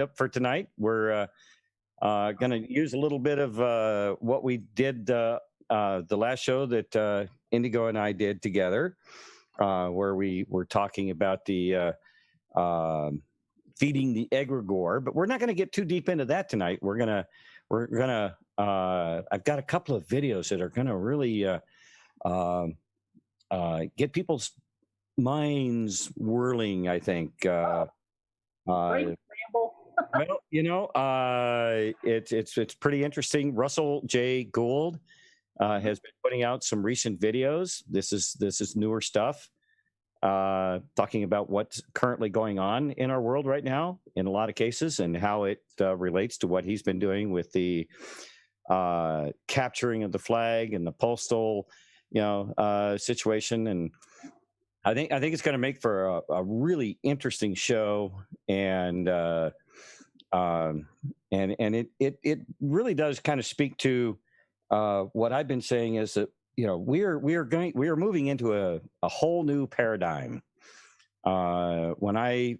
up for tonight. We're going to use a little bit of what we did the last show that Indigo and I did together, where we were talking about the feeding the Egregore. But we're not going to get too deep into that tonight. I've got a couple of videos that are going to really get people's minds whirling, I think. Great ramble. Well, it's pretty interesting. Russel-J. Gould has been putting out some recent videos. This is newer stuff, talking about what's currently going on in our world right now in a lot of cases, and how it relates to what he's been doing with the capturing of the flag and the postal, situation. And I think it's going to make for a really interesting show, and it really does kind of speak to what I've been saying, is that we are moving into a whole new paradigm. When I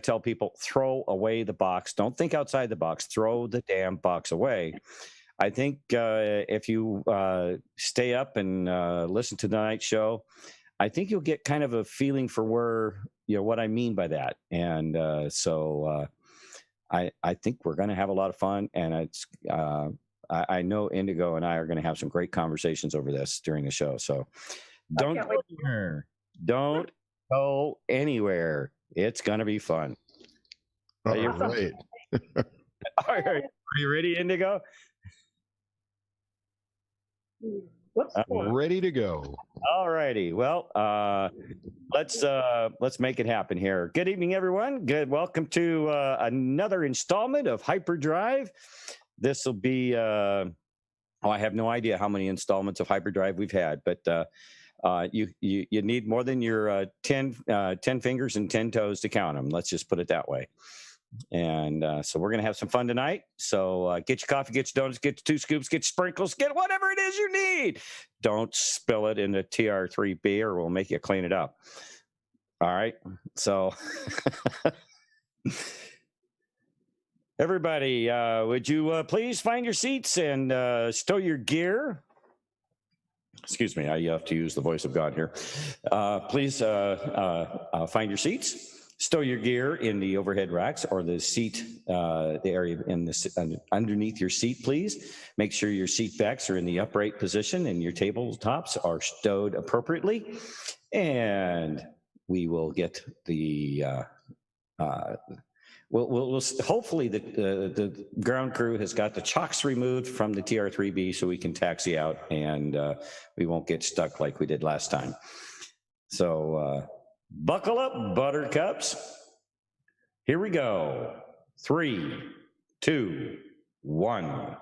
tell people throw away the box, don't think outside the box, throw the damn box away. I think if you stay up and listen to tonight's show, I think you'll get kind of a feeling for where, what I mean by that. And so I think we're going to have a lot of fun. And it's I know Indigo and I are going to have some great conversations over this during the show. So don't go anywhere. Don't go anywhere. It's going to be fun. All right. Are you ready, Indigo? Ready to go. All righty. Well, let's make it happen here. Good evening, everyone. Welcome to another installment of Hyperdrive. This will be I have no idea how many installments of Hyperdrive we've had, but you need more than your 10 fingers and 10 toes to count them. Let's just put it that way. And so we're going to have some fun tonight. So get your coffee, get your donuts, get your 2 scoops, get your sprinkles, get whatever it is you need. Don't spill it in the TR3B or we'll make you clean it up. All right. So everybody, would you please find your seats and stow your gear? Excuse me, I have to use the voice of God here. Please find your seats. Stow your gear in the overhead racks or the seat, the area in the underneath your seat, please. Make sure your seat backs are in the upright position and your tabletops are stowed appropriately. And we will get the, we'll hopefully the ground crew has got the chocks removed from the TR3B so we can taxi out and we won't get stuck like we did last time. So, buckle up, buttercups. Here we go. 3, 2, 1.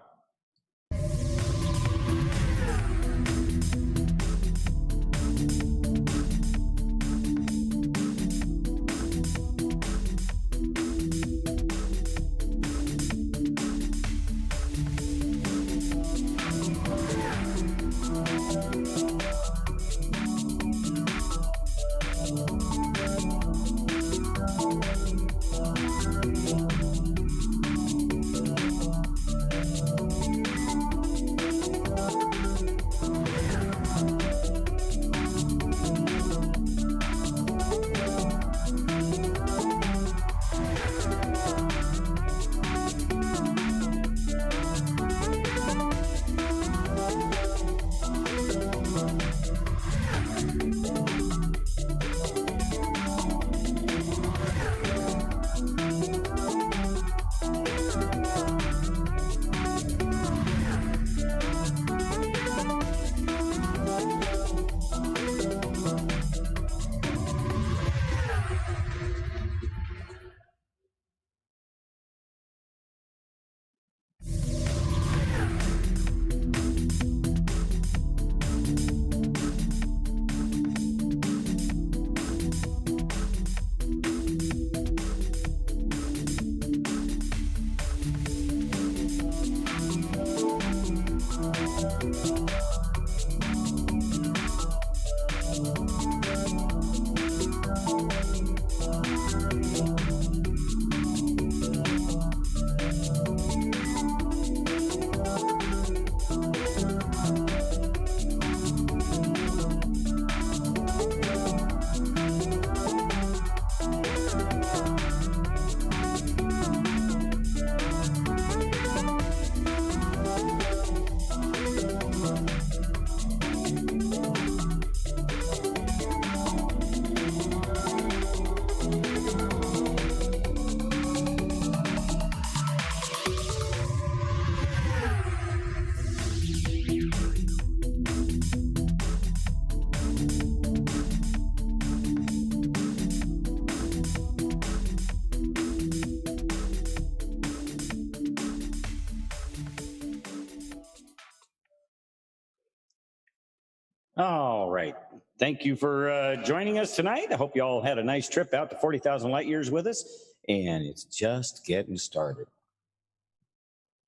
All right. Thank you for joining us tonight. I hope you all had a nice trip out to 40,000 light years with us, and it's just getting started.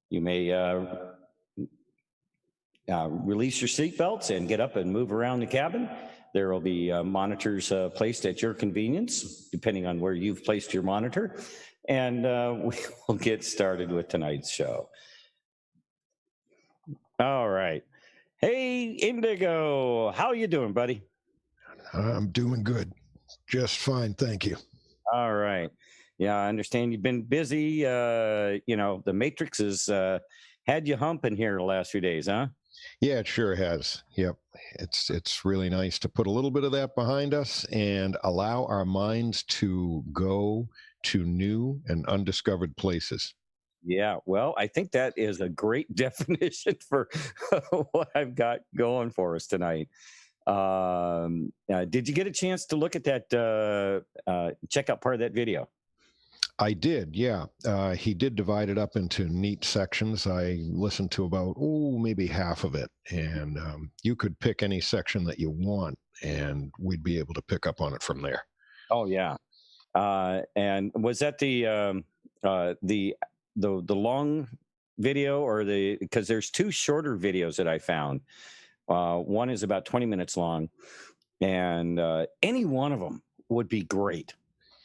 You may release your seatbelts and get up and move around the cabin. There will be monitors placed at your convenience, depending on where you've placed your monitor. And we will get started with tonight's show. All right. Hey, Indigo, how you doing, buddy? I'm doing good. Just fine, thank you. All right. Yeah, I understand you've been busy. The Matrix has had you humping here the last few days, huh? Yeah, it sure has. Yep. It's really nice to put a little bit of that behind us and allow our minds to go to new and undiscovered places. Yeah, well, I think that is a great definition for what I've got going for us tonight. Did you get a chance to look at that, check out part of that video? I did, yeah. He did divide it up into neat sections. I listened to about, maybe half of it. And you could pick any section that you want, and we'd be able to pick up on it from there. Oh, yeah. And was that the long video, or because there's two shorter videos that I found. One is about 20 minutes long, and any one of them would be great.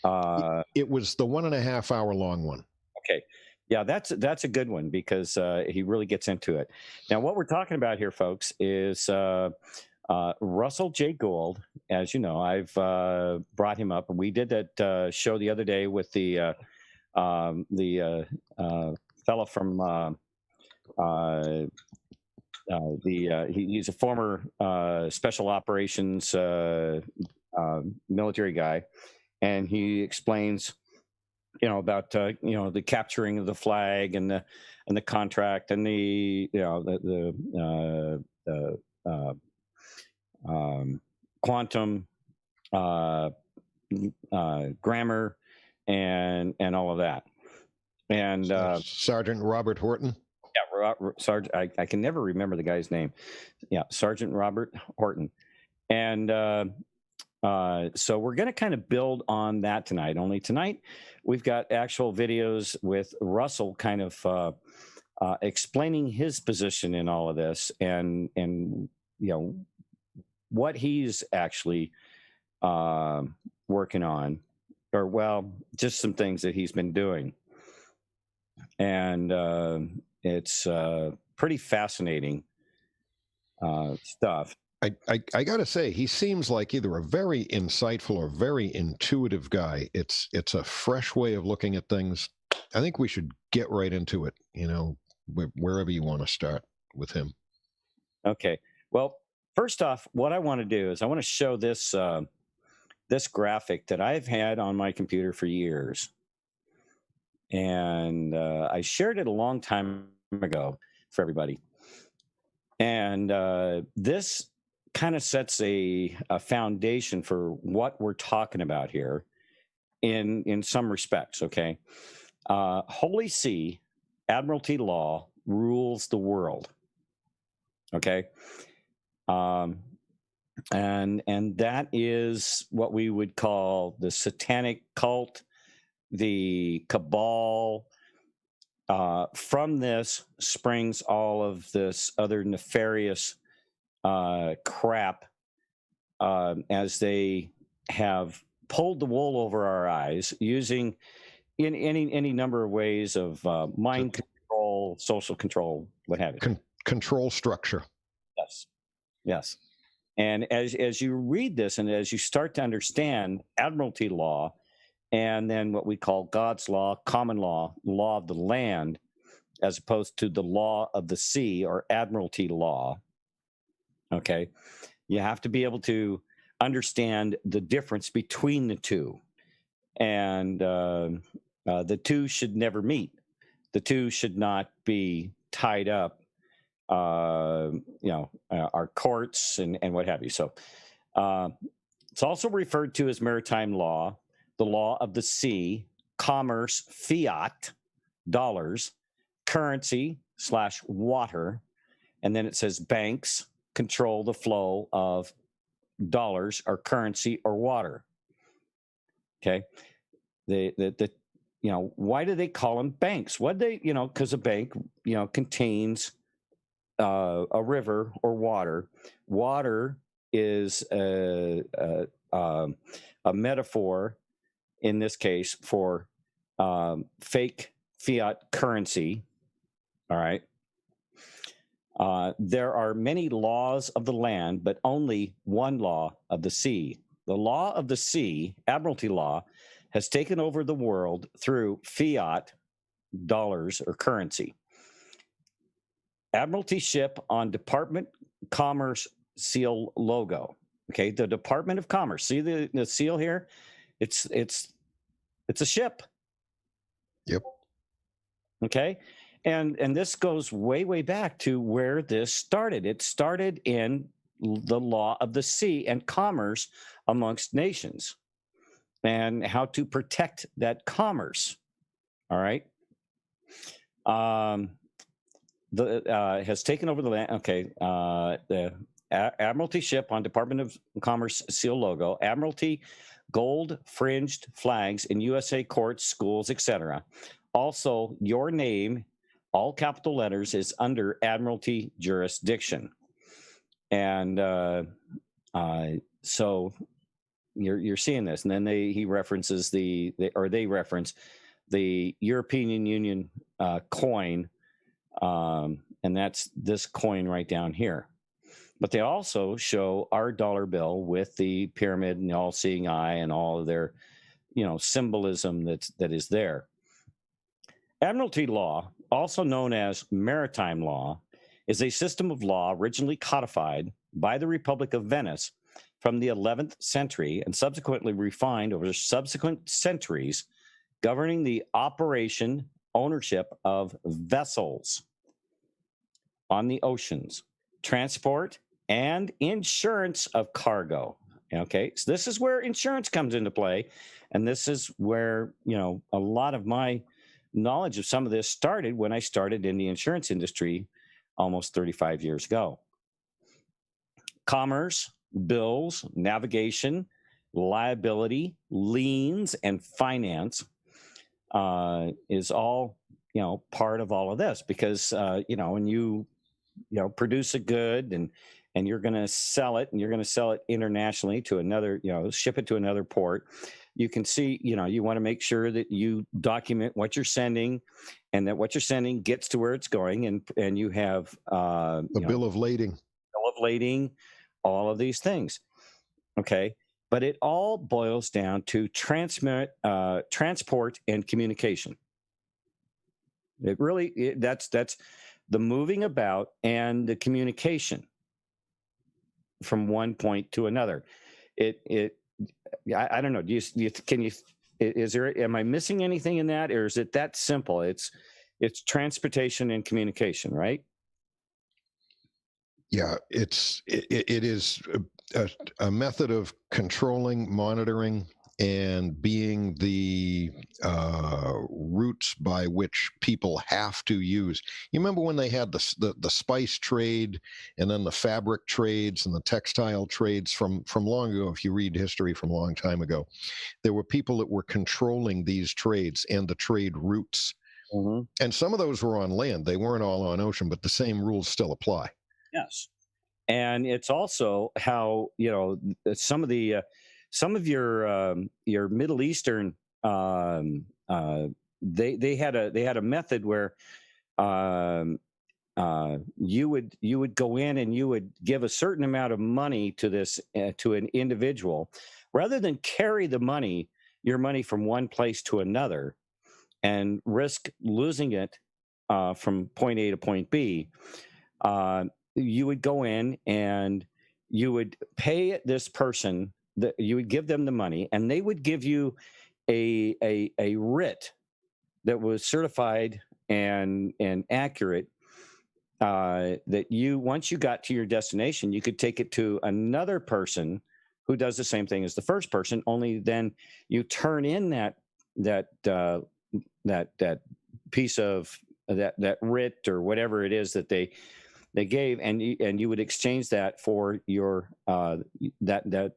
It was the 1.5 hour long one. Okay. Yeah, that's a good one, because he really gets into it. Now, what we're talking about here, folks, is Russel-J. Gould. As you know, I've brought him up. We did that show the other day with the fellow from he's a former special operations military guy, and he explains about the capturing of the flag and the contract and the quantum grammar and all of that. And Sergeant Robert Horton. Yeah, Sergeant. I can never remember the guy's name. Yeah, Sergeant Robert Horton. And so we're going to kind of build on that tonight. Only tonight we've got actual videos with Russell kind of explaining his position in all of this, and what he's actually working on, or just some things that he's been doing. And it's pretty fascinating stuff. I got to say, he seems like either a very insightful or very intuitive guy. It's a fresh way of looking at things. I think we should get right into it, wherever you want to start with him. Okay. Well, first off, what I want to do is I want to show this this graphic that I've had on my computer for years. And I shared it a long time ago for everybody. And this kind of sets a foundation for what we're talking about here in some respects, okay? Holy See, Admiralty law rules the world, okay? And that is what we would call the satanic cult, the cabal. From this springs all of this other nefarious crap, as they have pulled the wool over our eyes using in any number of ways of mind control, social control, what have you. Control structure. Yes. And as you read this, and as you start to understand Admiralty law, and then what we call God's law, common law, law of the land, as opposed to the law of the sea, or Admiralty law. Okay. You have to be able to understand the difference between the two. And the two should never meet. The two should not be tied up, our courts and what have you. So it's also referred to as maritime law, the law of the sea, commerce, fiat, dollars, currency / water, and then it says banks, control the flow of dollars or currency or water. Okay. The why do they call them banks? What they, because a bank, contains a river or water. Water is a metaphor in this case for fake fiat currency. All right. There are many laws of the land, but only one law of the sea. The law of the sea, Admiralty law, has taken over the world through fiat dollars or currency. Admiralty ship on Department Commerce seal logo. Okay, the Department of Commerce. See the seal here? It's a ship. Yep. Okay. And this goes way back to where this started. It started in the law of the sea and commerce amongst nations and how to protect that commerce. All right. Has taken over the land. Okay. The Admiralty ship on Department of Commerce seal logo, Admiralty gold fringed flags in USA courts, schools, etc. Also, your name, all capital letters, is under Admiralty jurisdiction. And so you're seeing this. And then they reference the European Union coin, and that's this coin right down here. But they also show our dollar bill with the pyramid and the all-seeing eye and all of their, symbolism that is there. Admiralty law, also known as maritime law, is a system of law originally codified by the Republic of Venice from the 11th century and subsequently refined over subsequent centuries, governing the operation, ownership of vessels on the oceans, transport, and insurance of cargo. Okay, so this is where insurance comes into play, and this is where, a lot of my knowledge of some of this started when I started in the insurance industry almost 35 years ago. Commerce, bills, navigation, liability, liens, and finance is all, part of all of this, because, when you produce a good and you're going to sell it, and you're going to sell it internationally to another, ship it to another port, you can see, you want to make sure that you document what you're sending and that what you're sending gets to where it's going. And you have the bill of lading, all of these things. Okay. But it all boils down to transport and communication. That's the moving about and the communication from one point to another. I don't know. Am I missing anything in that, or is it that simple? It's transportation and communication, right? Yeah, it is a method of controlling, monitoring, and being the routes by which people have to use. You remember when they had the spice trade, and then the fabric trades and the textile trades from long ago? If you read history from a long time ago, there were people that were controlling these trades and the trade routes. Mm-hmm. And some of those were on land. They weren't all on ocean, but the same rules still apply. Yes. And it's also how, some of your Middle Eastern, they had a method where you would go in and you would give a certain amount of money to this to an individual, rather than carry your money from one place to another and risk losing it from point A to point B. You would go in and you would pay this person, that you would give them the money, and they would give you a writ that was certified and accurate, that once you got to your destination, you could take it to another person who does the same thing as the first person, only then you turn in that piece of that writ or whatever it is that they gave, and you would exchange that for your that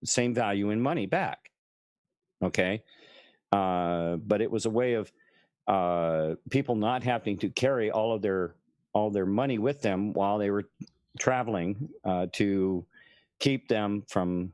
same value in money back. Okay, but it was a way of people not having to carry all their money with them while they were traveling, to keep them from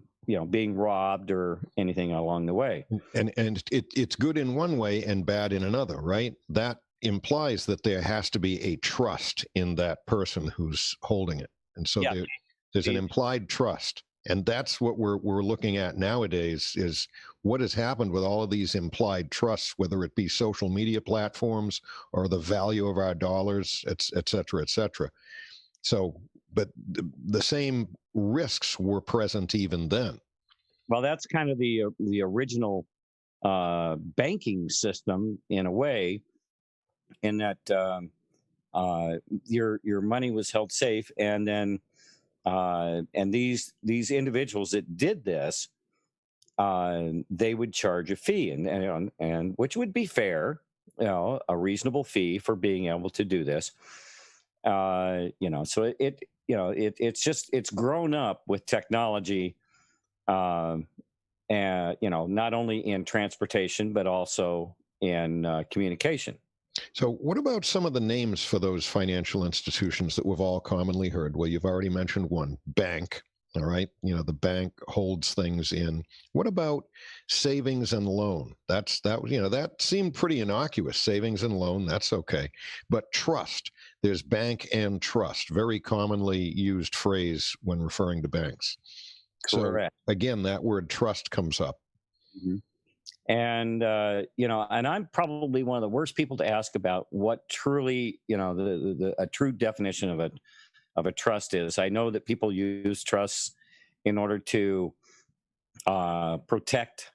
being robbed or anything along the way. And it's good in one way and bad in another, right? That implies that there has to be a trust in that person who's holding it, and so Yeah. there's an implied trust, and that's what we're looking at nowadays, is what has happened with all of these implied trusts, whether it be social media platforms or the value of our dollars, et cetera, et cetera. So, but the same risks were present even then. Well, that's kind of the original banking system in a way, in that your money was held safe, and then and these individuals that did this, they would charge a fee, and which would be fair, a reasonable fee for being able to do this. So it's grown up with technology, and not only in transportation but also in communication. So, what about some of the names for those financial institutions that we've all commonly heard? Well, you've already mentioned one, bank. All right. The bank holds things in. What about savings and loan? That seemed pretty innocuous. Savings and loan, that's okay. But trust, there's bank and trust, very commonly used phrase when referring to banks. Correct. So, again, that word trust comes up. Mm-hmm. And and I'm probably one of the worst people to ask about what truly, a true definition of a trust is. I know that people use trusts in order to protect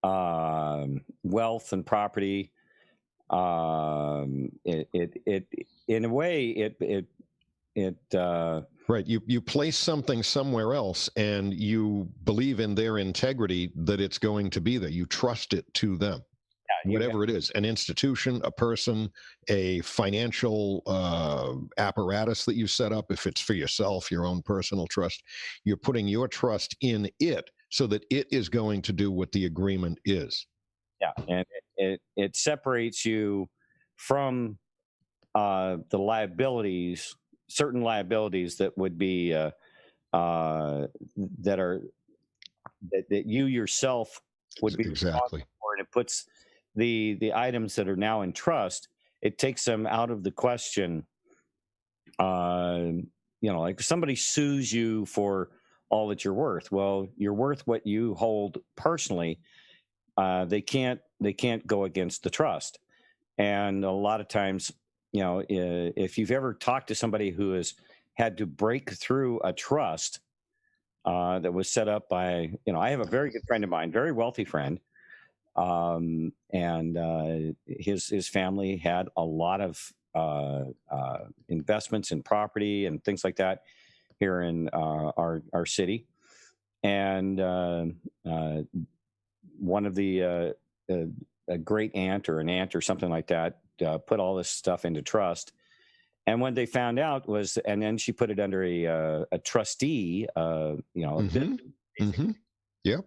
wealth and property. It in a way it Right. You place something somewhere else and you believe in their integrity that it's going to be there. You trust it to them, whatever it is, an institution, a person, a financial apparatus that you set up. If it's for yourself, your own personal trust, you're putting your trust in it so that it is going to do what the agreement is. Yeah. And it separates you from the liabilities, certain liabilities that would be that you yourself would be Exactly. responsible for, and it puts the items that are now in trust, it takes them out of the question. Like if somebody sues you for all that you're worth, well, you're worth what you hold personally. They can't go against the trust. And a lot of times, if you've ever talked to somebody who has had to break through a trust that was set up by, I have a very good friend of mine, very wealthy friend, and his family had a lot of investments in property and things like that here in our city, and one of a great aunt or an aunt or something like that put all this stuff into trust. And when they found out and then she put it under a trustee, Yep.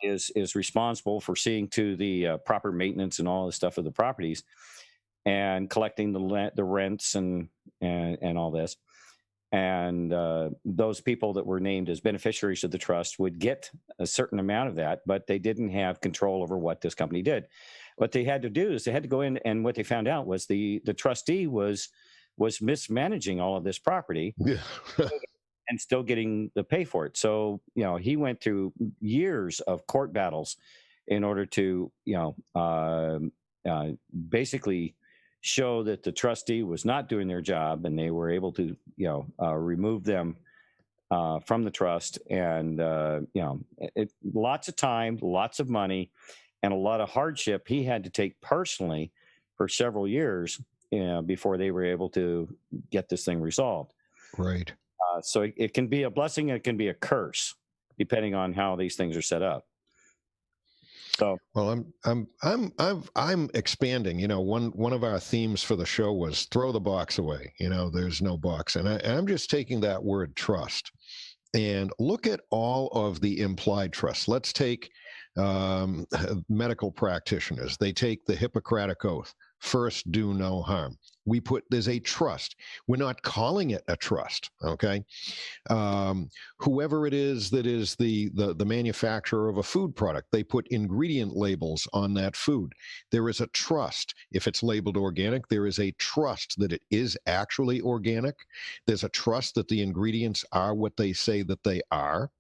Is responsible for seeing to the proper maintenance and all the stuff of the properties and collecting the rents and all this. And those people that were named as beneficiaries of the trust would get a certain amount of that, but they didn't have control over what this company did. What they had to do is they had to go in, and what they found out was the trustee was mismanaging all of this property. Yeah. And still getting the pay for it. So, he went through years of court battles in order to, basically show that the trustee was not doing their job, and they were able to, remove them from the trust. And, lots of time, lots of money, and a lot of hardship he had to take personally for several years, before they were able to get this thing resolved. Right. So it can be a blessing and it can be a curse, depending on how these things are set up. So, Well, I'm expanding. One of our themes for the show was throw the box away. There's no box, and I'm just taking that word trust and look at all of the implied trust. Let's take medical practitioners. They take the Hippocratic Oath: first, do no harm. There's a trust. We're not calling it a trust, okay? Whoever it is that is the manufacturer of a food product, they put ingredient labels on that food. There is a trust. If it's labeled organic, there is a trust that it is actually organic. There's a trust that the ingredients are what they say that they are.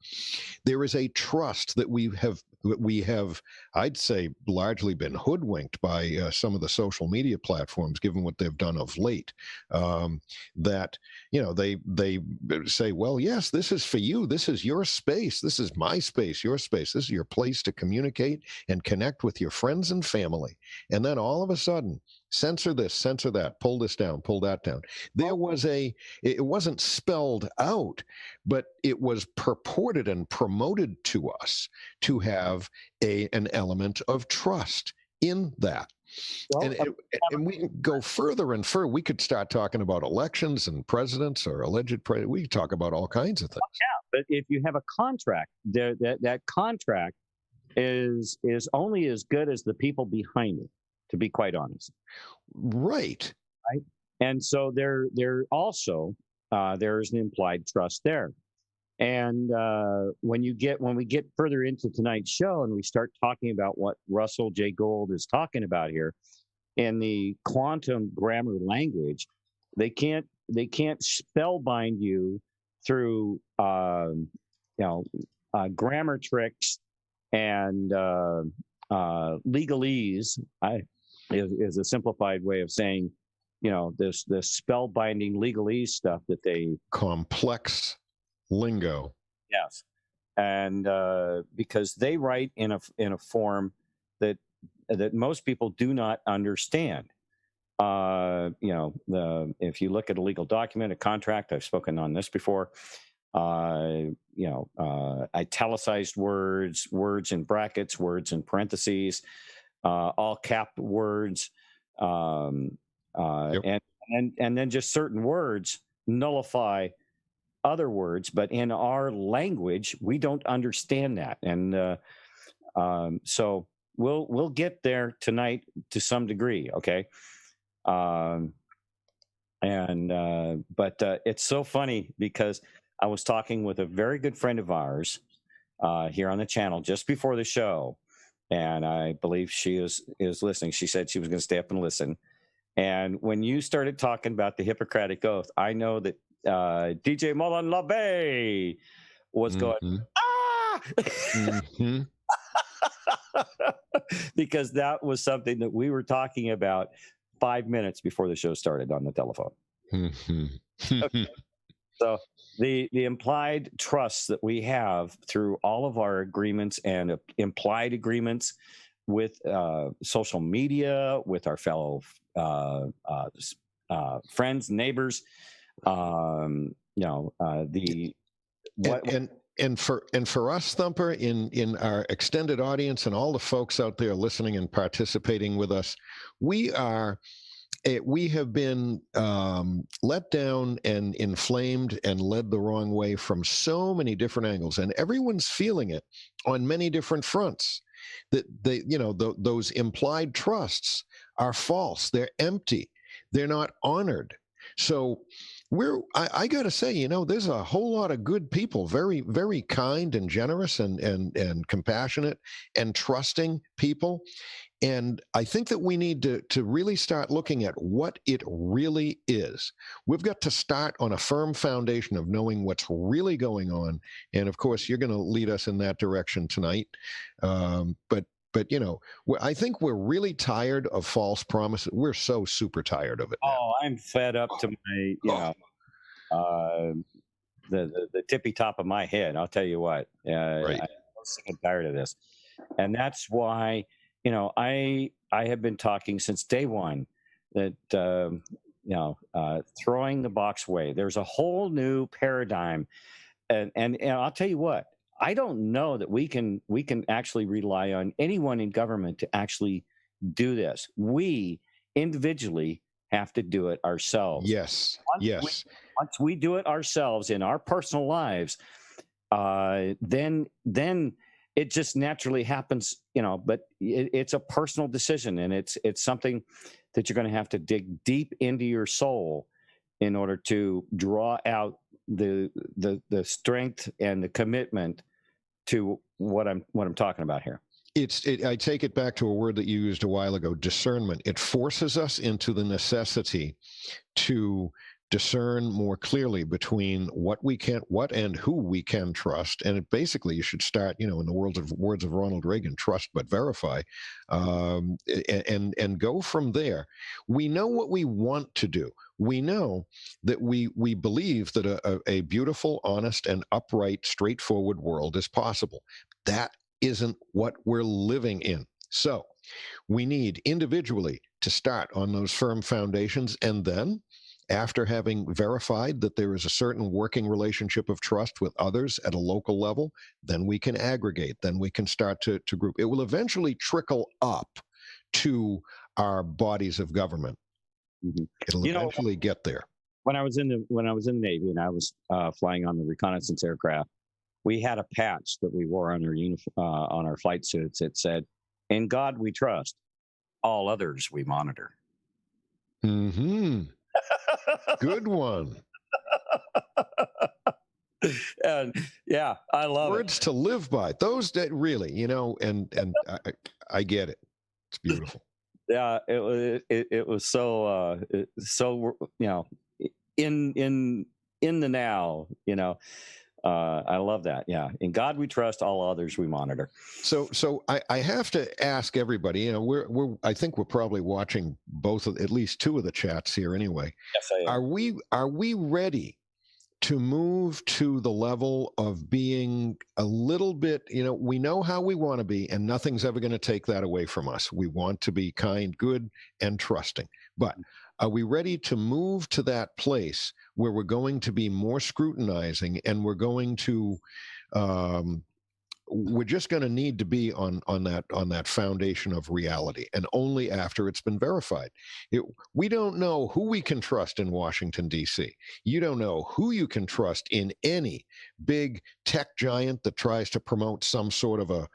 There is a trust that we have, I'd say, largely been hoodwinked by some of the social media platforms, given what they've done of late. That they say, well, yes, this is for you. This is your space. This is my space, your space. This is your place to communicate and connect with your friends and family. And then all of a sudden, censor this, censor that, pull this down, pull that down. It wasn't spelled out, but it was purported and promoted to us to have an element of trust in that. well, And we can go further and further. We could start talking about elections and presidents or alleged presidents. We could talk about all kinds of things. but if you have a contract, that contract is only as good as the people behind it, to be quite honest. Right. Right. And so there also there's an implied trust there. And when we get further into tonight's show and we start talking about what Russel-J. Gould is talking about here in the quantum grammar language, they can't spellbind you through grammar tricks and legalese. Is a simplified way of saying, this spellbinding legalese stuff that they complex lingo. Yes, and because they write in a form that most people do not understand. If you look at a legal document, a contract, I've spoken on this before. Italicized words in brackets, words in parentheses, all capped words, Yep. and then just certain words nullify other words, but in our language we don't understand that, and so we'll get there tonight to some degree, okay? But it's so funny because I was talking with a very good friend of ours here on the channel just before the show, and I believe she is listening. She said she was going to stay up and listen, and when you started talking about the Hippocratic Oath, I know that DJ Mullen LaBey was going, ah! Mm-hmm. Because that was something that we were talking about 5 minutes before the show started on the telephone. Mm-hmm. Okay. So the implied trust that we have through all of our agreements and implied agreements with social media, with our fellow friends, neighbors, and for us, Thumper, in our extended audience and all the folks out there listening and participating with us, we have been let down and inflamed and led the wrong way from so many different angles, and everyone's feeling it on many different fronts. That those implied trusts are false. They're empty. They're not honored. So I got to say, there's a whole lot of good people, very, very kind and generous and compassionate and trusting people. And I think that we need to really start looking at what it really is. We've got to start on a firm foundation of knowing what's really going on. And of course, you're going to lead us in that direction tonight. But I think we're really tired of false promises. We're so super tired of it now. Oh, I'm fed up to my, the tippy top of my head. I'll tell you what. Right. I'm sick and tired of this, and that's why I have been talking since day one that throwing the box away. There's a whole new paradigm, and I'll tell you what. I don't know that we can actually rely on anyone in government to actually do this. We individually have to do it ourselves. Yes. Once we do it ourselves in our personal lives, then it just naturally happens, but it's a personal decision, and it's something that you're going to have to dig deep into your soul in order to draw out the strength and the commitment to what I'm talking about here. I take it back to a word that you used a while ago, discernment. It forces us into the necessity to discern more clearly between what and who we can trust. And it basically, you should start, in the words of Ronald Reagan, trust but verify, and go from there. We know what we want to do. We know that we believe that a beautiful, honest, and upright, straightforward world is possible. That isn't what we're living in. So we need individually to start on those firm foundations, and then, after having verified that there is a certain working relationship of trust with others at a local level, then we can aggregate, then we can start to group. It will eventually trickle up to our bodies of government. Mm-hmm. It'll eventually get there. When I was in the Navy and I was flying on the reconnaissance aircraft, we had a patch that we wore on our on our flight suits. It said, "In God we trust, all others we monitor." Mm-hmm. Good one. And yeah, I love words to live by. Those that really, and I get it. It's beautiful. Yeah, it was so in the now, I love that. Yeah. In God we trust, all others we monitor. So I have to ask everybody, I think we're probably watching at least two of the chats here anyway. Yes, I am. Are we ready to move to the level of being a little bit, we know how we want to be, and nothing's ever going to take that away from us. We want to be kind, good, and trusting. But are we ready to move to that place where we're going to be more scrutinizing, and we're going to, we're just going to need to be on that foundation of reality, and only after it's been verified. We don't know who we can trust in Washington, D.C. You don't know who you can trust in any big tech giant that tries to promote some sort of a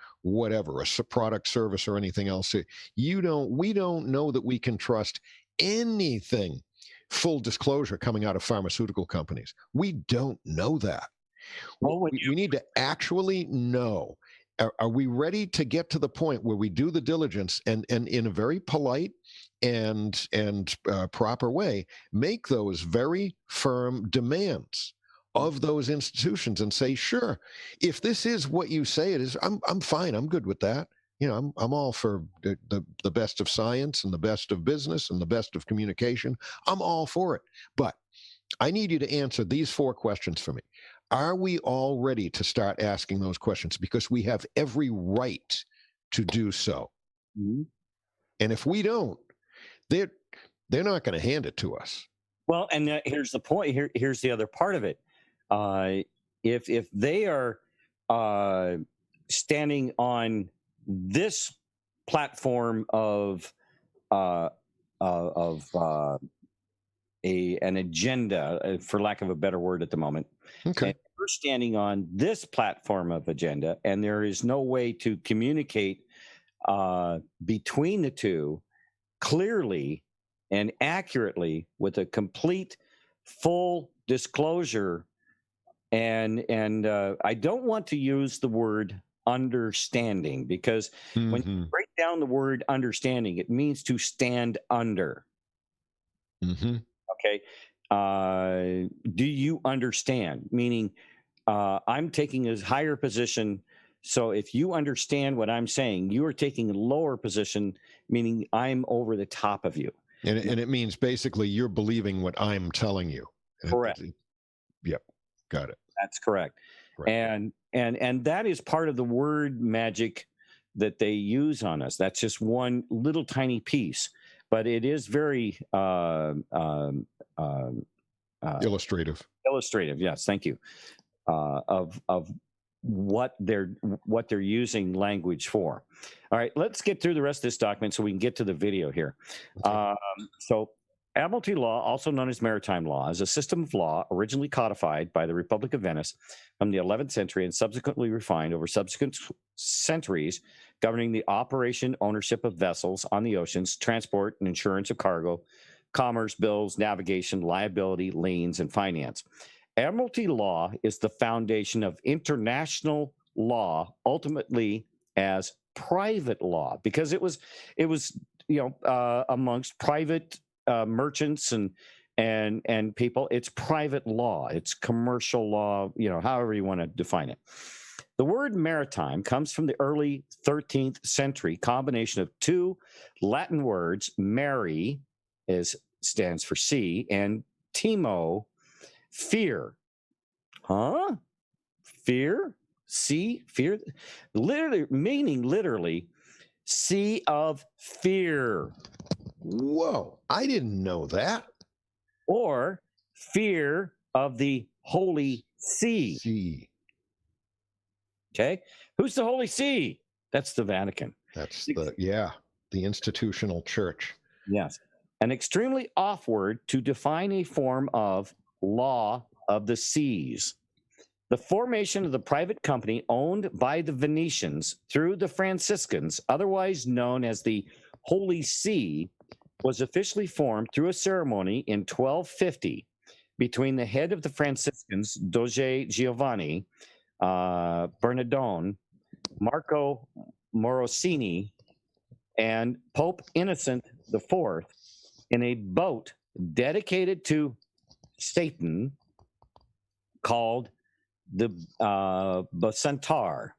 product, service, or anything else. We don't know that we can trust anything, full disclosure, coming out of pharmaceutical companies. We don't know that. Well, we need to actually know. Are we ready to get to the point where we do the diligence and in a very polite and proper way, make those very firm demands of those institutions and say, sure, if this is what you say it is, I'm fine. I'm good with that. I'm all for the best of science and the best of business and the best of communication. I'm all for it. But I need you to answer these 4 questions for me. Are we all ready to start asking those questions? Because we have every right to do so. Mm-hmm. And if we don't, they're not going to hand it to us. Well, and here's the point. Here's the other part of it. If they are standing on this platform of an agenda, for lack of a better word at the moment. Okay. And we're standing on this platform of agenda, and there is no way to communicate between the two clearly and accurately with a complete, full disclosure. And I don't want to use the word understanding, because when you break down the word understanding, it means to stand under. Mm-hmm. Okay. Do you understand? Meaning, I'm taking a higher position. So if you understand what I'm saying, you are taking a lower position, meaning I'm over the top of you. And it means basically you're believing what I'm telling you. Correct. Yep. Got it. That's correct. Right. And that is part of the word magic that they use on us. That's just one little tiny piece, but it is very illustrative. Illustrative, yes, thank you. Of what they're using language for. All right, let's get through the rest of this document so we can get to the video here. Okay. So Admiralty law, also known as maritime law, is a system of law originally codified by the Republic of Venice from the 11th century and subsequently refined over subsequent centuries, governing the operation, ownership of vessels on the oceans, transport and insurance of cargo, commerce, bills, navigation, liability, liens, and finance. Admiralty law is the foundation of international law, ultimately as private law, because it was amongst private merchants and people. It's private law, it's commercial law, however you want to define it. The word maritime comes from the early 13th century combination of two Latin words, mare stands for sea, and timo, fear. Fear? Sea? Fear? Literally, sea of fear. Whoa, I didn't know that. Or fear of the Holy See. See, Okay? Who's the Holy See? That's the Vatican. that's the institutional church. Yes. An extremely off word to define a form of law of the seas. The formation of the private company owned by the Venetians through the Franciscans, otherwise known as the Holy See, was officially formed through a ceremony in 1250 between the head of the Franciscans, Doge Giovanni Bernardone, Marco Morosini, and Pope Innocent IV in a boat dedicated to Satan called the Centaur,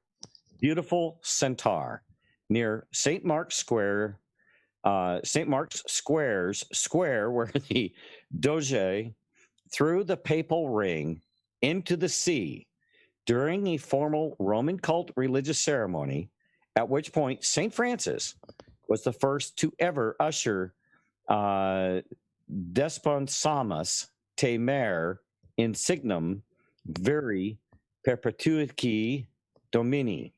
beautiful Centaur, near St. Mark's Square, Square, where the Doge threw the papal ring into the sea during a formal Roman cult religious ceremony, at which point St. Francis was the first to ever usher Desponsamus te mare insignum viri perpetuique domini.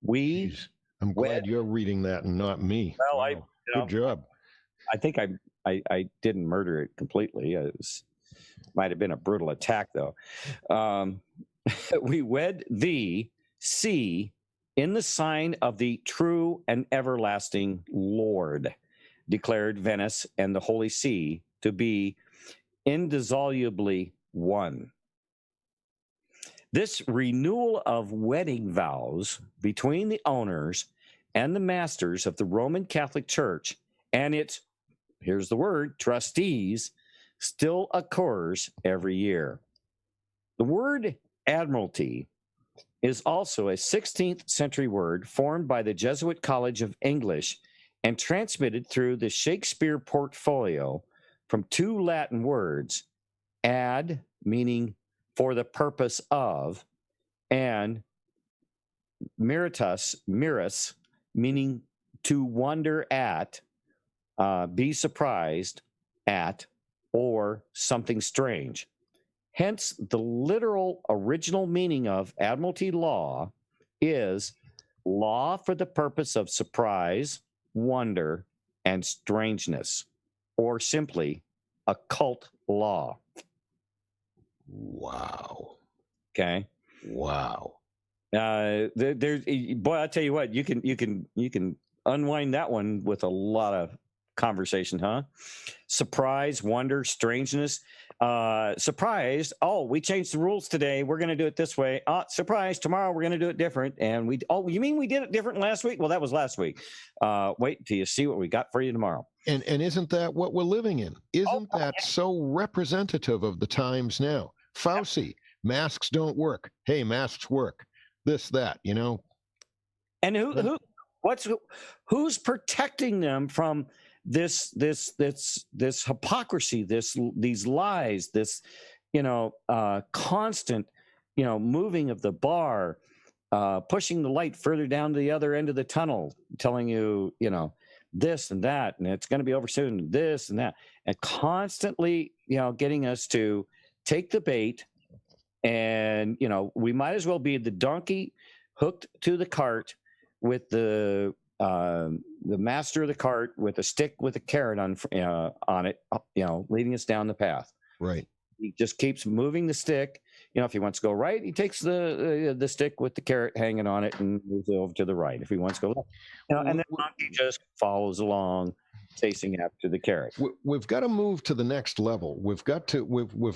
Jeez, I'm glad you're reading that and not me. Well, Wow. Good job. I think I didn't murder it completely. It might have been a brutal attack, though. We wed thee, sea, in the sign of the true and everlasting Lord, declared Venice and the Holy See to be indissolubly one. This renewal of wedding vows between the owners and the masters of the Roman Catholic Church and its, here's the word, trustees, still occurs every year. The word admiralty is also a 16th century word formed by the Jesuit College of English and transmitted through the Shakespeare portfolio from two Latin words, ad, meaning for the purpose of, and miris, meaning to wonder at, be surprised at, or something strange. Hence, the literal original meaning of admiralty law is law for the purpose of surprise, wonder, and strangeness, or simply occult law. Wow. Okay. Wow. There's boy, I tell you what, you can unwind that one with a lot of conversation, huh? Surprise, wonder, strangeness. Surprised. Oh, we changed the rules today. We're going to do it this way. Surprise. Tomorrow we're going to do it different. And you mean we did it different last week? Well, that was last week. Wait till you see what we got for you tomorrow. And isn't that what we're living in? Isn't that so representative of the times now? Fauci, masks don't work. Hey, masks work. This, that, And who's protecting them from this hypocrisy, these lies, this constant moving of the bar, pushing the light further down to the other end of the tunnel, telling you this and that, and it's going to be over soon, this and that, and constantly getting us to take the bait And, we might as well be the donkey hooked to the cart with the master of the cart with a stick with a carrot on it, leading us down the path. Right. He just keeps moving the stick. If he wants to go right, he takes the stick with the carrot hanging on it and moves it over to the right. If he wants to go left, and then the monkey just follows along, chasing after the carrot. We've got to move to the next level. We've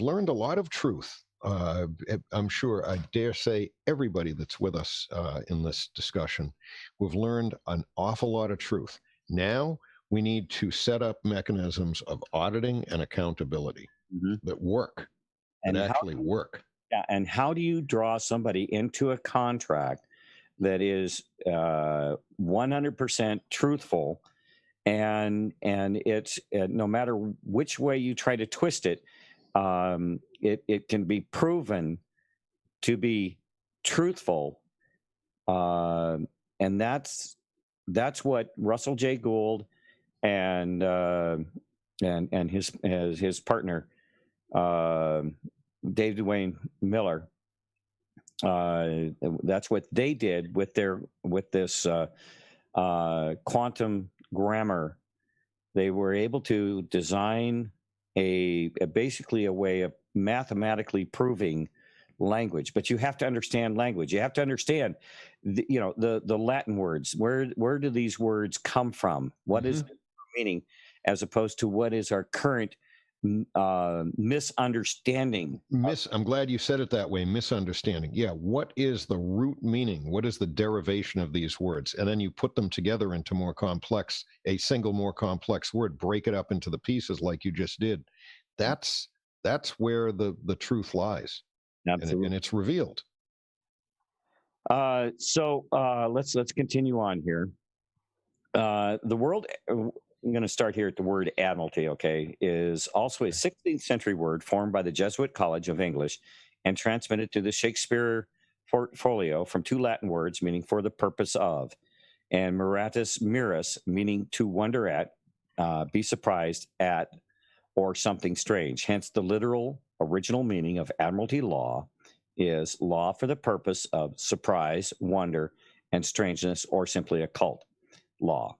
learned a lot of truth. I'm sure, I dare say, everybody that's with us in this discussion, we've learned an awful lot of truth. Now we need to set up mechanisms of auditing and accountability that work, and actually work. Yeah, and how do you draw somebody into a contract that is 100% truthful, and it's no matter which way you try to twist it, it can be proven to be truthful, and that's what Russel-J. Gould and his partner David Wayne Miller, that's what they did with this quantum grammar. They were able to design basically a way of mathematically proving language, but you have to understand language. You have to understand the Latin words. Where do these words come from? What is the meaning, as opposed to what is our current misunderstanding. I'm glad you said it that way. Misunderstanding. Yeah. What is the root meaning? What is the derivation of these words? And then you put them together into a single more complex word, break it up into the pieces like you just did. That's where the truth lies. Absolutely. And it's revealed. So let's continue on here. The world, I'm going to start here at the word admiralty, okay, is also a 16th century word formed by the Jesuit College of English and transmitted to the Shakespeare portfolio from two Latin words meaning for the purpose of, and miratus mirus, meaning to wonder at, be surprised at, or something strange. Hence, the literal original meaning of admiralty law is law for the purpose of surprise, wonder, and strangeness, or simply occult law.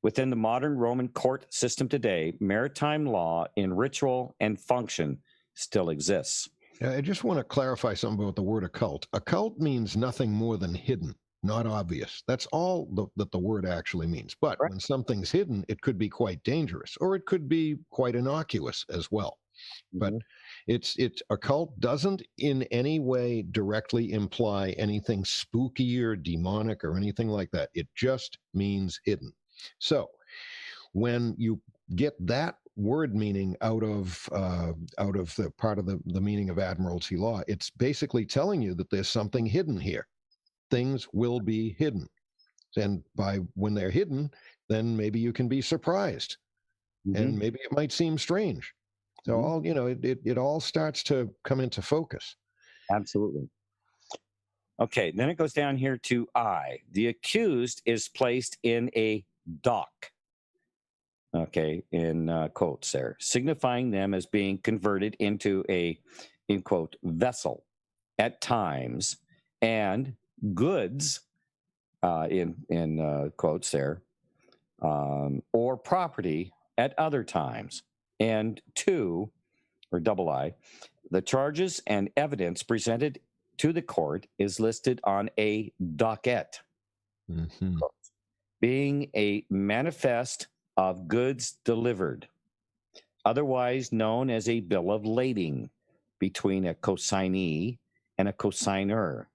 Within the modern Roman court system today, maritime law in ritual and function still exists. I just want to clarify something about the word occult. Occult means nothing more than hidden, not obvious. That's all that the word actually means. But when something's hidden, it could be quite dangerous, or it could be quite innocuous as well. But it's occult doesn't in any way directly imply anything spooky or demonic or anything like that. It just means hidden. So when you get that word meaning out of the part of the meaning of admiralty law, it's basically telling you that there's something hidden here. Things will be hidden. And when they're hidden, then maybe you can be surprised. And maybe it might seem strange. So it all starts to come into focus. Absolutely. Okay, then it goes down here to I. The accused is placed in a dock. Okay, in quotes there, signifying them as being converted into a, in quote, vessel at times, and goods, in quotes there, or property at other times. And two, or double I, the charges and evidence presented to the court is listed on a docket, being a manifest of goods delivered, otherwise known as a bill of lading between a consignee and a consignor.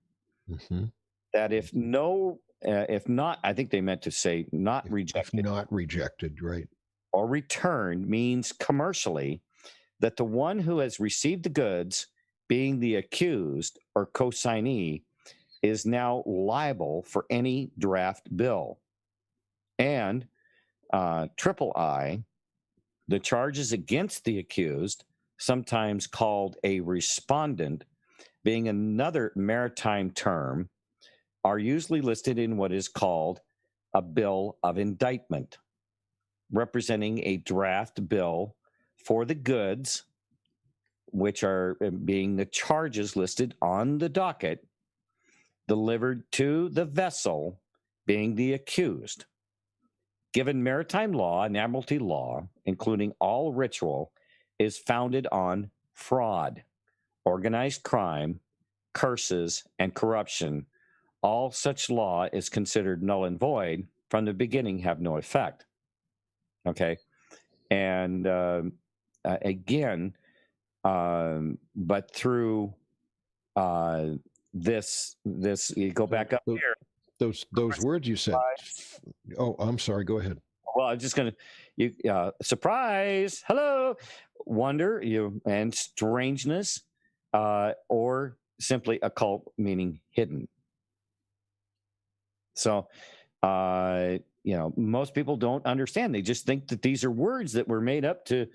That if not, I think they meant to say not rejected. If not rejected, right. Or returned means commercially that the one who has received the goods, being the accused or consignee, is now liable for any draft bill. And triple I, the charges against the accused, sometimes called a respondent, being another maritime term, are usually listed in what is called a bill of indictment, representing a draft bill for the goods which are being the charges listed on the docket, delivered to the vessel, being the accused. Given maritime law and admiralty law, including all ritual, is founded on fraud, organized crime, curses, and corruption, all such law is considered null and void from the beginning, have no effect. Okay. And again, but through this, you go back up here. Those words you said. Oh, I'm sorry. Go ahead. Well, I'm just going to, surprise, hello, wonder, and strangeness, or simply occult, meaning hidden. So, most people don't understand. They just think that these are words that were made up to,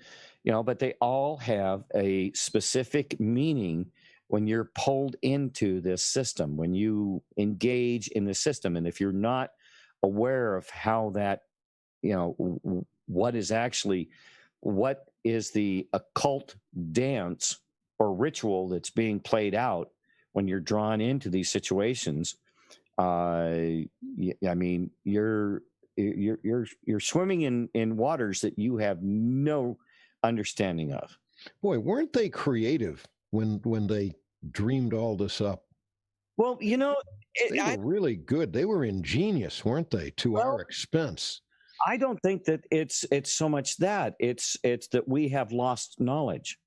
but they all have a specific meaning when you're pulled into this system, when you engage in the system. And if you're not aware of how that, what is the occult dance or ritual that's being played out when you're drawn into these situations, I mean, you're swimming in waters that you have no understanding of. Boy, weren't they creative when they dreamed all this up? Well, they were really good. They were ingenious, weren't they? To our expense. I don't think that it's so much that it's that we have lost knowledge.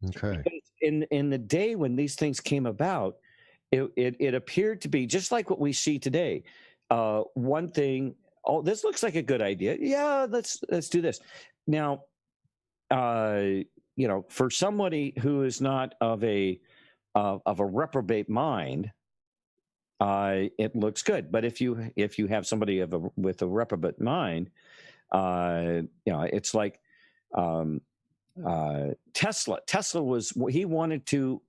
Okay. Because in the day when these things came about, it appeared to be just like what we see today. One thing, this looks like a good idea. Yeah, let's do this. Now, for somebody who is not of a reprobate mind, it looks good. But if you have somebody with a reprobate mind, it's like Tesla. Tesla he wanted to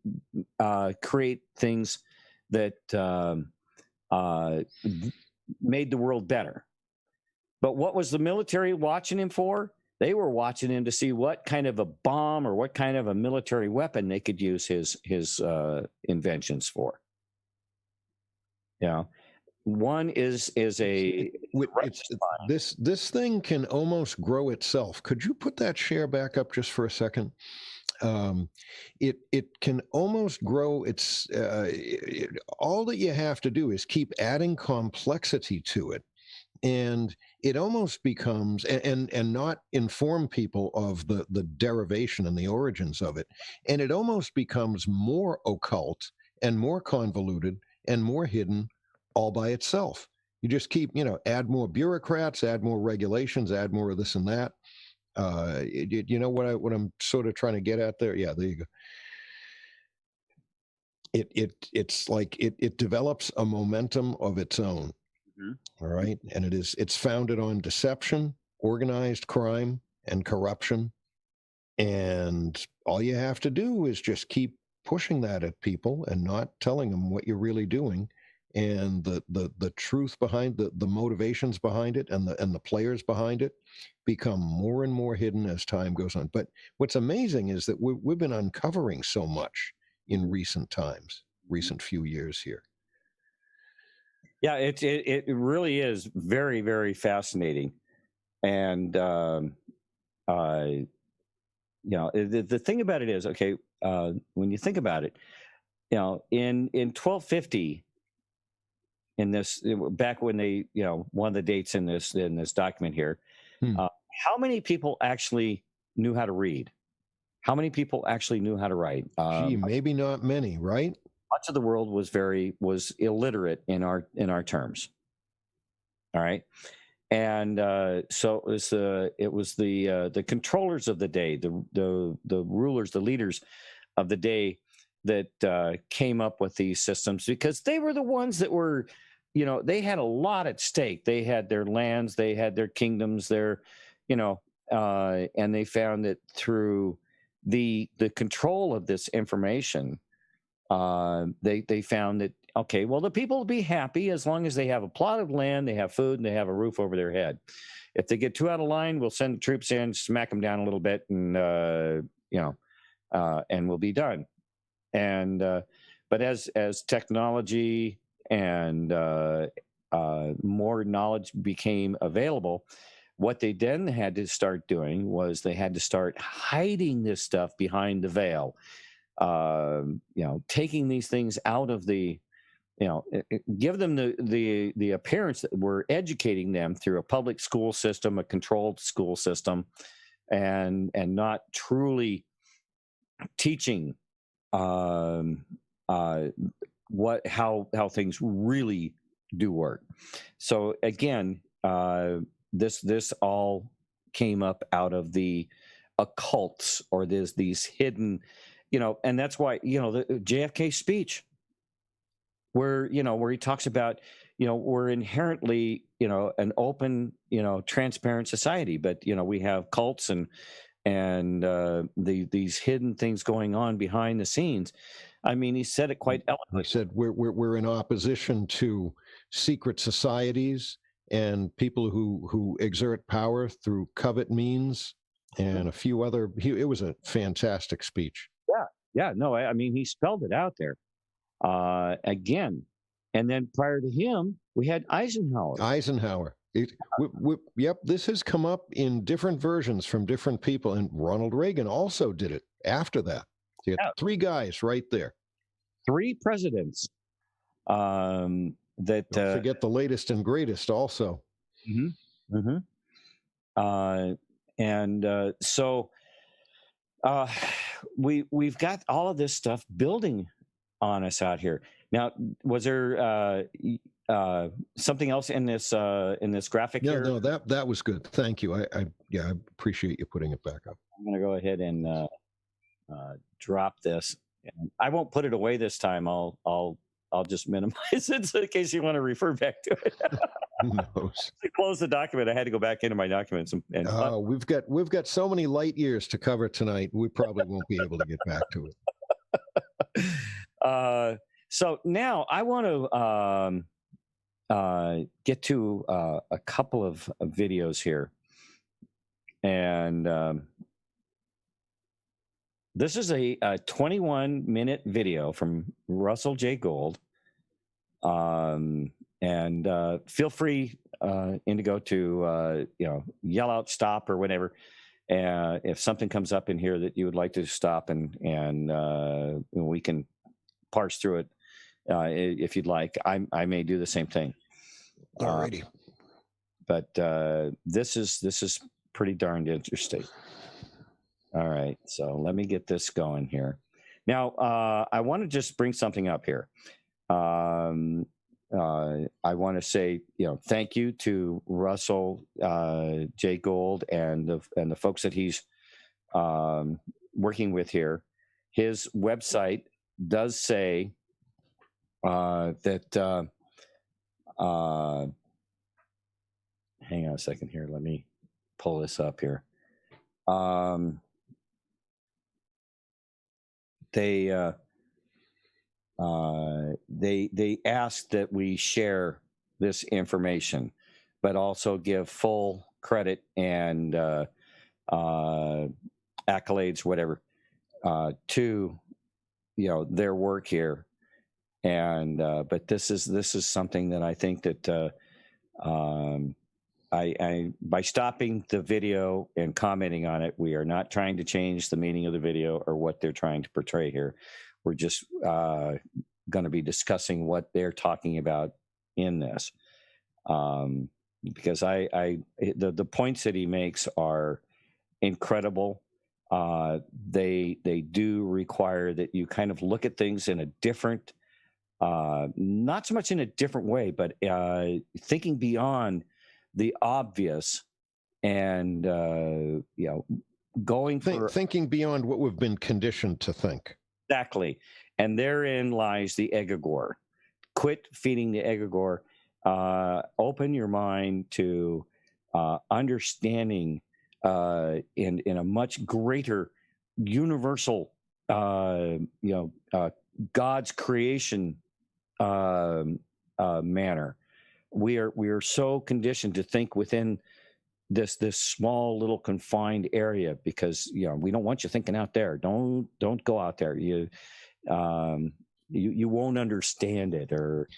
create things that made the world better. But what was the military watching him for? They were watching him to see what kind of a bomb or what kind of a military weapon they could use his inventions for. One is a this thing can almost grow itself. Could you put that share back up just for a second? It can almost grow. All that you have to do is keep adding complexity to it, and it almost becomes and not inform people of the derivation and the origins of it, and it almost becomes more occult and more convoluted and more hidden all by itself. You just keep, add more bureaucrats, add more regulations, add more of this and that. You know what I'm sort of trying to get at there? Yeah, there you go. It's like it develops a momentum of its own. Mm-hmm. All right. And it's founded on deception, organized crime, and corruption. And all you have to do is just keep pushing that at people and not telling them what you're really doing. And the truth behind the motivations behind it and the players behind it become more and more hidden as time goes on. But what's amazing is that we've been uncovering so much in recent times, recent few years here. Yeah, it really is very, very fascinating. And the thing about it is, okay, when you think about it, in 1250. In this, back when they, one of the dates in this document here, how many people actually knew how to read? How many people actually knew how to write? Maybe not many, right? Much of the world was illiterate in our terms. All right, and so it was the controllers of the day, the rulers, the leaders of the day that came up with these systems, because they were the ones that were. They had a lot at stake. They had their lands, they had their kingdoms, and they found that through the control of this information, they found that, okay, well, the people will be happy as long as they have a plot of land, they have food, and they have a roof over their head. If they get too out of line, we'll send the troops in, smack them down a little bit, and and we'll be done. And but as technology and more knowledge became available, what they then had to start doing was they had to start hiding this stuff behind the veil. Taking these things out of the, give them the appearance that we're educating them through a public school system, a controlled school system, and not truly teaching how things really do work. So again, this all came up out of the occults, or there's these hidden, and that's why the JFK speech, where he talks about we're inherently an open transparent society, but we have cults and these hidden things going on behind the scenes. I mean, he said it quite eloquently. He said we're in opposition to secret societies and people who exert power through covert means and a few other. It was a fantastic speech. Yeah. No, I mean, he spelled it out there again. And then prior to him, we had Eisenhower. Yep, this has come up in different versions from different people, and Ronald Reagan also did it after that. So you got three guys right there. Three presidents. Don't forget the latest and greatest also. So we've got all of this stuff building on us out here. Now, was there something else in this graphic here? No, that was good. Thank you. I appreciate you putting it back up. I'm going to go ahead and drop this. And I won't put it away this time. I'll just minimize it in case you want to refer back to it. Who knows? To close the document, I had to go back into my documents. We've got so many light years to cover tonight. We probably won't be able to get back to it. So now I want to get to a couple of videos here, and this is a 21-minute video from Russel-J. Gould. And feel free, Indigo, to yell out stop or whatever. If something comes up in here that you would like to stop, and we can parse through it if you'd like. I may do the same thing. Alrighty. But this is pretty darned interesting. All right, so let me get this going here. Now, I want to just bring something up here. I want to say, thank you to Russel-J. Gould and the folks that he's working with here. His website does say that. Hang on a second here. Let me pull this up here. They ask that we share this information, but also give full credit and accolades, whatever, to their work here. And but this is something that I think that I by stopping the video and commenting on it, we are not trying to change the meaning of the video or what they're trying to portray here. We're just going to be discussing what they're talking about in this, because the points that he makes are incredible. They do require that you kind of look at things in a different, not so much in a different way, but thinking beyond the obvious, and thinking beyond what we've been conditioned to think. Exactly. And therein lies the Egregore. Quit feeding the Egregore. Open your mind to understanding in a much greater universal, God's creation manner. We are so conditioned to think within this small little confined area, because we don't want you thinking out there. Don't go out there. You won't understand it, or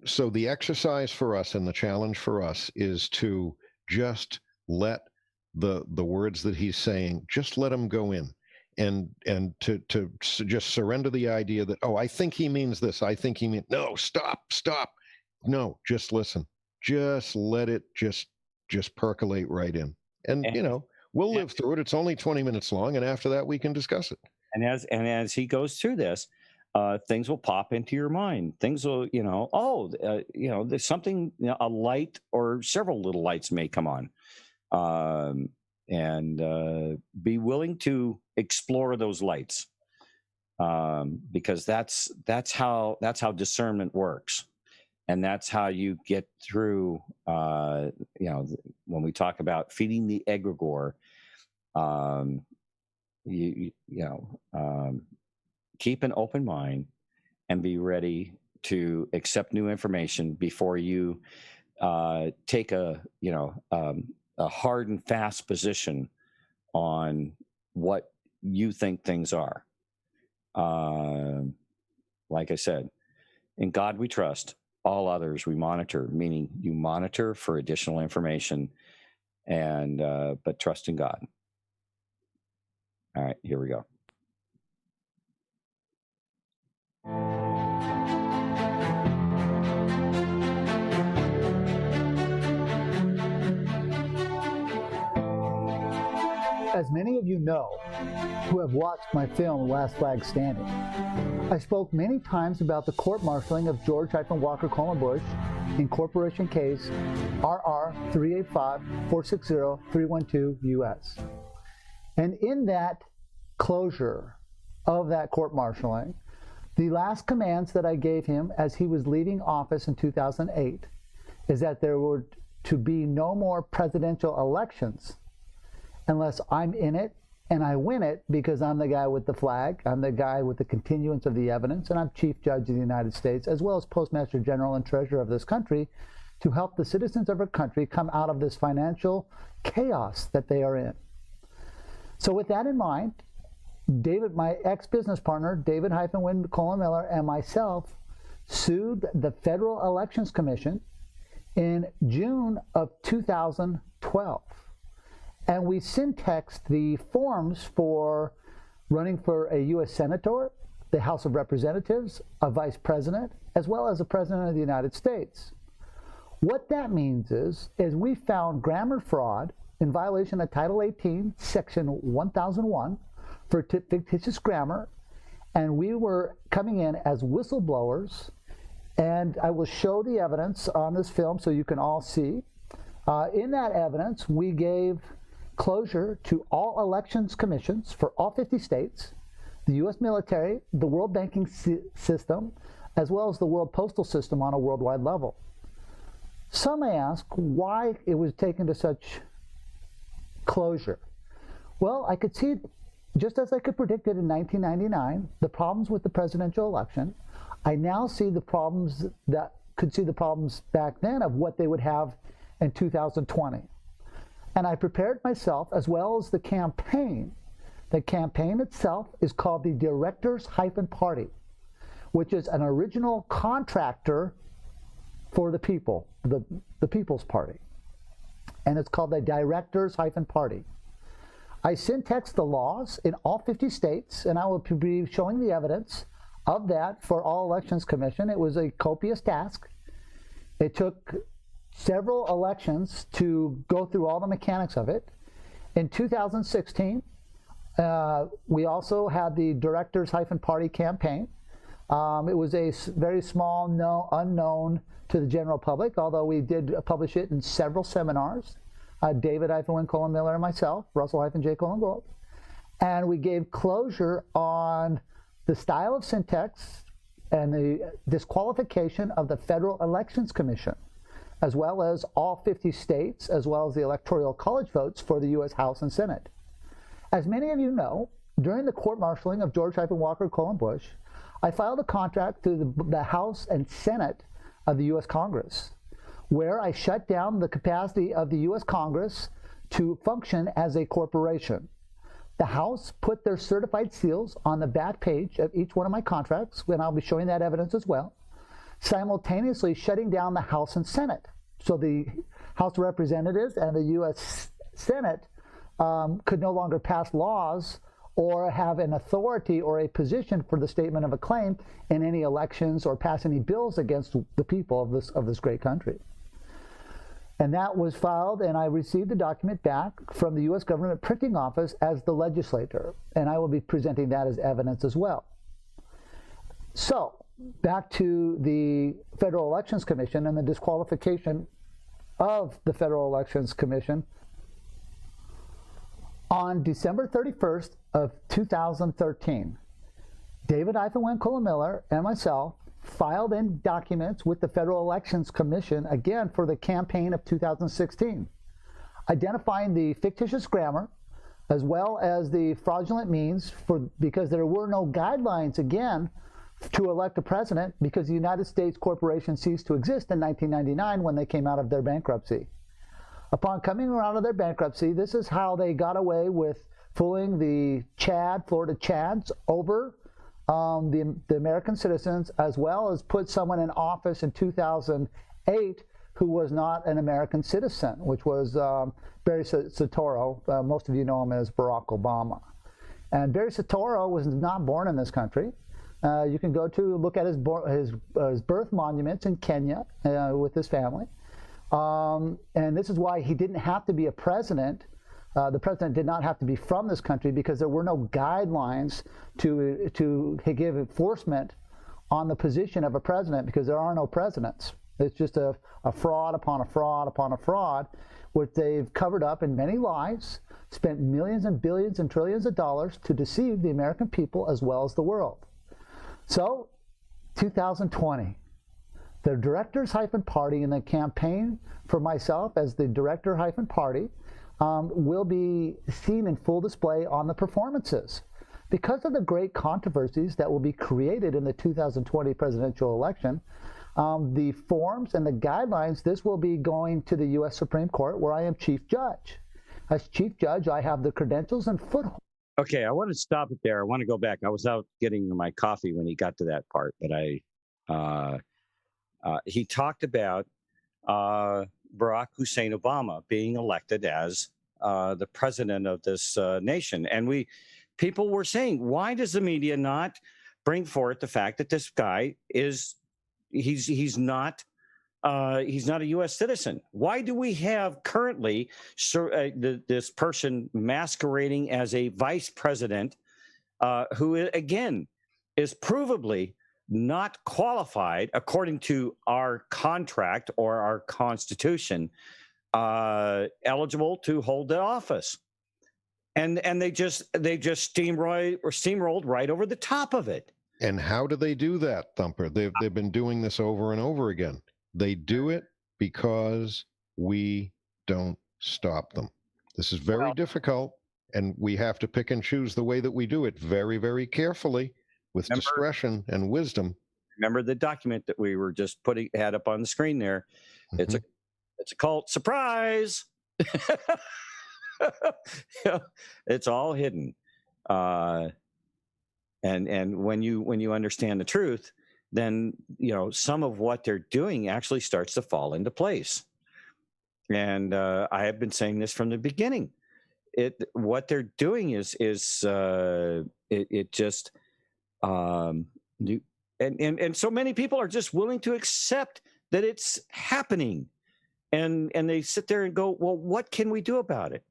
so the exercise for us and the challenge for us is to just let the words that he's saying, just let them go in, and to just surrender the idea that, oh, I think he means this, I think he means, no, stop, no, just listen, just let it just percolate right in, and we'll live through it. It's only 20 minutes long, and after that we can discuss it. And as he goes through this, things will pop into your mind. Things will, there's something, a light or several little lights may come on, and be willing to explore those lights, because that's how discernment works, and that's how you get through. When we talk about feeding the egregore, keep an open mind and be ready to accept new information before you take a hard and fast position on what you think things are. Like I said, in God we trust, all others we monitor, meaning you monitor for additional information, and but trust in God. All right, here we go. As many of you know who have watched my film Last Flag Standing, I spoke many times about the court-martialing of George-Walker Coleman Bush in Corporation Case RR 385-460-312 US. And in that closure of that court-martialing, the last commands that I gave him as he was leaving office in 2008 is that there were to be no more presidential elections unless I'm in it and I win it, because I'm the guy with the flag, I'm the guy with the continuance of the evidence, and I'm Chief Judge of the United States, as well as Postmaster General and Treasurer of this country, to help the citizens of our country come out of this financial chaos that they are in. So with that in mind, David, my ex-business partner, David-Wynn Coleman Miller, and myself sued the Federal Elections Commission in June of 2012. And we syntexed the forms for running for a U.S. Senator, the House of Representatives, a Vice President, as well as a President of the United States. What that means is we found grammar fraud in violation of Title 18, Section 1001, for fictitious grammar, and we were coming in as whistleblowers, and I will show the evidence on this film so you can all see. In that evidence, we gave closure to all elections commissions for all 50 states, the U.S. military, the world banking system, as well as the world postal system on a worldwide level. Some may ask why it was taken to such closure. Well, I could see, just as I could predict it in 1999, the problems with the presidential election. I now see the problems back then of what they would have in 2020. And I prepared myself, as well as the campaign. The campaign itself is called the Directors-Party, which is an original contractor for the people, the People's Party. And it's called the Directors-Party. I syntaxed the laws in all 50 states, and I will be showing the evidence of that for all elections commission. It was a copious task. It took several elections to go through all the mechanics of it. In 2016, we also had the Directors-Party campaign. It was a very small, unknown to the general public, although we did publish it in several seminars. David-Wynn Coleman Miller and myself, Russel-J Gould. And we gave closure on the style of syntax and the disqualification of the Federal Elections Commission, as well as all 50 states, as well as the Electoral College votes for the U.S. House and Senate. As many of you know, during the court-martialing of George-Walker Coleman Bush, I filed a contract through the House and Senate of the U.S. Congress, where I shut down the capacity of the U.S. Congress to function as a corporation. The House put their certified seals on the back page of each one of my contracts, and I'll be showing that evidence as well, simultaneously shutting down the House and Senate. So the House of Representatives and the U.S. Senate could no longer pass laws or have an authority or a position for the statement of a claim in any elections or pass any bills against the people of this great country. And that was filed, and I received the document back from the U.S. Government Printing Office as the legislator, and I will be presenting that as evidence as well. So, back to the Federal Elections Commission and the disqualification of the Federal Elections Commission. On December 31st of 2013, David Miller and myself filed in documents with the Federal Elections Commission, again for the campaign of 2016, identifying the fictitious grammar as well as the fraudulent means, because there were no guidelines, again, to elect a president, because the United States Corporation ceased to exist in 1999 when they came out of their bankruptcy. Upon coming out of their bankruptcy, this is how they got away with fooling the Florida Chads over the American citizens, as well as put someone in office in 2008 who was not an American citizen, which was Barry Soetoro. Most of you know him as Barack Obama. And Barry Soetoro was not born in this country. You can go to look at his birth monuments in Kenya with his family. And this is why he didn't have to be a president. The president did not have to be from this country, because there were no guidelines to give enforcement on the position of a president, because there are no presidents. It's just a fraud upon a fraud upon a fraud, which they've covered up in many lies, spent millions and billions and trillions of dollars to deceive the American people as well as the world. So, 2020. The directors-party in the campaign for myself as the director-party will be seen in full display on the performances. Because of the great controversies that will be created in the 2020 presidential election, the forms and the guidelines, this will be going to the U.S. Supreme Court, where I am chief judge. As chief judge, I have the credentials and foothold. Okay, I want to stop it there. I want to go back. I was out getting my coffee when he got to that part, but he talked about Barack Hussein Obama being elected as the president of this nation. And people were saying, why does the media not bring forth the fact that this guy he's not a U.S. citizen? Why do we have currently this person masquerading as a vice president who, again, is provably not qualified, according to our contract or our Constitution, eligible to hold the office? And they just steamrolled right over the top of it. And how do they do that, Thumper? They've been doing this over and over again. They do it because we don't stop them. This is very difficult, and we have to pick and choose the way that we do it very, very carefully, with discretion and wisdom. Remember the document that we were just had up on the screen there? Mm-hmm. It's a cult surprise. It's all hidden. And when you understand the truth, then some of what they're doing actually starts to fall into place. And I have been saying this from the beginning. What they're doing is just and so many people are just willing to accept that it's happening, and they sit there and go, well, what can we do about it?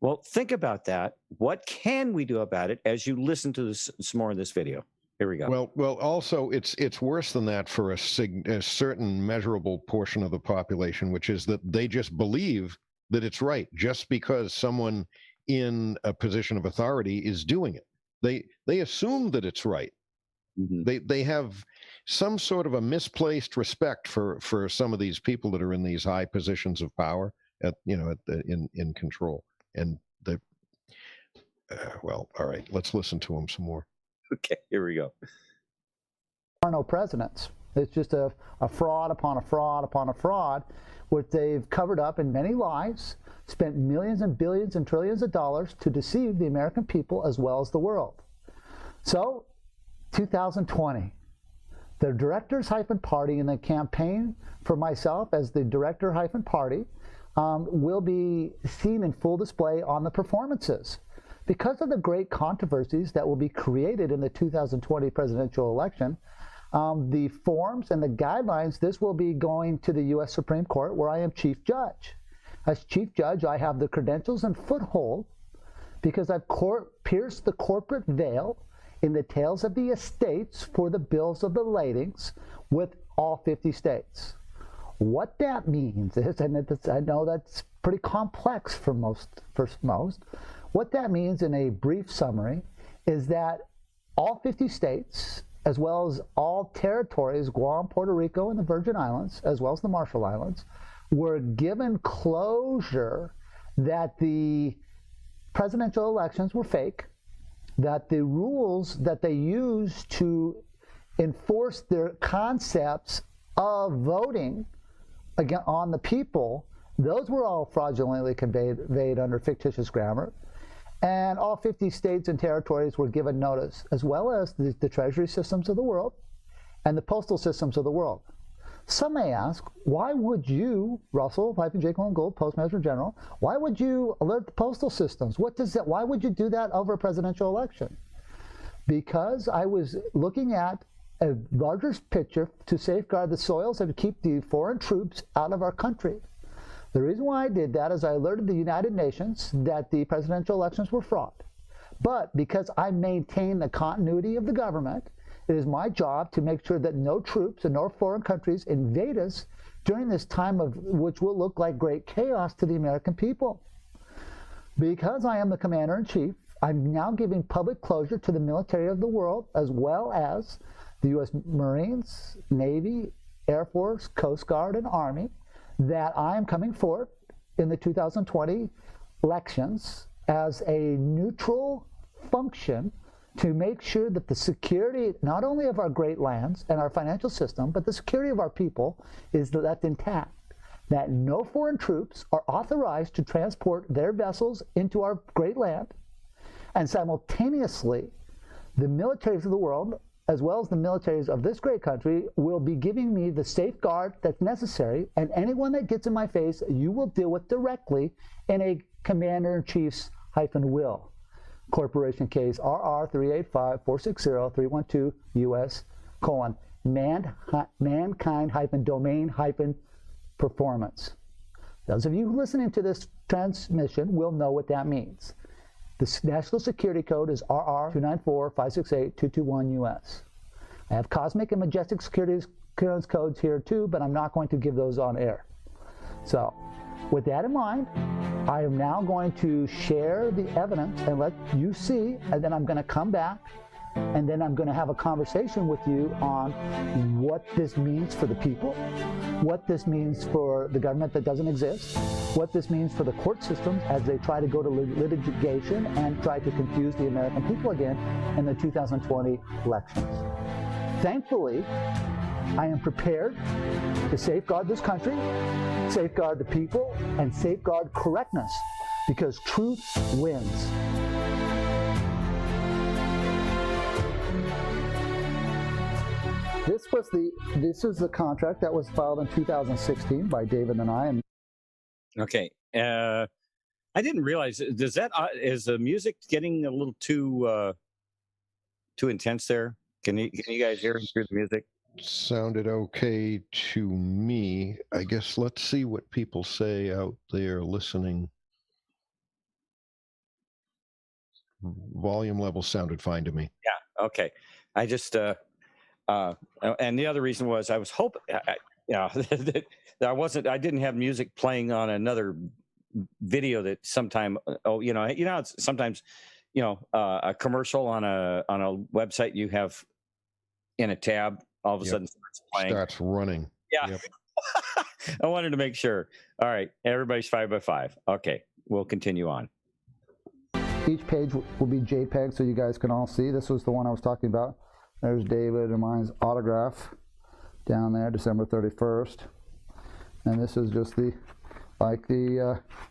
Well, think about that. What can we do about it as you listen to some more of this video? Here we go. Well. Also, it's worse than that for a certain measurable portion of the population, which is that they just believe that it's right just because someone in a position of authority is doing it. They assume that it's right. Mm-hmm. They have some sort of a misplaced respect for some of these people that are in these high positions of power in control. And all right, let's listen to them some more. Okay, here we go. There are no presidents. It's just a fraud upon a fraud upon a fraud, which they've covered up in many lies, spent millions and billions and trillions of dollars to deceive the American people as well as the world. So, 2020, the directors-party and the campaign for myself as the director-party will be seen in full display on the performances. Because of the great controversies that will be created in the 2020 presidential election, the forms and the guidelines, this will be going to the U.S. Supreme Court, where I am chief judge. As chief judge, I have the credentials and foothold because I've pierced the corporate veil in the tails of the estates for the bills of the ladings with all 50 states. What that means is, and I know that's pretty complex for most, what that means in a brief summary is that all 50 states, as well as all territories, Guam, Puerto Rico, and the Virgin Islands, as well as the Marshall Islands, were given closure that the presidential elections were fake, that the rules that they used to enforce their concepts of voting again on the people, those were all fraudulently conveyed under fictitious grammar. And all 50 states and territories were given notice, as well as the treasury systems of the world and the postal systems of the world. Some may ask, why would you, Russel-J. Gould, Postmaster General, why would you alert the postal systems? Why would you do that over a presidential election? Because I was looking at a larger picture to safeguard the soils and to keep the foreign troops out of our country. The reason why I did that is I alerted the United Nations that the presidential elections were fraud. But because I maintain the continuity of the government, it is my job to make sure that no troops and no foreign countries invade us during this time of which will look like great chaos to the American people. Because I am the commander-in-chief, I'm now giving public closure to the military of the world, as well as the U.S. Marines, Navy, Air Force, Coast Guard, and Army, that I am coming forth in the 2020 elections as a neutral function to make sure that the security, not only of our great lands and our financial system, but the security of our people is left intact. That no foreign troops are authorized to transport their vessels into our great land, and simultaneously, the militaries of the world, as well as the militaries of this great country, will be giving me the safeguard that's necessary, and anyone that gets in my face, you will deal with directly in a commander-in-chief's -will. Corporation case RR 385-460-312 US : mankind-domain-performance. Those of you listening to this transmission will know what that means. The national security code is RR 294-568-221 US. I have cosmic and majestic security clearance codes here too, but I'm not going to give those on air. So, with that in mind, I am now going to share the evidence and let you see, and then I'm going to come back, and then I'm going to have a conversation with you on what this means for the people, what this means for the government that doesn't exist, what this means for the court system as they try to go to litigation and try to confuse the American people again in the 2020 elections. Thankfully, I am prepared to safeguard this country, safeguard the people, and safeguard correctness, because truth wins. This is the contract that was filed in 2016 by David and I. Okay. I didn't realize. Is the music getting a little too intense there? Can you guys hear through the music? Sounded okay to me. I guess let's see what people say out there listening. Volume level sounded fine to me. Yeah. Okay. I just and the other reason was I was hoping, that I didn't have music playing on another video that sometime. It's sometimes, a commercial on a website you have in a tab all of a sudden starts running. Yeah. Yep. I wanted to make sure. All right. Everybody's 5 by 5. Okay. We'll continue on. Each page will be JPEG so you guys can all see. This was the one I was talking about. There's David and mine's autograph. down there, December 31st. And this is just the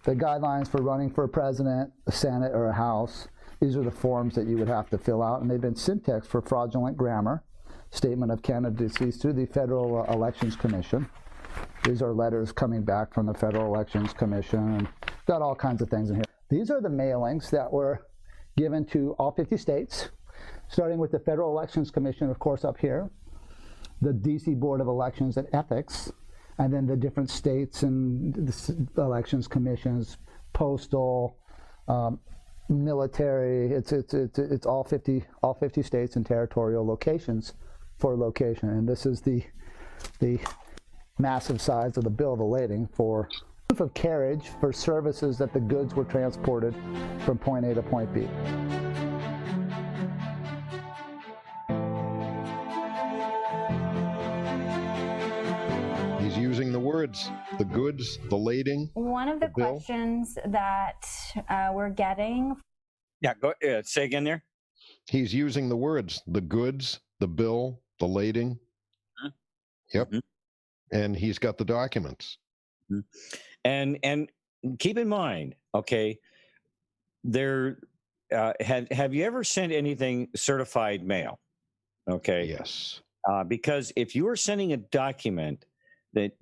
guidelines for running for a president, a Senate, or a House. These are the forms that you would have to fill out, and they've been syntaxed for fraudulent grammar, statement of candidacies through the Federal Elections Commission. These are letters coming back from the Federal Elections Commission, and got all kinds of things in here. These are the mailings that were given to all 50 states, starting with the Federal Elections Commission, of course, up here, the DC Board of Elections and Ethics, and then the different states and the elections commissions, postal, military. It's all 50 states and territorial locations for location. And this is the massive size of the bill of lading for proof of carriage for services that the goods were transported from point A to point B. He's using the words, the goods, the lading. One of the questions that we're getting. Yeah, go say again there. He's using the words, the goods, the bill, the lading. Mm-hmm. Yep. Mm-hmm. And he's got the documents. Mm-hmm. And keep in mind, okay, there have you ever sent anything certified mail? Okay. Yes. Because if you are sending a document that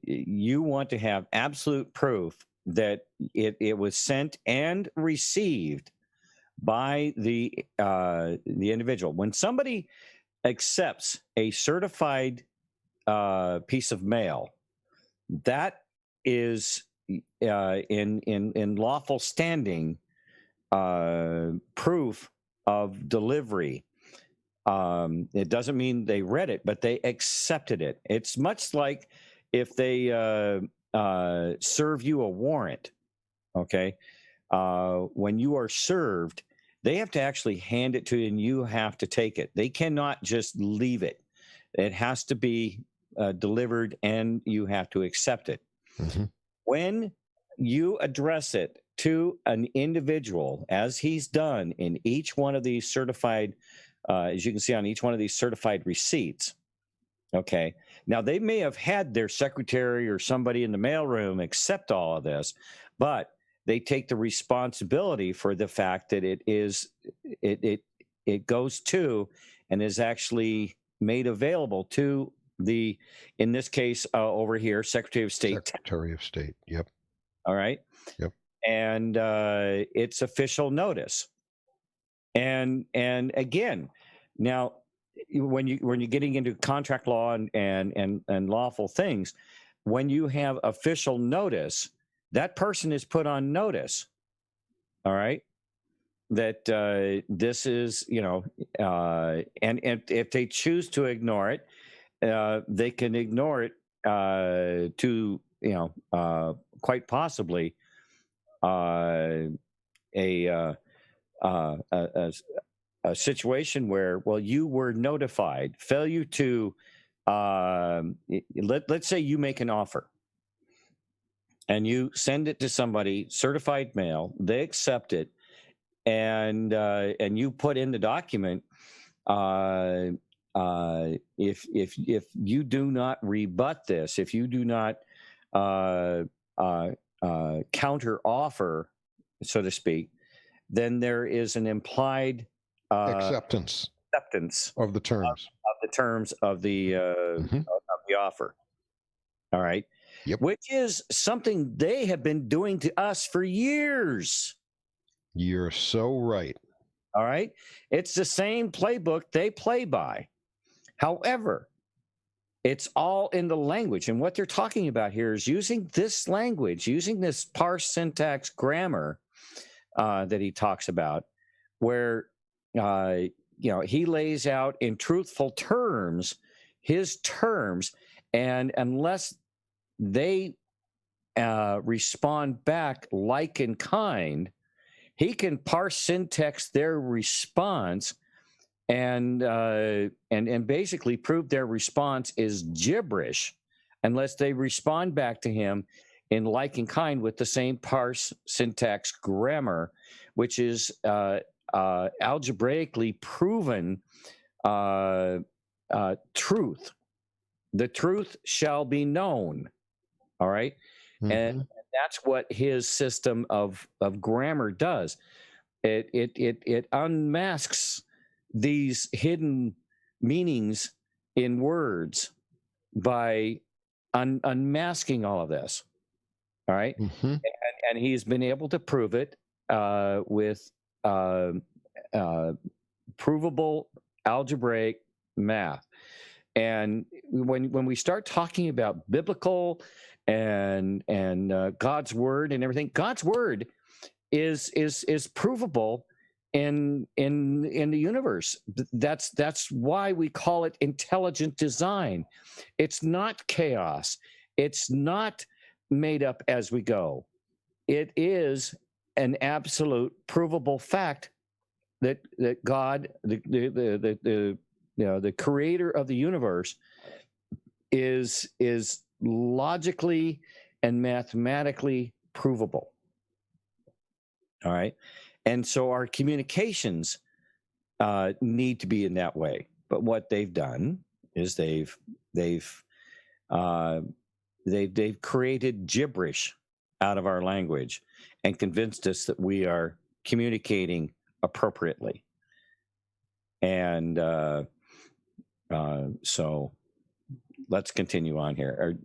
you want to have absolute proof that it was sent and received by the individual. When somebody accepts a certified piece of mail, that is in lawful standing proof of delivery. It doesn't mean they read it, but they accepted it. It's much like if they serve you a warrant, okay? When you are served, they have to actually hand it to you and you have to take it. They cannot just leave it. It has to be delivered and you have to accept it. Mm-hmm. When you address it to an individual, as he's done in each one of these certified as you can see on each one of these certified receipts, okay? Now, they may have had their secretary or somebody in the mailroom accept all of this, but they take the responsibility for the fact that it goes to and is actually made available to the, in this case, over here, Secretary of State. Secretary of State, yep. All right? Yep. And it's official notice. And again, now when you're getting into contract law and lawful things, when you have official notice, that person is put on notice. All right, that this is, and if they choose to ignore it, they can ignore it to quite possibly a situation where, well, you were notified, failure to, let's say you make an offer and you send it to somebody, certified mail, they accept it, and you put in the document, if you do not rebut this, if you do not counter offer, so to speak, then there is an implied acceptance of the terms of the offer. All right. Yep. Which is something they have been doing to us for years. You're so right. All right. It's the same playbook they play by. However, it's all in the language. And what they're talking about here is using this language, using this parse syntax grammar that he talks about, where he lays out in truthful terms his terms, and unless they respond back like in kind, he can parse syntax their response and basically prove their response is gibberish unless they respond back to him in like and kind with the same parse syntax grammar, which is algebraically proven truth. the truth shall be known. All right. And that's what his system of grammar does. It unmasks these hidden meanings in words by unmasking all of this. All right. And he's been able to prove it with provable algebraic math. And when we start talking about biblical and God's word and everything, God's word is provable in the universe. That's why we call it intelligent design. It's not chaos. It's not made up as we go. It is an absolute provable fact that God, the creator of the universe, is logically and mathematically provable. All right. And so our communications need to be in that way. But what they've done is they've created gibberish out of our language and convinced us that we are communicating appropriately. And so let's continue on here.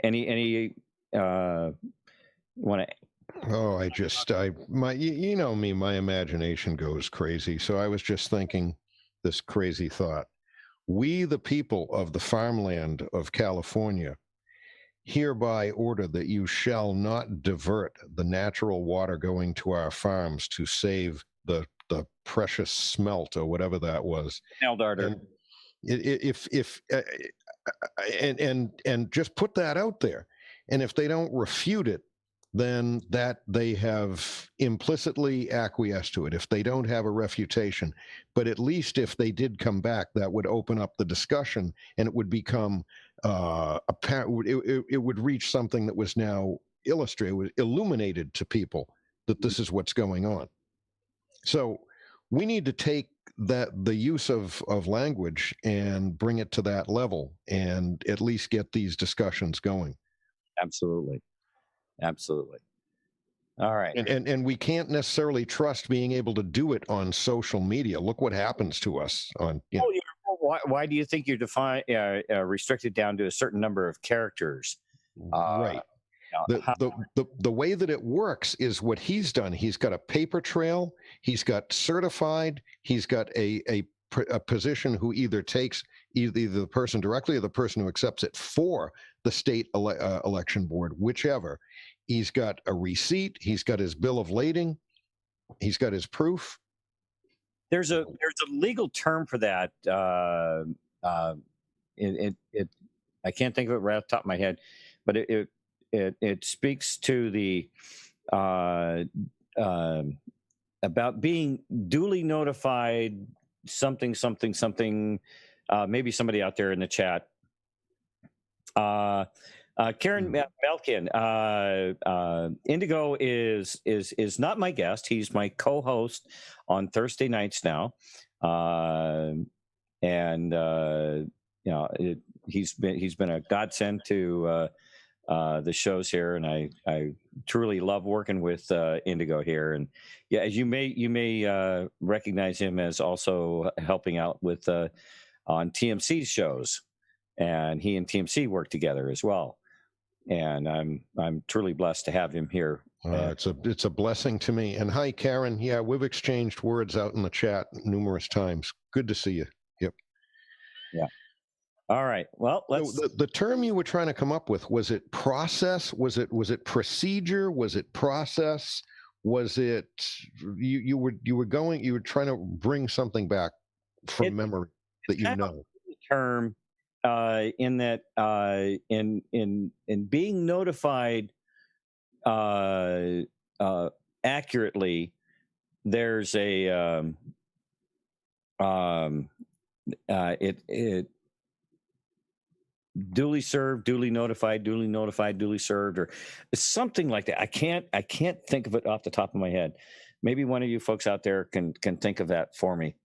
Any want to? Oh, you know me, my imagination goes crazy. So I was just thinking this crazy thought. We, the people of the farmland of California, hereby order that you shall not divert the natural water going to our farms to save the precious smelt or whatever that was. And and just put that out there. And if they don't refute it, then that they have implicitly acquiesced to it. If they don't have a refutation, but at least if they did come back, that would open up the discussion, and it would become apparent. It would reach something that was now illustrated, illuminated to people that this is what's going on. So we need to take the use of language and bring it to that level, and at least get these discussions going. Absolutely. All right. And we can't necessarily trust being able to do it on social media. Look what happens to us on. Why do you think you're restricted down to a certain number of characters? Right. The way that it works is what he's done. He's got a paper trail. He's got certified. He's got a position who either takes either the person directly or the person who accepts it for the state election board, whichever. He's got a receipt. He's got his bill of lading. He's got his proof. There's a legal term for that. I can't think of it right off the top of my head, but it speaks to the about being duly notified. Something. Maybe somebody out there in the chat. Karen Melkin, Indigo is not my guest. He's my co-host on Thursday nights now, he's been a godsend to the shows here, and I truly love working with Indigo here. And yeah, as you may recognize him as also helping out with on TMC's shows, and he and TMC work together as well. And I'm truly blessed to have him here. It's a blessing to me. And hi, Karen. Yeah, we've exchanged words out in the chat numerous times. Good to see you. Yep. Yeah. All right. Well, let's. So the term you were trying to come up with, was it process? Was it procedure? Was it process? Was it you were trying to bring something back from memory that you know? Term in that in being notified accurately, there's a it duly served, duly notified, duly served, or something like that. I can't think of it off the top of my head. Maybe one of you folks out there can think of that for me.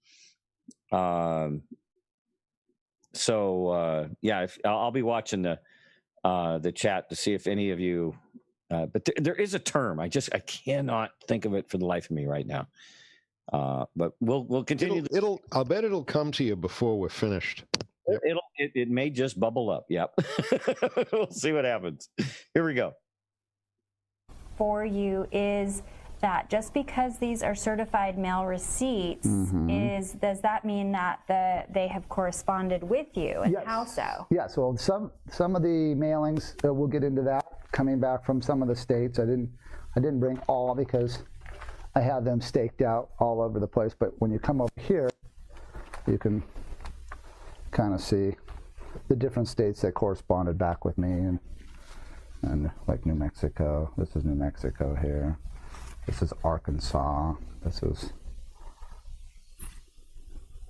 So yeah, I'll be watching the chat to see if any of you. But there is a term. I cannot think of it for the life of me right now. But we'll continue. I'll bet it'll come to you before we're finished. Yep. It may just bubble up. Yep. We'll see what happens. Here we go. For you is that just because these are certified mail receipts, does that mean that they have corresponded with you, and yes. how so? Yes. Well, some of the mailings, we'll get into that, coming back from some of the states. I didn't bring all because I had them staked out all over the place. But when you come over here, you can kind of see the different states that corresponded back with me, and like New Mexico. This is New Mexico here. This is Arkansas. This is.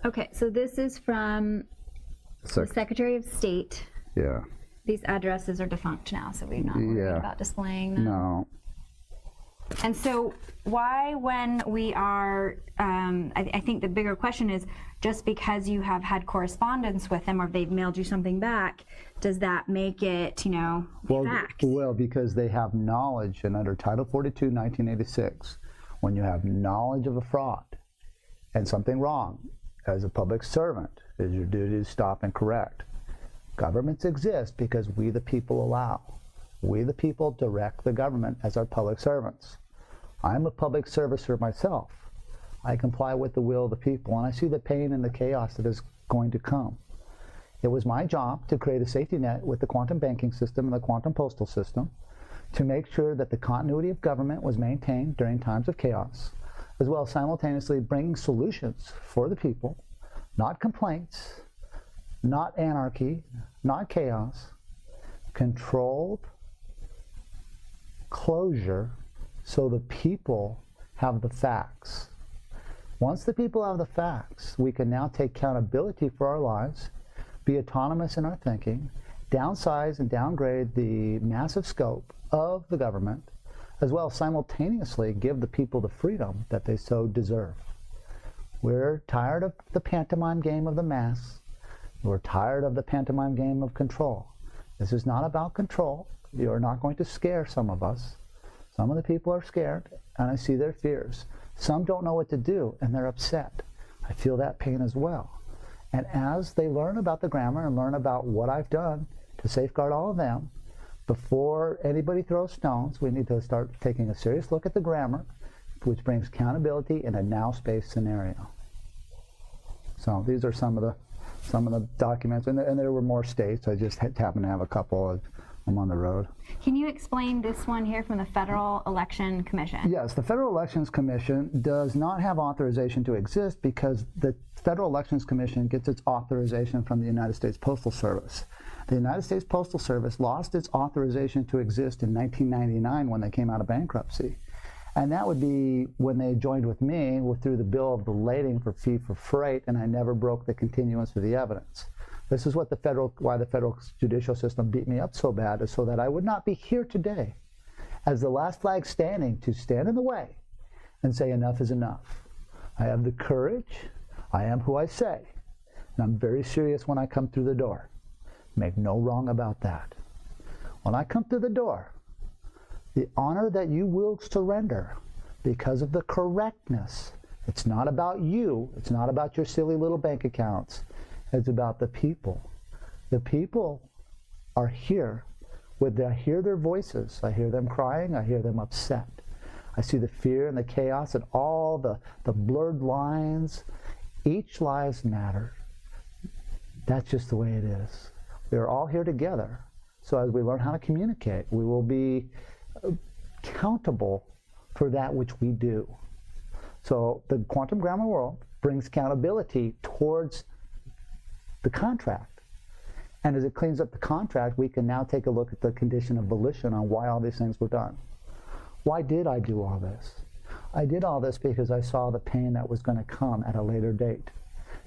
Okay, so this is from the Secretary of State. Yeah. These addresses are defunct now, so we're not worried about displaying them. No. And so why, when we are, I think the bigger question is, just because you have had correspondence with them or they've mailed you something back, does that make it, fact? Well, because they have knowledge, and under Title 42, 1986, when you have knowledge of a fraud and something wrong, as a public servant, it is your duty to stop and correct. Governments exist because we the people allow. We the people direct the government as our public servants. I'm a public servicer myself. I comply with the will of the people, and I see the pain and the chaos that is going to come. It was my job to create a safety net with the quantum banking system and the quantum postal system to make sure that the continuity of government was maintained during times of chaos, as well as simultaneously bringing solutions for the people, not complaints, not anarchy, not chaos, controlled closure, so the people have the facts. Once the people have the facts, we can now take accountability for our lives, be autonomous in our thinking, downsize and downgrade the massive scope of the government, as well as simultaneously give the people the freedom that they so deserve. We're tired of the pantomime game of the mass. We're tired of the pantomime game of control. This is not about control. You're not going to scare some of us. Some of the people are scared, and I see their fears. Some don't know what to do, and they're upset. I feel that pain as well. And as they learn about the grammar and learn about what I've done to safeguard all of them, before anybody throws stones, we need to start taking a serious look at the grammar, which brings accountability in a now space scenario. So these are some of the documents, and there were more states. I just happened to have a couple of them on the road. Can you explain this one here from the Federal Election Commission? Yes, the Federal Elections Commission does not have authorization to exist because the Federal Elections Commission gets its authorization from the United States Postal Service. The United States Postal Service lost its authorization to exist in 1999 when they came out of bankruptcy. And that would be when they joined with me through the bill of lading for fee for freight, and I never broke the continuance of the evidence. This is what why the federal judicial system beat me up so bad, is so that I would not be here today as the last flag standing to stand in the way and say enough is enough. I have the courage, I am who I say, and I'm very serious when I come through the door. Make no wrong about that. When I come through the door, the honor that you will surrender because of the correctness, it's not about you, it's not about your silly little bank accounts, it's about the people. The people are here. I hear their voices, I hear them crying, I hear them upset. I see the fear and the chaos and all the blurred lines. Each lives matter. That's just the way it is. We are all here together. So as we learn how to communicate, we will be accountable for that which we do. So the quantum grammar world brings accountability towards the contract. And as it cleans up the contract, we can now take a look at the condition of volition on why all these things were done. Why did I do all this? I did all this because I saw the pain that was going to come at a later date.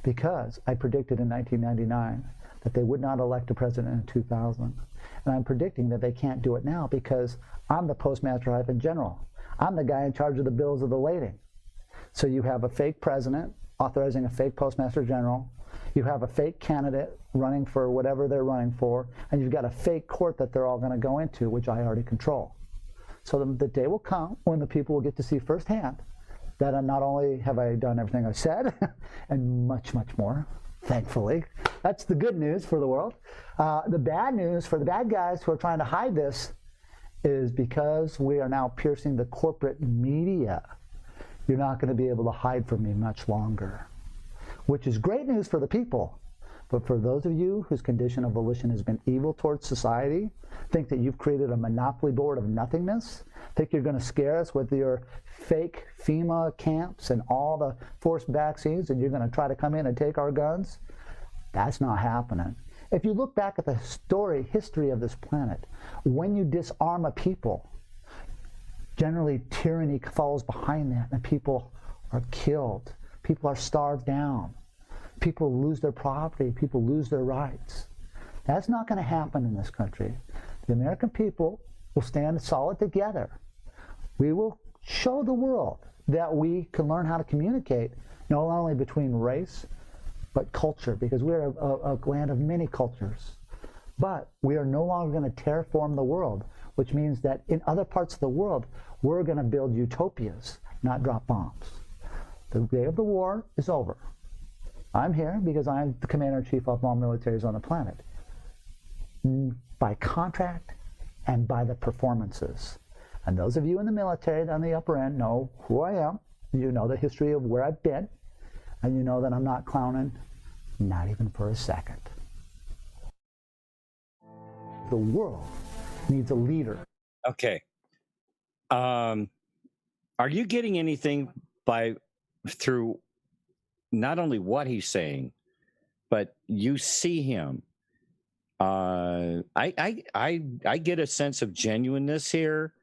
Because I predicted in 1999 that they would not elect a president in 2000. And I'm predicting that they can't do it now because I'm the Postmaster-General. I'm the guy in charge of the bills of the lading. So you have a fake president authorizing a fake Postmaster General, You have a fake candidate running for whatever they're running for, and you've got a fake court that they're all going to go into, which I already control. So the day will come when the people will get to see firsthand that not only have I done everything I said, and much, much more, thankfully. That's the good news for the world. The bad news for the bad guys who are trying to hide this is because we are now piercing the corporate media, you're not going to be able to hide from me much longer, which is great news for the people. But for those of you whose condition of volition has been evil towards society, think that you've created a monopoly board of nothingness, think you're going to scare us with your fake FEMA camps and all the forced vaccines, and you're going to try to come in and take our guns, that's not happening. If you look back at the history of this planet, when you disarm a people, generally tyranny follows behind that, and people are killed. People are starved down. People lose their property. People lose their rights. That's not going to happen in this country. The American people will stand solid together. We will show the world that we can learn how to communicate, not only between race, but culture, because we're a land of many cultures. But we are no longer going to terraform the world, which means that in other parts of the world, we're going to build utopias, not drop bombs. The day of the war is over. I'm here because I'm the commander-in-chief of all militaries on the planet, by contract and by the performances. And those of you in the military on the upper end know who I am. You know the history of where I've been, and you know that I'm not clowning, not even for a second. The world needs a leader. Okay. Are you getting anything through not only what he's saying, but you see him? I get a sense of genuineness here.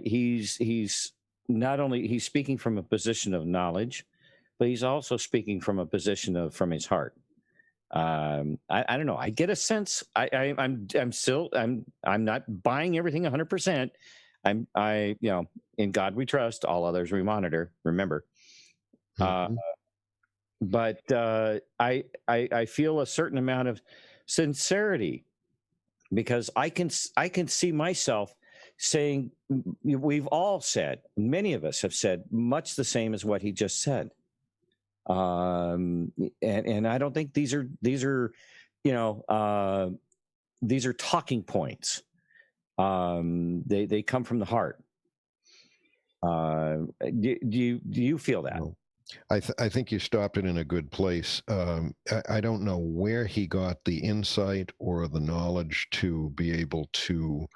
He's not only he's speaking from a position of knowledge, but he's also speaking from a position from his heart. I don't know. I get a sense. I'm not buying everything 100%. In God we trust. All others we monitor. Remember. But I feel a certain amount of sincerity, because I can see myself saying, we've all said, many of us have said much the same as what he just said. And I don't think these are talking points. They come from the heart. Do you feel that? No. I think you stopped it in a good place. I don't know where he got the insight or the knowledge to be able to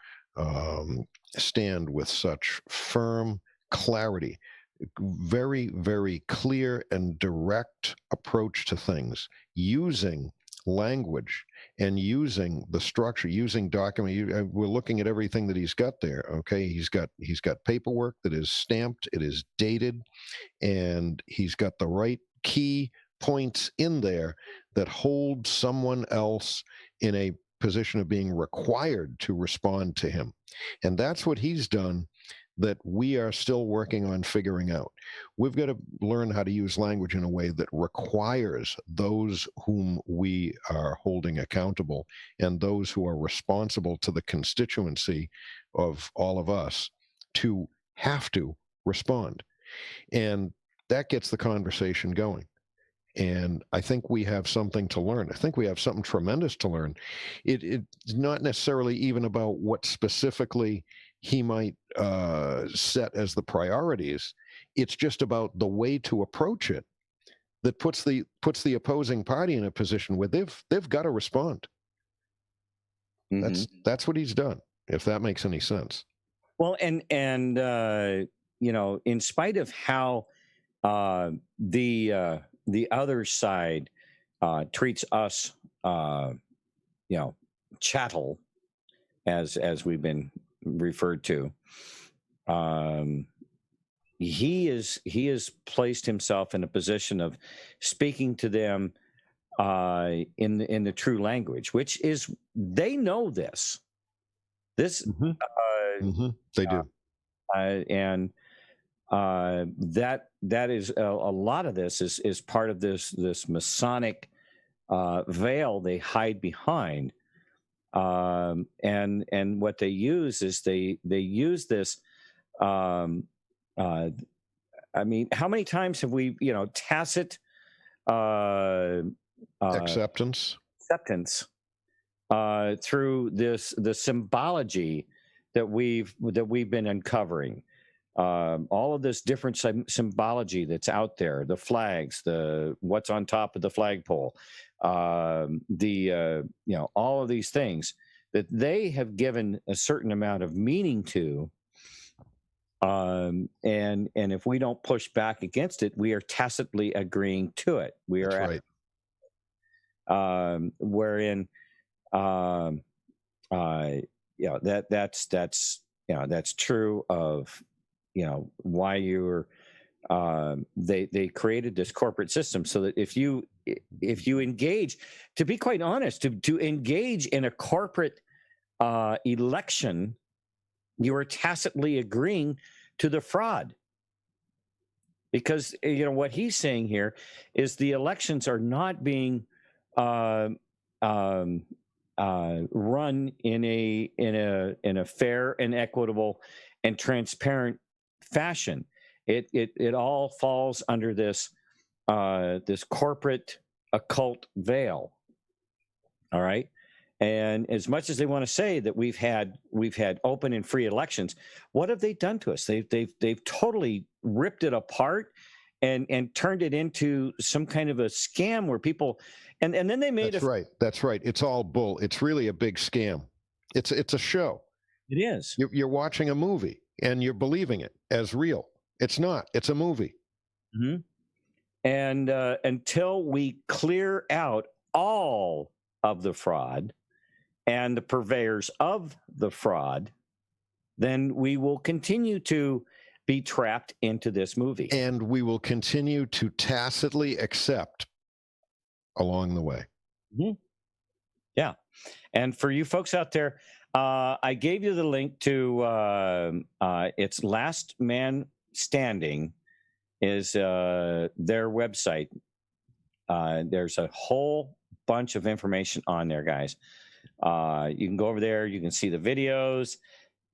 stand with such firm clarity, very, very clear and direct approach to things, using language and using the structure, using document. We're looking at everything that he's got there. Okay, he's got paperwork that is stamped, it is dated, and he's got the right key points in there that hold someone else in a position of being required to respond to him. And that's what he's done that we are still working on figuring out. We've got to learn how to use language in a way that requires those whom we are holding accountable and those who are responsible to the constituency of all of us to have to respond. And that gets the conversation going. And I think we have something to learn. I think we have something tremendous to learn. It's not necessarily even about what specifically he might set as the priorities. It's just about the way to approach it that puts the opposing party in a position where they've got to respond. Mm-hmm. That's what he's done, if that makes any sense. Well, and in spite of how the other side treats us, chattel, as we've been referred to, he has placed himself in a position of speaking to them in the true language, which is they know this. Mm-hmm. They do, and that is a lot of this is part of this Masonic veil they hide behind. And what they use is they use this. I mean, how many times have we, tacit Acceptance. Through the symbology that we've been uncovering, all of this different symbology that's out there, the flags, the what's on top of the flagpole, all of these things that they have given a certain amount of meaning to. And if we don't push back against it, we are tacitly agreeing to it. We That's are right. wherein that's true of why you're they created this corporate system so that if you engage, to be quite honest, to engage in a corporate election, you are tacitly agreeing to the fraud. Because what he's saying here is the elections are not being run in a fair and equitable and transparent fashion. It all falls under this corporate occult veil. All right. And as much as they want to say that we've had open and free elections, what have they done to us? They've totally ripped it apart and turned it into some kind of a scam where people and then they made That's right. It's all bull. It's really a big scam. It's a show. It is. You're watching a movie and you're believing it as real. It's not. It's a movie. Mm-hmm. And until we clear out all of the fraud and the purveyors of the fraud, then we will continue to be trapped into this movie. And we will continue to tacitly accept along the way. Mm-hmm. Yeah. And for you folks out there, I gave you the link to it's Last Man Standing is their website. There's a whole bunch of information on there, guys. You can go over there. You can see the videos.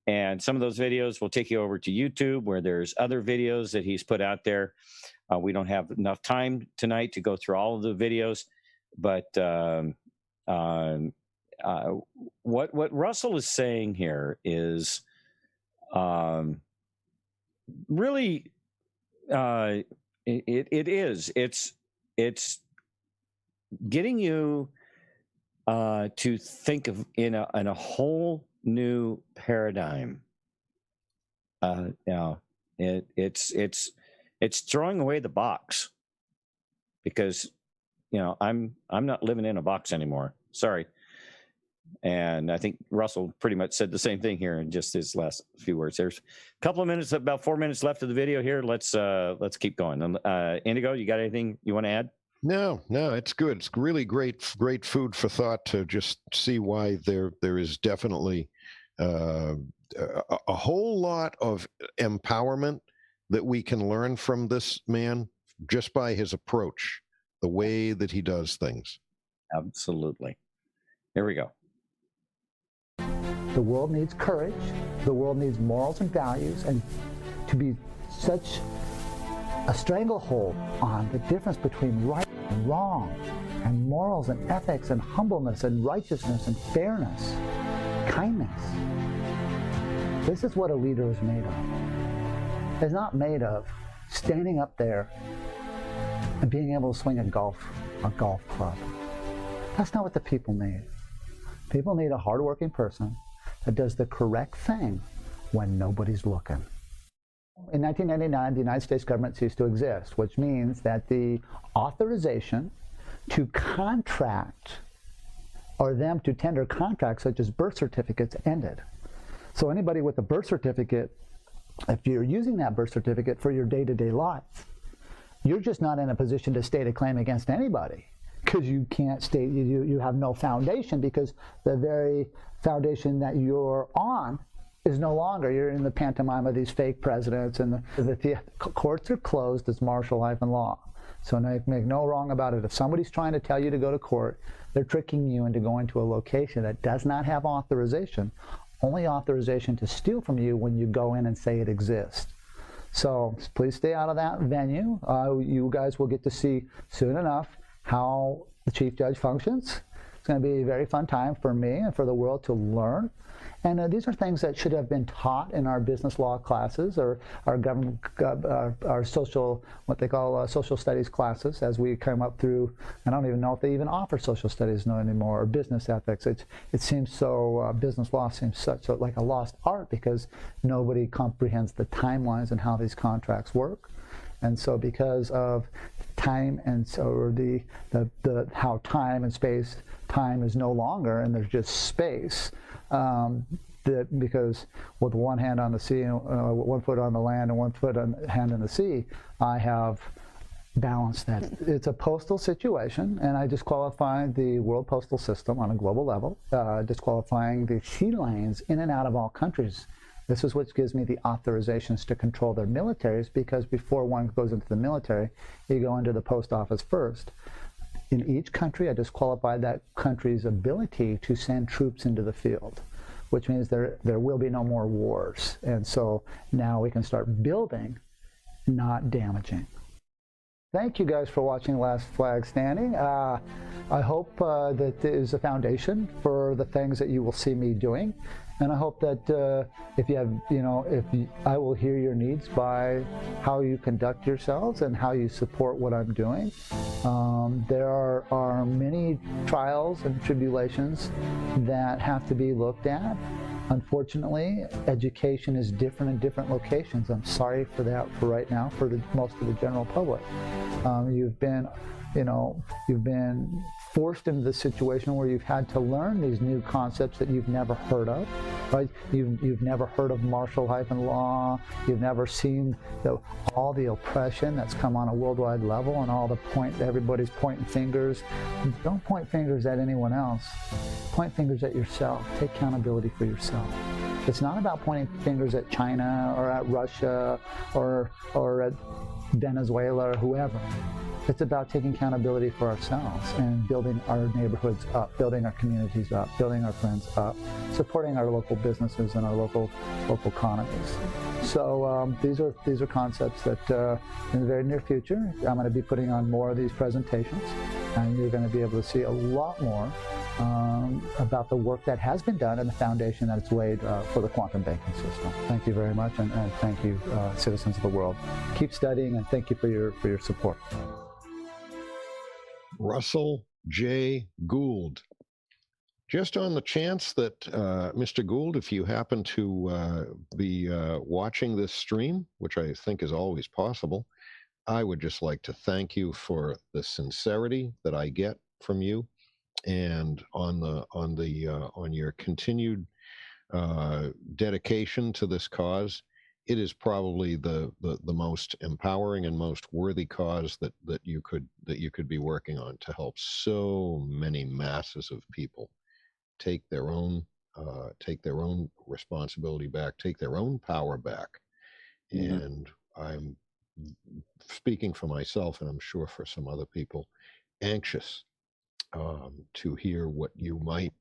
And some of those videos will take you over to YouTube where there's other videos that he's put out there. We don't have enough time tonight to go through all of the videos. But what Russell is saying here is really it's getting you to think of in a whole new paradigm. Now it's throwing away the box because I'm not living in a box anymore. Sorry. And I think Russell pretty much said the same thing here in just his last few words. There's a couple of minutes, about 4 minutes left of the video here. Let's keep going. Indigo, you got anything you want to add? No, it's good. It's really great food for thought to just see why there is definitely a whole lot of empowerment that we can learn from this man just by his approach, the way that he does things. Absolutely. Here we go. The world needs courage. The world needs morals and values, and to be such a stranglehold on the difference between right and wrong, and morals and ethics and humbleness and righteousness and fairness, kindness. This is what a leader is made of. It's not made of standing up there and being able to swing a golf club. That's not what the people need. People need a hardworking person that does the correct thing when nobody's looking. In 1999, the United States government ceased to exist, which means that the authorization to contract or them to tender contracts such as birth certificates ended. So anybody with a birth certificate, if you're using that birth certificate for your day-to-day life, you're just not in a position to state a claim against anybody, because you can't state, you have no foundation, because the very foundation that you're on is no longer. You're in the pantomime of these fake presidents, and the courts are closed as martial life and law. So make no wrong about it. If somebody's trying to tell you to go to court, they're tricking you into going to a location that does not have authorization, only authorization to steal from you when you go in and say it exists. So please stay out of that venue. You guys will get to see soon enough how the chief judge functions. It's going to be a very fun time for me and for the world to learn. And these are things that should have been taught in our business law classes or our government, our social, what they call social studies classes as we come up through. I don't even know if they even offer social studies anymore, or business ethics. It seems so, business law seems like a lost art because nobody comprehends the timelines and how these contracts work. And so because of time and so the how time and space, time is no longer and there's just space, because with one hand on the sea, 1 foot on the land and 1 foot hand in the sea, I have balanced that. It's a postal situation, and I disqualify the world postal system on a global level, disqualifying the sea lanes in and out of all countries. This is what gives me the authorizations to control their militaries, because before one goes into the military, you go into the post office first. In each country, I disqualify that country's ability to send troops into the field, which means there will be no more wars. And so now we can start building, not damaging. Thank you guys for watching Last Flag Standing. I hope that is a foundation for the things that you will see me doing. And I hope that if you have, I will hear your needs by how you conduct yourselves and how you support what I'm doing. There are many trials and tribulations that have to be looked at. Unfortunately, education is different in different locations. I'm sorry for that for right now for most of the general public. You've been forced into this situation where you've had to learn these new concepts that you've never heard of, right? You've never heard of martial law. You've never seen all the oppression that's come on a worldwide level and all the everybody's pointing fingers. Don't point fingers at anyone else. Point fingers at yourself. Take accountability for yourself. It's not about pointing fingers at China or at Russia or at Venezuela or whoever. It's about taking accountability for ourselves and building our neighborhoods up, building our communities up, building our friends up, supporting our local businesses and our local economies. So these are concepts that in the very near future, I'm going to be putting on more of these presentations, and you're going to be able to see a lot more about the work that has been done and the foundation that it's laid for the quantum banking system. Thank you very much, and thank you, citizens of the world. Keep studying, and thank you for your support. Russel-J. Gould. Just on the chance that, Mr. Gould, if you happen to be watching this stream, which I think is always possible, I would just like to thank you for the sincerity that I get from you, and on your continued dedication to this cause. It is probably the most empowering and most worthy cause that you could be working on to help so many masses of people take their own responsibility back, take their own power back. Mm-hmm. And I'm speaking for myself, and I'm sure for some other people, anxious to hear what you might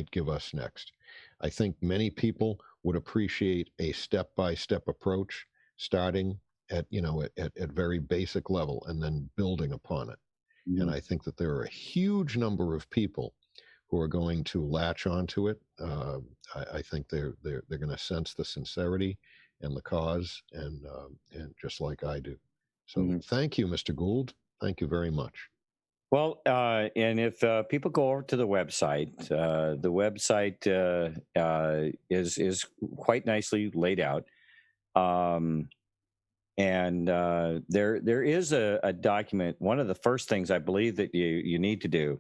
give us next. I think many people would appreciate a step-by-step approach, starting at very basic level and then building upon it. Mm-hmm. And I think that there are a huge number of people who are going to latch onto it. I think they're going to sense the sincerity and the cause, and just like I do. So mm-hmm. Thank you, Mr. Gould. Thank you very much. Well, and if people go over to the website is quite nicely laid out, and there is a document. One of the first things I believe that you need to do,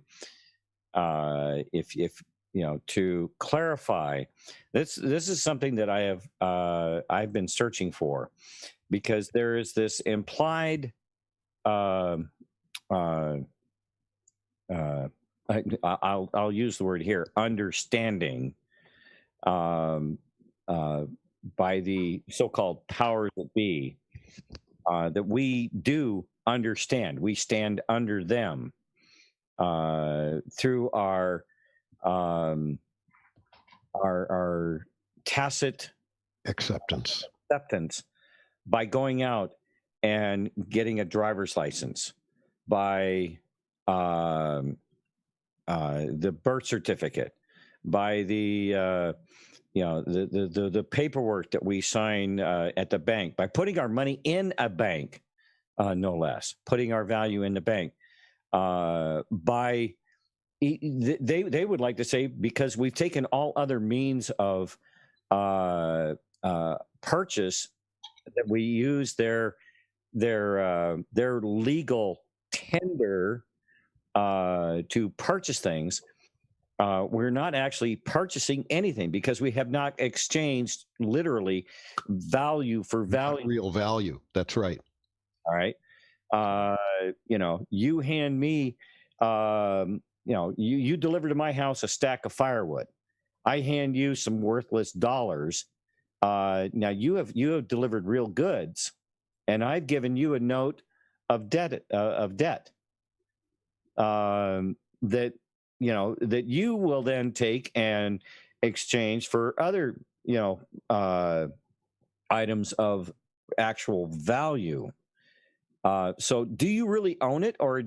if to clarify, this is something that I've been searching for, because there is this implied. I'll use the word here, understanding by the so-called powers that be, that we do understand. We stand under them through our tacit Acceptance. by going out and getting a driver's license, by the birth certificate, by the the paperwork that we sign at the bank, by putting our money in a bank, no less, putting our value in the bank, they would like to say, because we've taken all other means of purchase, that we use their legal tender to purchase things. We're not actually purchasing anything, because we have not exchanged literally value for value. Real value. That's right. All right. You hand me, you deliver to my house a stack of firewood. I hand you some worthless dollars. Now you have delivered real goods, and I've given you a note of debt, that that you will then take and exchange for other items of actual value. So do you really own it, or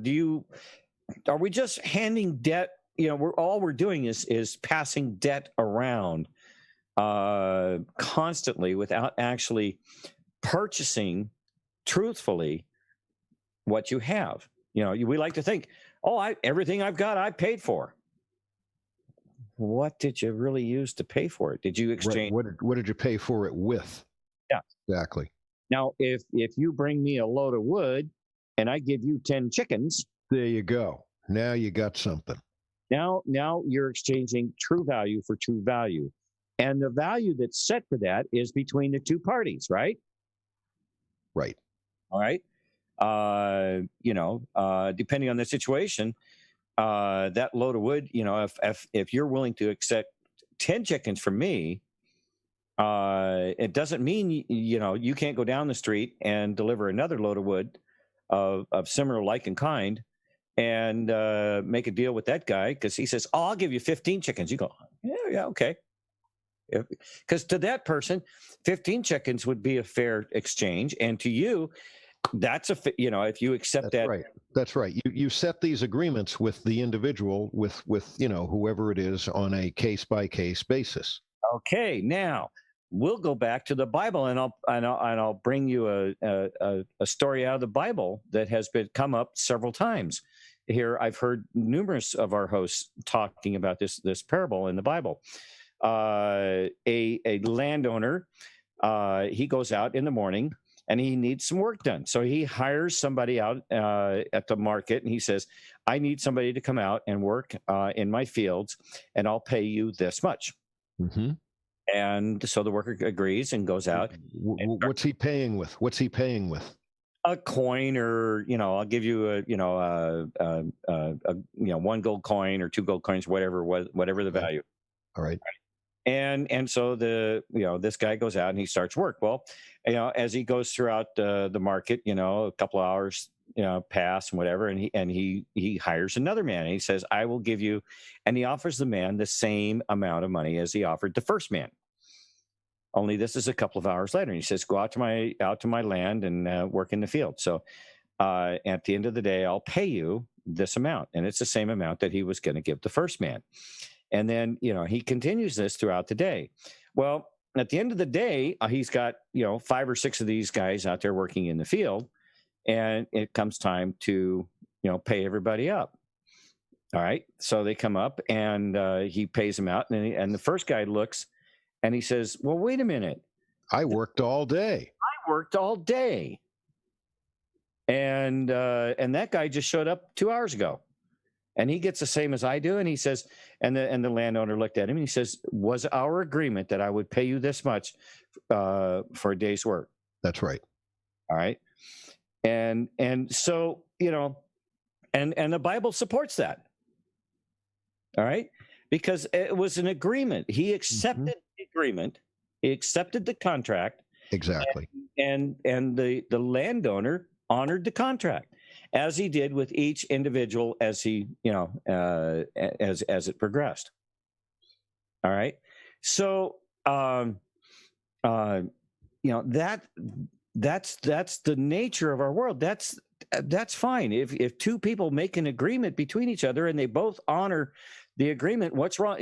are we just handing debt? We're doing is passing debt around constantly without actually purchasing truthfully what you have. We like to think, everything I've got, I paid for. What did you really use to pay for it? Did you exchange? Right. What did you pay for it with? Yeah, exactly. Now, if you bring me a load of wood and I give you 10 chickens, there you go. Now you got something. Now you're exchanging true value for true value. And the value that's set for that is between the two parties, right? Right. All right. Depending on the situation, that load of wood, if you're willing to accept 10 chickens from me, it doesn't mean, you can't go down the street and deliver another load of wood of similar like and kind, and make a deal with that guy, because he says, I'll give you 15 chickens. You go, yeah, okay. Because to that person, 15 chickens would be a fair exchange, and to you, that's if you accept that. Right. That's right. You set these agreements with the individual, with whoever it is, on a case by case basis. Okay, now we'll go back to the Bible, and I'll bring you a story out of the Bible that has come up several times. Here, I've heard numerous of our hosts talking about this parable in the Bible. A landowner, he goes out in the morning and he needs some work done. So he hires somebody out at the market, and he says, I need somebody to come out and work in my fields, and I'll pay you this much. Mm-hmm. And so the worker agrees and goes out. What's he paying with? A coin, or I'll give you one gold coin or 2 gold coins, whatever the value. All right. And so this guy goes out and he starts work. Well, as he goes throughout the market, a couple of hours pass and whatever, and he hires another man, and he says, I will give you, and he offers the man the same amount of money as he offered the first man. Only this is a couple of hours later, and he says, go out to my land and work in the field. So at the end of the day, I'll pay you this amount, and it's the same amount that he was going to give the first man. And then he continues this throughout the day. Well, at the end of the day, he's got 5 or 6 of these guys out there working in the field, and it comes time to pay everybody up. All right, so they come up, and he pays them out, and the first guy looks, and he says, well, wait a minute. I worked all day. And that guy just showed up 2 hours ago, and he gets the same as I do. And he says, and the landowner looked at him, and he says, was our agreement that I would pay you this much for a day's work? That's right. All right. And so, and the Bible supports that. All right. Because it was an agreement. He accepted the agreement. He accepted the contract. Exactly. and the landowner honored the contract, as he did with each individual as he, as it progressed. All right. So, that's the nature of our world. That's fine. If two people make an agreement between each other and they both honor the agreement, what's wrong?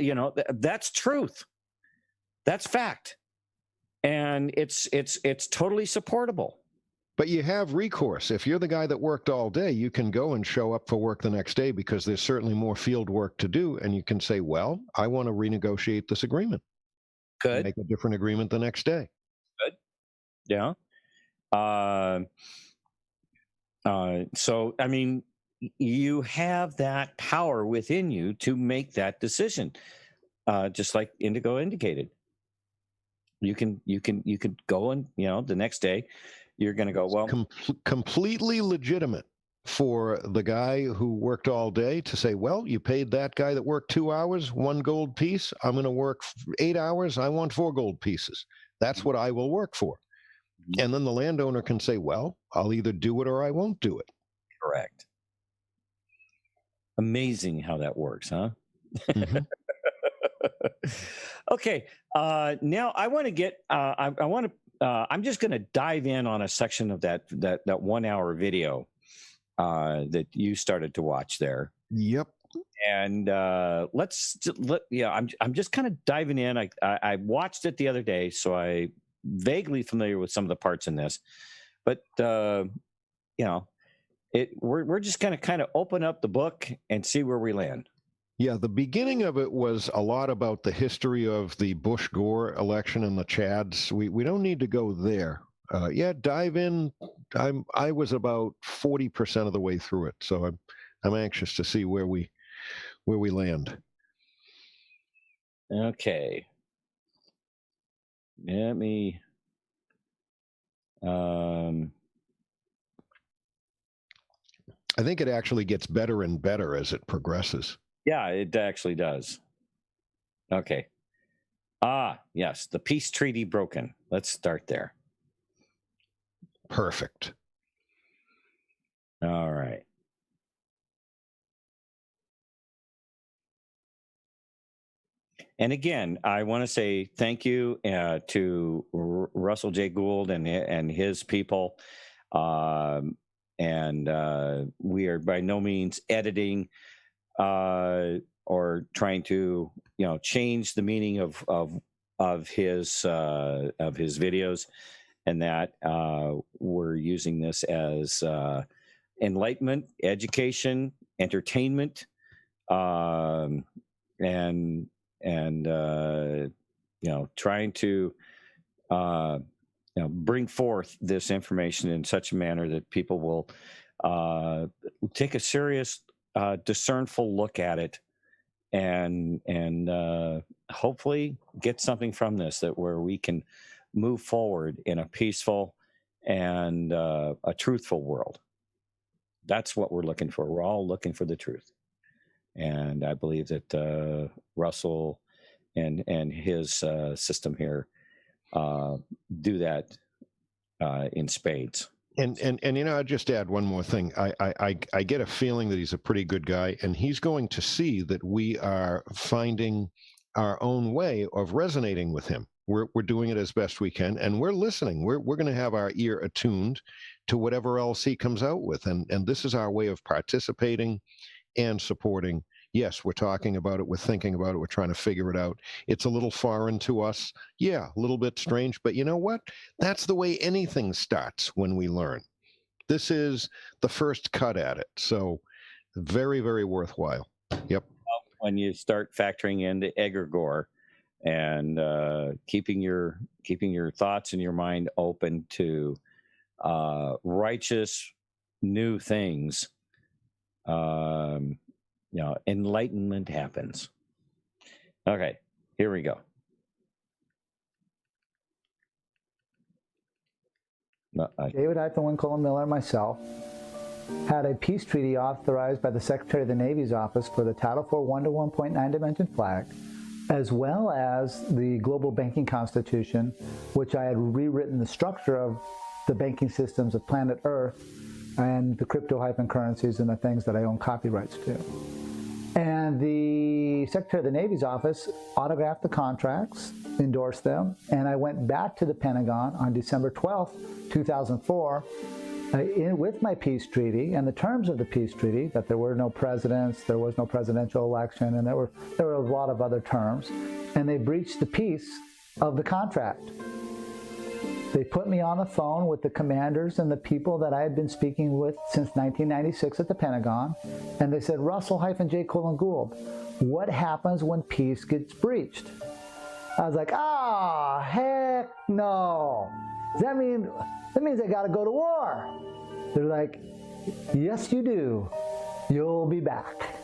That's truth. That's fact. And it's totally supportable. But you have recourse. If you're the guy that worked all day, you can go and show up for work the next day because there's certainly more field work to do. And you can say, well, I want to renegotiate this agreement. Good. Make a different agreement the next day. Good. Yeah. So, I mean, you have that power within you to make that decision, just like Indigo indicated. You can go and, the next day you're going to go, well, completely legitimate for the guy who worked all day to say, well, you paid that guy that worked 2 hours, 1 gold piece. I'm going to work 8 hours. I want 4 gold pieces. That's what I will work for. And then the landowner can say, well, I'll either do it or I won't do it. Correct. Amazing how that works, huh? Mm-hmm. Okay. Now I want to get, I'm just going to dive in on a section of that 1 hour video that you started to watch there. Yep. And I'm just kind of diving in. I watched it the other day, so I vaguely familiar with some of the parts in this, but we're just going to kind of open up the book and see where we land. Yeah, the beginning of it was a lot about the history of the Bush-Gore election and the Chads. We don't need to go there. Dive in. I was about 40% of the way through it, so I'm anxious to see where we land. Okay. Let me. I think it actually gets better and better as it progresses. Yeah, it actually does. Okay. Yes, the peace treaty broken. Let's start there. Perfect. All right. And again, I want to say thank you to Russel-J. Gould and his people. And we are by no means editing or trying to change the meaning of his videos, and that we're using this as enlightenment, education, entertainment, and trying to bring forth this information in such a manner that people will take a serious, discernful look at it, and hopefully get something from this where we can move forward in a peaceful and a truthful world. That's what we're looking for. We're all looking for the truth. And I believe that Russell and his system here do that in spades. And I'll just add one more thing. I get a feeling that he's a pretty good guy, and he's going to see that we are finding our own way of resonating with him. We're doing it as best we can, and we're listening. We're going to have our ear attuned to whatever else he comes out with, and this is our way of participating and supporting. Yes, we're talking about it, we're thinking about it, we're trying to figure it out. It's a little foreign to us. Yeah, a little bit strange, but you know what? That's the way anything starts when we learn. This is the first cut at it. So very, very worthwhile. Yep. When you start factoring in the Egregore and keeping your thoughts and your mind open to righteous new things, enlightenment happens. Okay, here we go. David Miller and myself had a peace treaty authorized by the Secretary of the Navy's office for the Title IV 1 to 1.9 dimension flag as well as the Global Banking Constitution, which I had rewritten the structure of the banking systems of planet Earth and the crypto-currencies and the things that I own copyrights to. And the Secretary of the Navy's office autographed the contracts, endorsed them, and I went back to the Pentagon on December 12th, 2004, with my peace treaty and the terms of the peace treaty, that there were no presidents, there was no presidential election, and there were a lot of other terms, and they breached the peace of the contract. They put me on the phone with the commanders and the people that I had been speaking with since 1996 at the Pentagon, and they said, Russel-J Gould, what happens when peace gets breached? I was like, heck no. That means I got to go to war. They're like, yes, you do. You'll be back.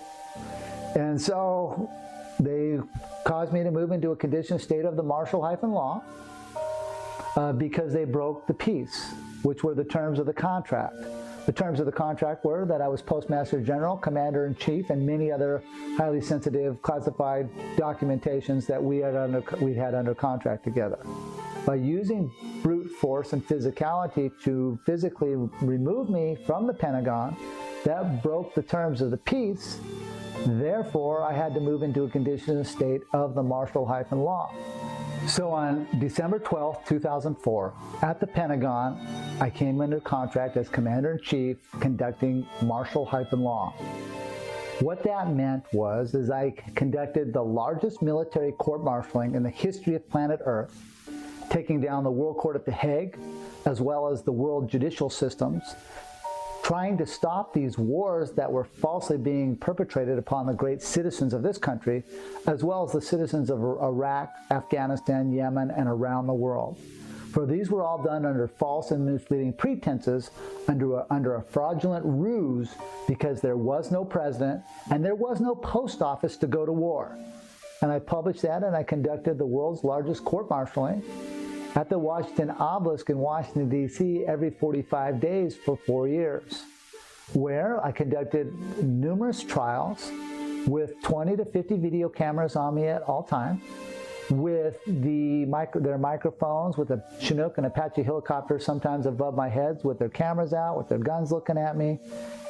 And so they caused me to move into a conditioned state of the martial-law because they broke the peace, which were the terms of the contract. The terms of the contract were that I was Postmaster General, Commander-in-Chief, and many other highly sensitive classified documentations that we had under contract together. By using brute force and physicality to physically remove me from the Pentagon, that broke the terms of the peace. Therefore, I had to move into a conditioned state of the martial-law. So on December 12th, 2004, at the Pentagon, I came under contract as Commander-in-Chief conducting martial-law. What that meant was I conducted the largest military court-martialing in the history of planet Earth, taking down the World Court at The Hague, as well as the world judicial systems, trying to stop these wars that were falsely being perpetrated upon the great citizens of this country, as well as the citizens of Iraq, Afghanistan, Yemen, and around the world. For these were all done under false and misleading pretenses, under a fraudulent ruse, because there was no president and there was no post office to go to war. And I published that, and I conducted the world's largest court-martialing at the Washington Obelisk in Washington, D.C. every 45 days for 4 years, where I conducted numerous trials with 20 to 50 video cameras on me at all times, with their microphones, with a Chinook and Apache helicopter sometimes above my heads, with their cameras out, with their guns looking at me.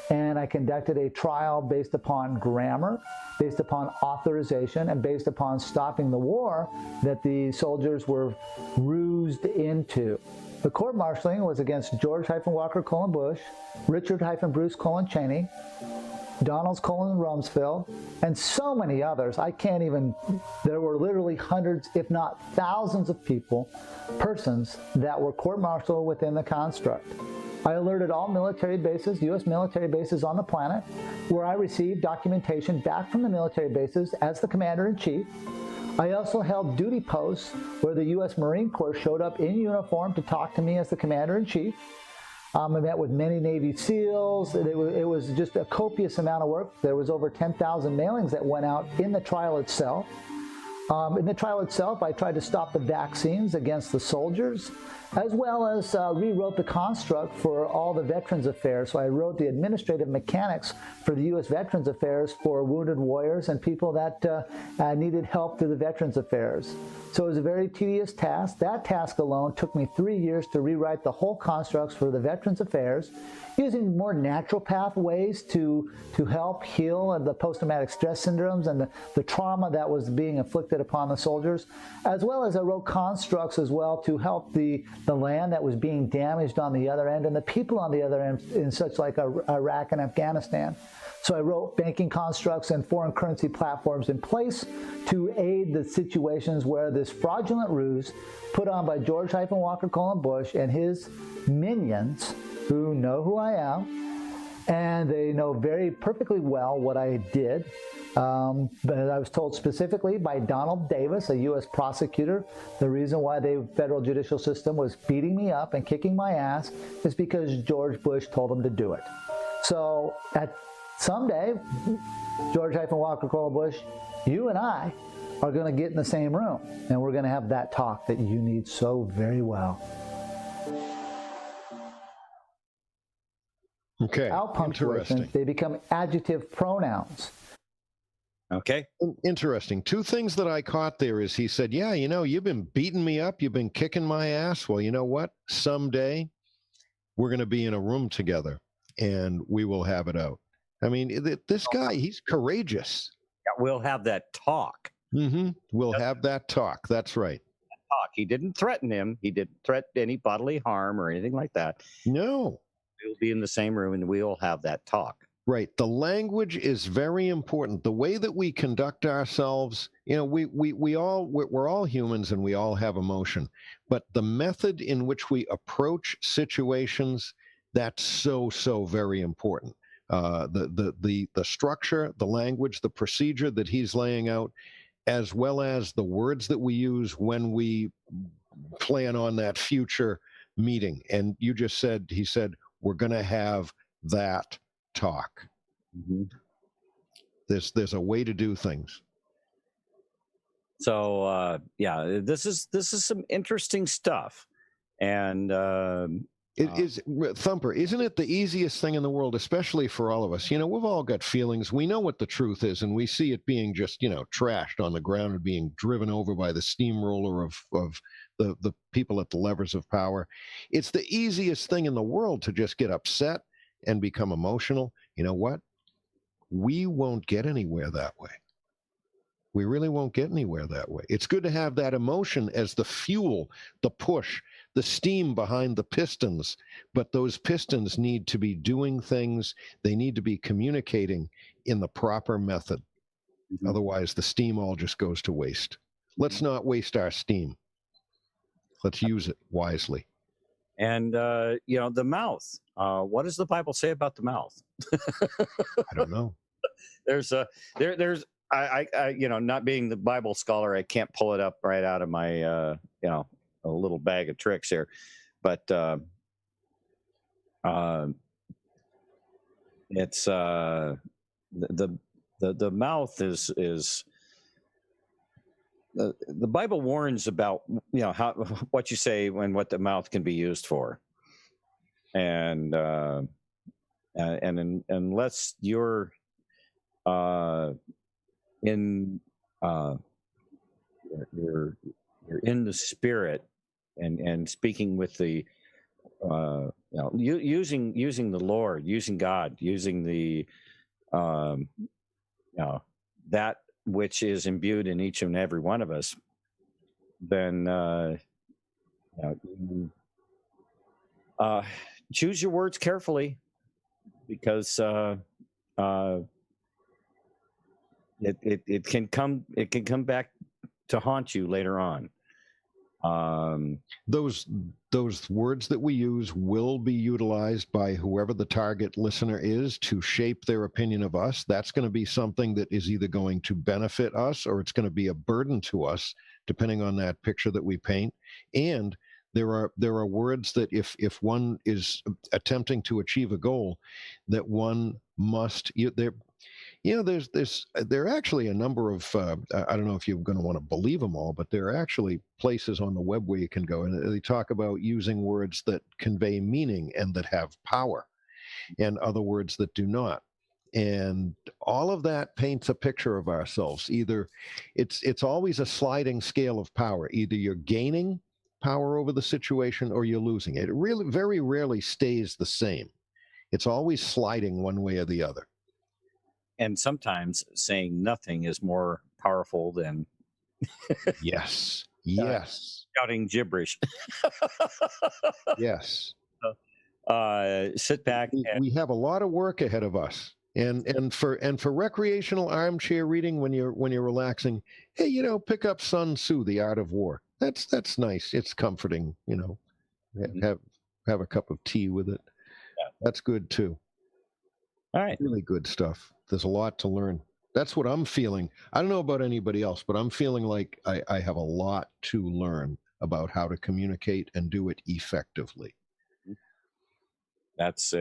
And I conducted a trial based upon grammar, based upon authorization, and based upon stopping the war that the soldiers were rused into. The court-martialing was against George-Walker Bush, Richard-Bruce Cheney, Donald Rumsfeld, and so many others. There were literally hundreds, if not thousands of persons that were court-martialed within the construct. I alerted all military bases, U.S. military bases on the planet, where I received documentation back from the military bases as the Commander-in-Chief. I also held duty posts where the U.S. Marine Corps showed up in uniform to talk to me as the Commander-in-Chief. I met with many Navy SEALs. It was just a copious amount of work. There was over 10,000 mailings that went out in the trial itself. In the trial itself, I tried to stop the vaccines against the soldiers, as well as rewrote the construct for all the Veterans Affairs. So I wrote the administrative mechanics for the U.S. Veterans Affairs for wounded warriors and people that needed help through the Veterans Affairs. So it was a very tedious task. That task alone took me 3 years to rewrite the whole constructs for the Veterans Affairs, using more natural pathways to help heal the post-traumatic stress syndromes and the trauma that was being inflicted upon the soldiers, as well as I wrote constructs as well to help the land that was being damaged on the other end and the people on the other end in such like Iraq and Afghanistan. So I wrote banking constructs and foreign currency platforms in place to aid the situations where this fraudulent ruse put on by George-Walker Bush and his minions, who know who I am, and they know very perfectly well what I did. But I was told specifically by Donald Davis, a U.S. prosecutor, the reason why the federal judicial system was beating me up and kicking my ass is because George Bush told them to do it. So someday, George-Walker Bush, you and I are going to get in the same room, and we're going to have that talk that you need so very well. Okay, Without punctuation, they become adjective pronouns. Okay. Interesting. Two things that I caught there is he said, yeah, you've been beating me up. You've been kicking my ass. Well, you know what? Someday we're going to be in a room together and we will have it out. I mean, this guy, he's courageous. Yeah, we'll have that talk. We'll have that talk. That's right. Talk. He didn't threaten him. He didn't threaten any bodily harm or anything like that. No. We'll be in the same room and we'll have that talk. Right. The language is very important. The way that we conduct ourselves, we're all humans and we all have emotion, but the method in which we approach situations, that's so very important. The structure, the language, the procedure that he's laying out, as well as the words that we use when we plan on that future meeting. And you just said, he said, we're going to have that talk. There's a way to do things. So yeah, this is some interesting stuff. And Thumper, isn't it the easiest thing in the world, especially for all of us? We've all got feelings. We know what the truth is, and we see it being just, trashed on the ground and being driven over by the steamroller of the people at the levers of power. It's the easiest thing in the world to just get upset and become emotional. You know what? We won't get anywhere that way. We really won't get anywhere that way. It's good to have that emotion as the fuel, the push, the steam behind the pistons, but those pistons need to be doing things. They need to be communicating in the proper method. Otherwise, the steam all just goes to waste. Let's not waste our steam. Let's use it wisely. And, the mouth. What does the Bible say about the mouth? I don't know. There's I not being the Bible scholar, I can't pull it up right out of my, a little bag of tricks here, but it's the mouth is the Bible warns about how what you say and what the mouth can be used for, and unless you're you're in the spirit and speaking with the using the Lord, using God, using the that which is imbued in each and every one of us, then choose your words carefully, because it can come back to haunt you later on. Those words that we use will be utilized by whoever the target listener is to shape their opinion of us. That's going to be something that is either going to benefit us or it's going to be a burden to us, depending on that picture that we paint. And there are words that if one is attempting to achieve a goal, that one must there are actually a number of I don't know if you're going to want to believe them all, but there are actually places on the web where you can go and they talk about using words that convey meaning and that have power, and other words that do not. And all of that paints a picture of ourselves. Either it's always a sliding scale of power. Either you're gaining power over the situation or you're losing it. It really very rarely stays the same. It's always sliding one way or the other. And sometimes saying nothing is more powerful than yes shouting gibberish. Yes. Sit back. We have a lot of work ahead of us, and for recreational armchair reading when you're relaxing, hey, pick up Sun Tzu, The Art of War. That's nice. It's comforting. Have a cup of tea with it. Yeah. That's good too. All right. Really good stuff. There's a lot to learn. That's what I'm feeling. I don't know about anybody else, but I'm feeling like I have a lot to learn about how to communicate and do it effectively. That's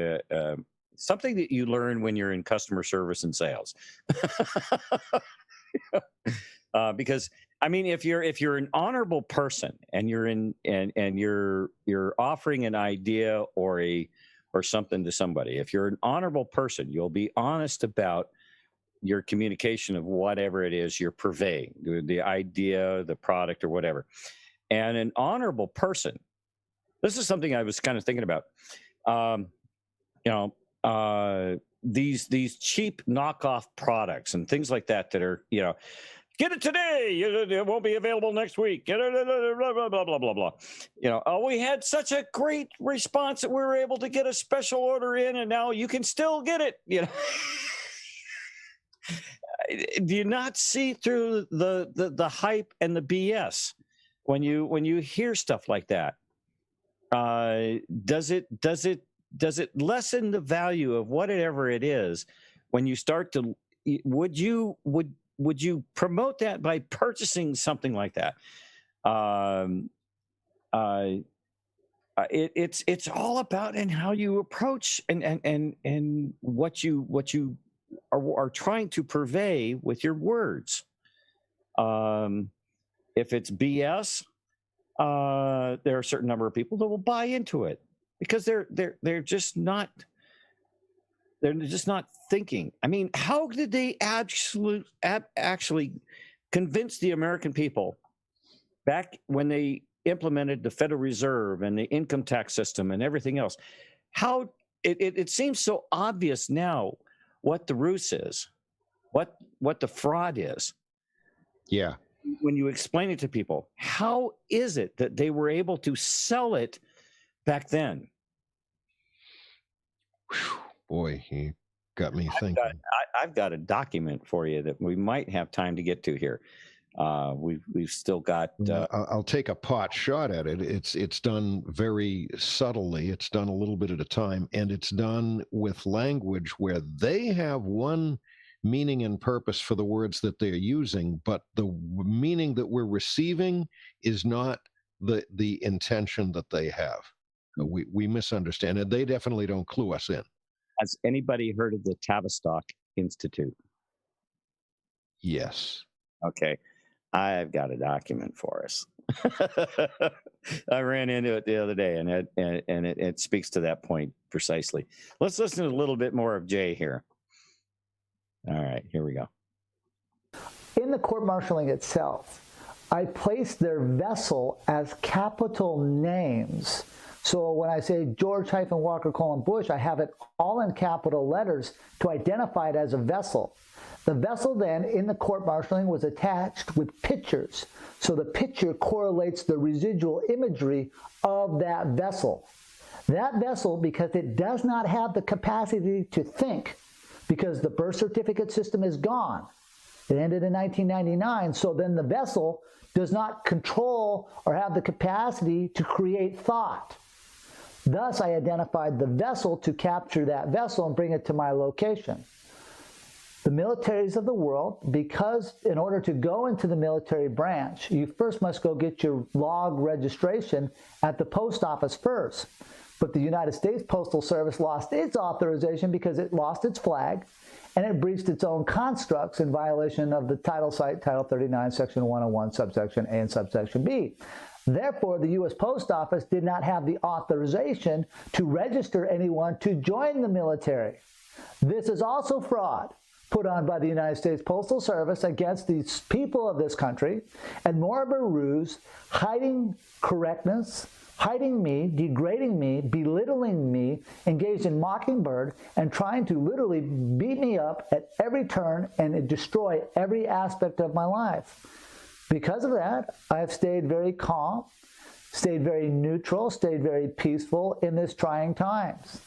something that you learn when you're in customer service and sales. Because I mean, if you're an honorable person and you're you're offering an idea or something to somebody, if you're an honorable person, you'll be honest about your communication of whatever it is you're purveying, the idea, the product, or whatever. And an honorable person, this is something I was kind of thinking about. These cheap knockoff products and things like that are, get it today, it won't be available next week, blah, blah, blah, blah, blah, blah. We had such a great response that we were able to get a special order in, and now you can still get it. Do you not see through the hype and the BS when you hear stuff like that? Does it lessen the value of whatever it is when you start to? Would you promote that by purchasing something like that? It's all about in how you approach and what you are trying to purvey with your words. If it's BS, there are a certain number of people that will buy into it because they're just not thinking. I mean, how did they actually convince the American people back when they implemented the Federal Reserve and the income tax system and everything else? How it seems so obvious now what the ruse is, what the fraud is. Yeah. When you explain it to people, how is it that they were able to sell it back then? Whew, boy, you got me thinking. I've got a document for you that we might have time to get to here. We've still got. I'll take a pot shot at it. It's done very subtly. It's done a little bit at a time, and it's done with language where they have one meaning and purpose for the words that they're using, but the meaning that we're receiving is not the intention that they have. We misunderstand it. They definitely don't clue us in. Has anybody heard of the Tavistock Institute? Yes. Okay. I've got a document for us. I ran into it the other day, and it speaks to that point precisely. Let's listen to a little bit more of Jay here. All right, here we go. In the court-martialing itself, I placed their vessel as capital names. So when I say George-Walker-Bush, I have it all in capital letters to identify it as a vessel. The vessel then in the court-martialing was attached with pictures. So the picture correlates the residual imagery of that vessel. That vessel, because it does not have the capacity to think, because the birth certificate system is gone. It ended in 1999, so then the vessel does not control or have the capacity to create thought. Thus, I identified the vessel to capture that vessel and bring it to my location. The militaries of the world, because in order to go into the military branch, you first must go get your log registration at the post office first. But the United States Postal Service lost its authorization because it lost its flag and it breached its own constructs in violation of the title site, Title 39, Section 101, subsection A and subsection B. Therefore, the U.S. Post Office did not have the authorization to register anyone to join the military. This is also fraud put on by the United States Postal Service against these people of this country, and more of a ruse, hiding correctness, hiding me, degrading me, belittling me, engaged in mockingbird, and trying to literally beat me up at every turn and destroy every aspect of my life. Because of that, I've stayed very calm, stayed very neutral, stayed very peaceful in this trying times.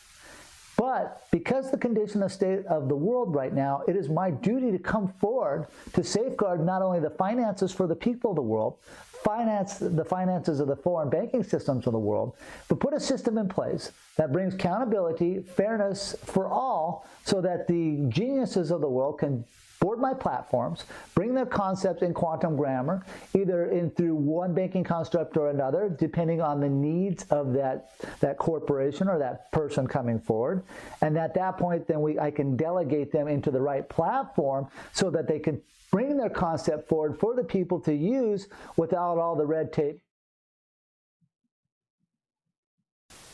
But because the condition of state of the world right now, it is my duty to come forward to safeguard not only the finances for the people of the world, the finances of the foreign banking systems of the world, but put a system in place that brings accountability, fairness for all, so that the geniuses of the world can board my platforms, bring their concepts in quantum grammar, either through one banking construct or another, depending on the needs of that corporation or that person coming forward. And at that point, then I can delegate them into the right platform so that they can bring their concept forward for the people to use without all the red tape.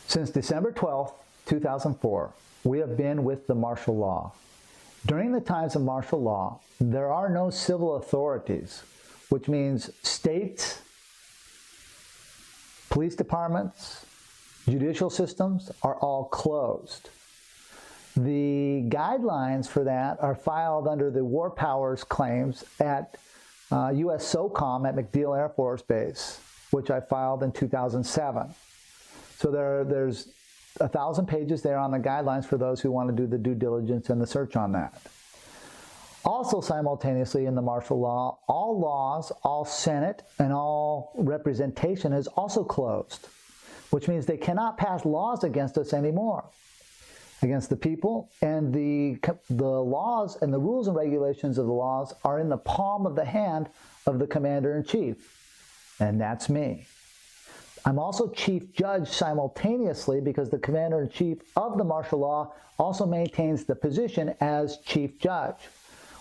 Since December 12th, 2004, we have been with the martial law. During the times of martial law, there are no civil authorities, which means states, police departments, judicial systems are all closed. The guidelines for that are filed under the War Powers claims at U.S. SOCOM at MacDill Air Force Base, which I filed in 2007. So there's 1,000 pages there on the guidelines for those who want to do the due diligence and the search on that. Also simultaneously in the martial law, all laws, all Senate, and all representation is also closed, which means they cannot pass laws against us anymore, against the people, and the laws and the rules and regulations of the laws are in the palm of the hand of the commander-in-chief, and that's me. I'm also chief judge simultaneously because the commander-in-chief of the martial law also maintains the position as chief judge,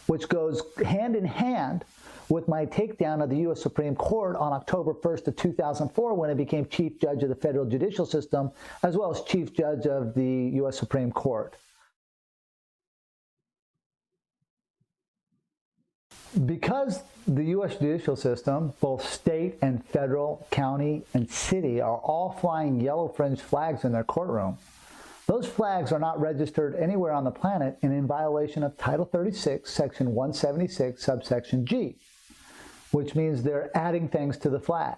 which goes hand in hand with my takedown of the U.S. Supreme Court on October 1st of 2004 when I became chief judge of the federal judicial system, as well as chief judge of the U.S. Supreme Court. Because the U.S. judicial system, both state and federal, county, and city, are all flying yellow fringed flags in their courtroom, those flags are not registered anywhere on the planet and in violation of Title 36, Section 176, subsection G, which means they're adding things to the flag,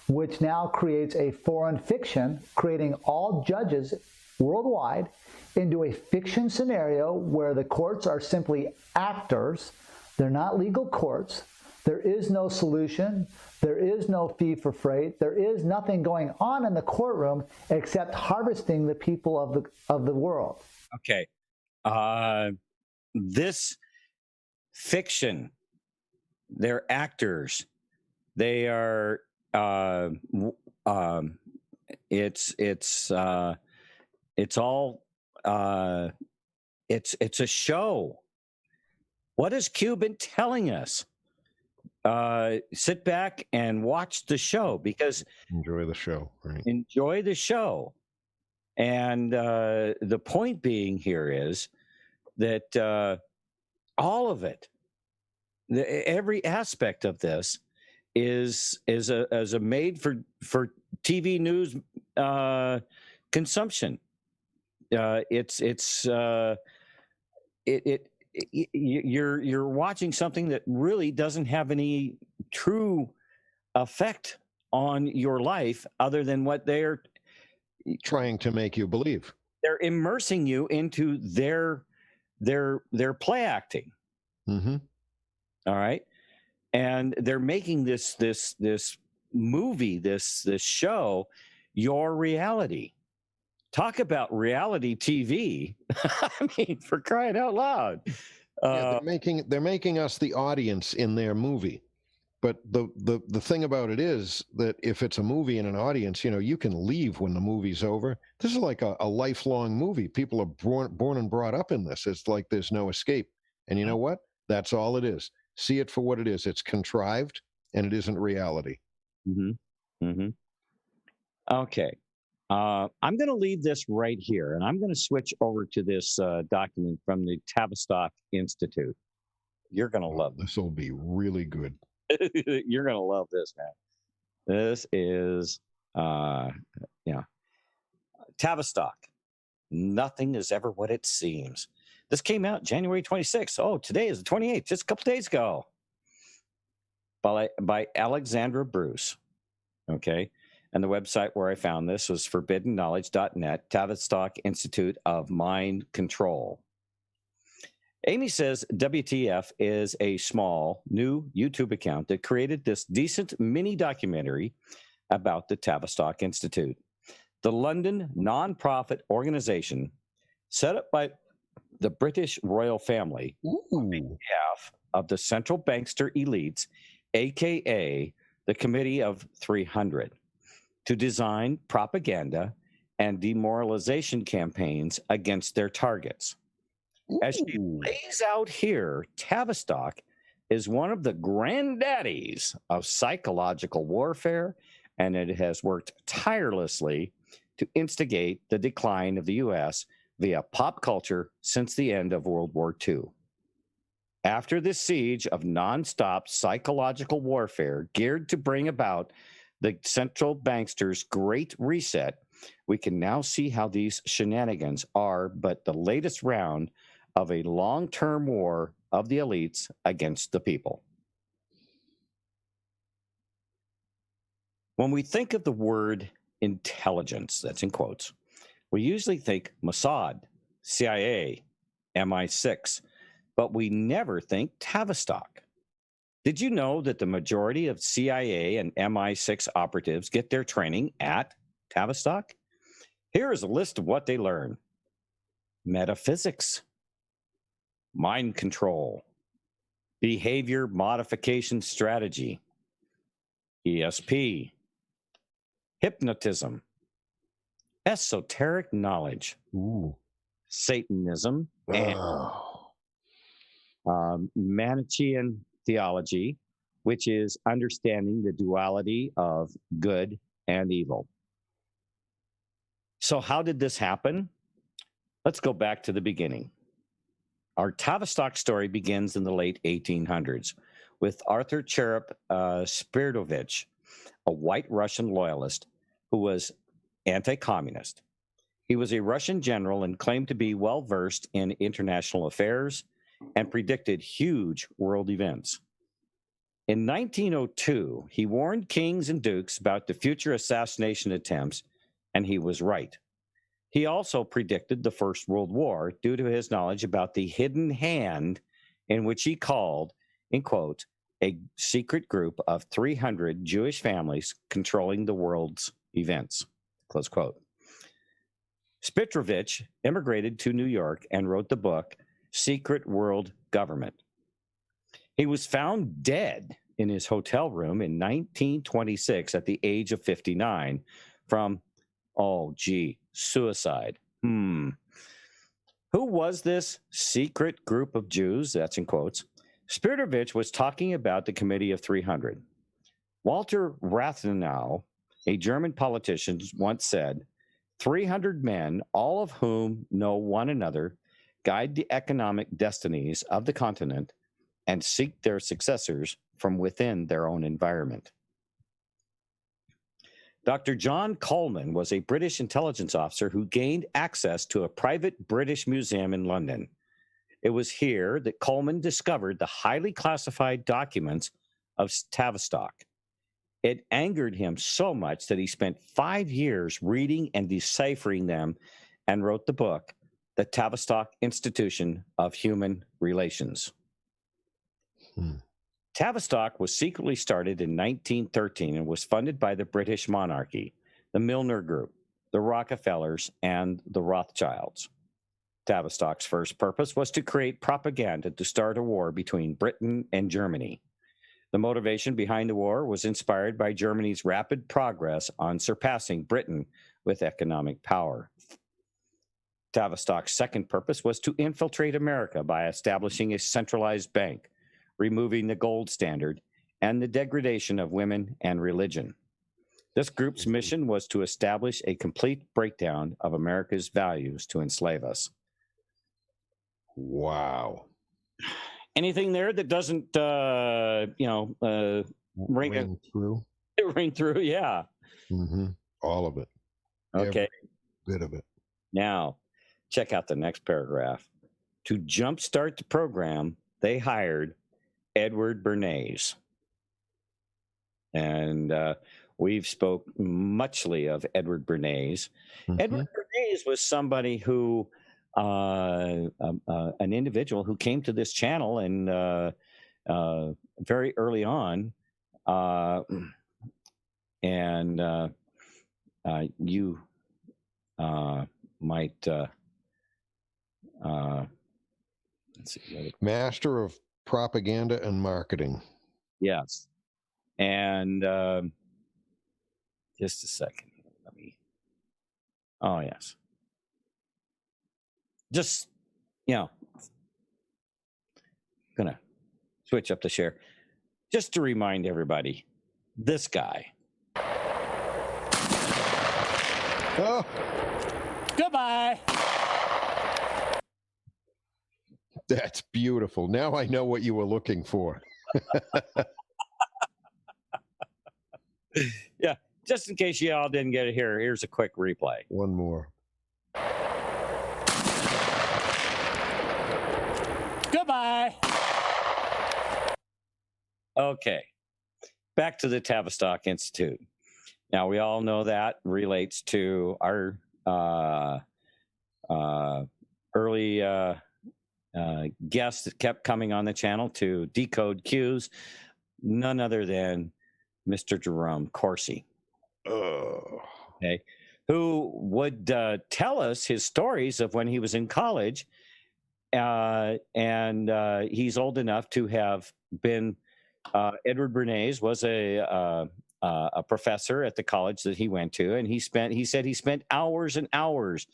which now creates a foreign fiction, creating all judges worldwide into a fiction scenario where the courts are simply actors. They're not legal courts. There is no solution. There is no fee for freight. There is nothing going on in the courtroom except harvesting the people of the world. Okay. This fiction, they're actors. They are. It's all. It's a show. What has Q been telling us? Sit back and watch the show because enjoy the show. Right. Enjoy the show. And the point being here is that all of it, every aspect of this, is a made for TV news consumption. You're watching something that really doesn't have any true effect on your life other than what they're trying to make you believe. They're immersing you into their play acting. Mm-hmm. All right, and they're making this movie, this show, your reality. Talk about reality TV. I mean, for crying out loud. Yeah, they're making us the audience in their movie. But the thing about it is that if it's a movie and an audience, you can leave when the movie's over. This is like a lifelong movie. People are born and brought up in this. It's like there's no escape. And you know what? That's all it is. See it for what it is. It's contrived, and it isn't reality. Mm-hmm. Mm-hmm. Okay. I'm going to leave this right here, and I'm going to switch over to this document from the Tavistock Institute. You're going to love this. This will be really good. You're going to love this, man. This is, Tavistock. Nothing is ever what it seems. This came out January 26th. Oh, today is the 28th, just a couple days ago. By Alexandra Bruce. Okay. And the website where I found this was forbiddenknowledge.net, Tavistock Institute of Mind Control. Amy says WTF is a small, new YouTube account that created this decent mini documentary about the Tavistock Institute, the London non-profit organization set up by the British royal family on behalf of the central bankster elites, a.k.a. the Committee of 300. To design propaganda and demoralization campaigns against their targets. As she lays out here, Tavistock is one of the granddaddies of psychological warfare, and it has worked tirelessly to instigate the decline of the U.S. via pop culture since the end of World War II. After this siege of nonstop psychological warfare geared to bring about the central banksters' great reset, we can now see how these shenanigans are but the latest round of a long-term war of the elites against the people. When we think of the word intelligence, that's in quotes, we usually think Mossad, CIA, MI6, but we never think Tavistock. Did you know that the majority of CIA and MI6 operatives get their training at Tavistock? Here is a list of what they learn: metaphysics, mind control, behavior modification strategy, ESP, hypnotism, esoteric knowledge, Satanism, and Manichaean theology, which is understanding the duality of good and evil. So how did this happen? Let's go back to the beginning. Our Tavistock story begins in the late 1800s with Arthur Cherep Spiridovich, a white Russian loyalist who was anti-communist. He was a Russian general and claimed to be well-versed in international affairs and predicted huge world events. In 1902, he warned kings and dukes about the future assassination attempts, and he was right. He also predicted the First World War due to his knowledge about the hidden hand in which he called, in quote, a secret group of 300 Jewish families controlling the world's events, close quote. Spiridovich immigrated to New York and wrote the book Secret World Government. He was found dead in his hotel room in 1926 at the age of 59 from, suicide. Who was this secret group of Jews? That's in quotes. Spiridovich was talking about the Committee of 300. Walter Rathenau, a German politician, once said, 300 men, all of whom know one another, guide the economic destinies of the continent, and seek their successors from within their own environment. Dr. John Coleman was a British intelligence officer who gained access to a private British museum in London. It was here that Coleman discovered the highly classified documents of Tavistock. It angered him so much that he spent 5 years reading and deciphering them and wrote the book, The Tavistock Institute of Human Relations. Tavistock was secretly started in 1913 and was funded by the British monarchy, the Milner Group, the Rockefellers, and the Rothschilds. Tavistock's first purpose was to create propaganda to start a war between Britain and Germany. The motivation behind the war was inspired by Germany's rapid progress on surpassing Britain with economic power. Tavistock's second purpose was to infiltrate America by establishing a centralized bank, removing the gold standard, and the degradation of women and religion. This group's mission was to establish a complete breakdown of America's values to enslave us. Wow. Anything there that doesn't, ring through? Ring through, yeah. All of it. Okay. Every bit of it. Now, check out the next paragraph. To jumpstart the program, they hired Edward Bernays. And we've spoke muchly of Edward Bernays. Edward Bernays was somebody who, an individual who came to this channel and very early on, you might let's see. Master of propaganda and marketing. Yes. And just a second. Let me. Oh, yes. Just, gonna switch up the share. Just to remind everybody, this guy. Oh. Goodbye. That's beautiful. Now I know what you were looking for. Yeah, just in case you all didn't get it here, here's a quick replay. One more. Goodbye. Okay, back to the Tavistock Institute. Now, we all know that relates to our early guest that kept coming on the channel to decode cues, none other than Mr. Jerome Corsi. Okay, who would tell us his stories of when he was in college, and he's old enough to have been. Edward Bernays was a professor at the college that he went to, and he said he spent hours and hours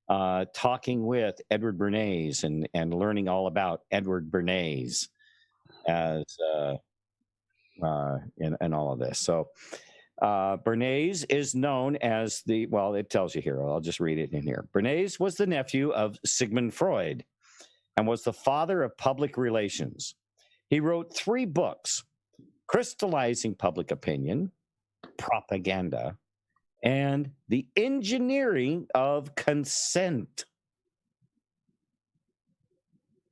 talking with Edward Bernays and learning all about Edward Bernays as in all of this. So Bernays is known as it tells you here. I'll just read it in here. Bernays was the nephew of Sigmund Freud and was the father of public relations. He wrote 3 books: Crystallizing Public Opinion, Propaganda, and The Engineering of Consent.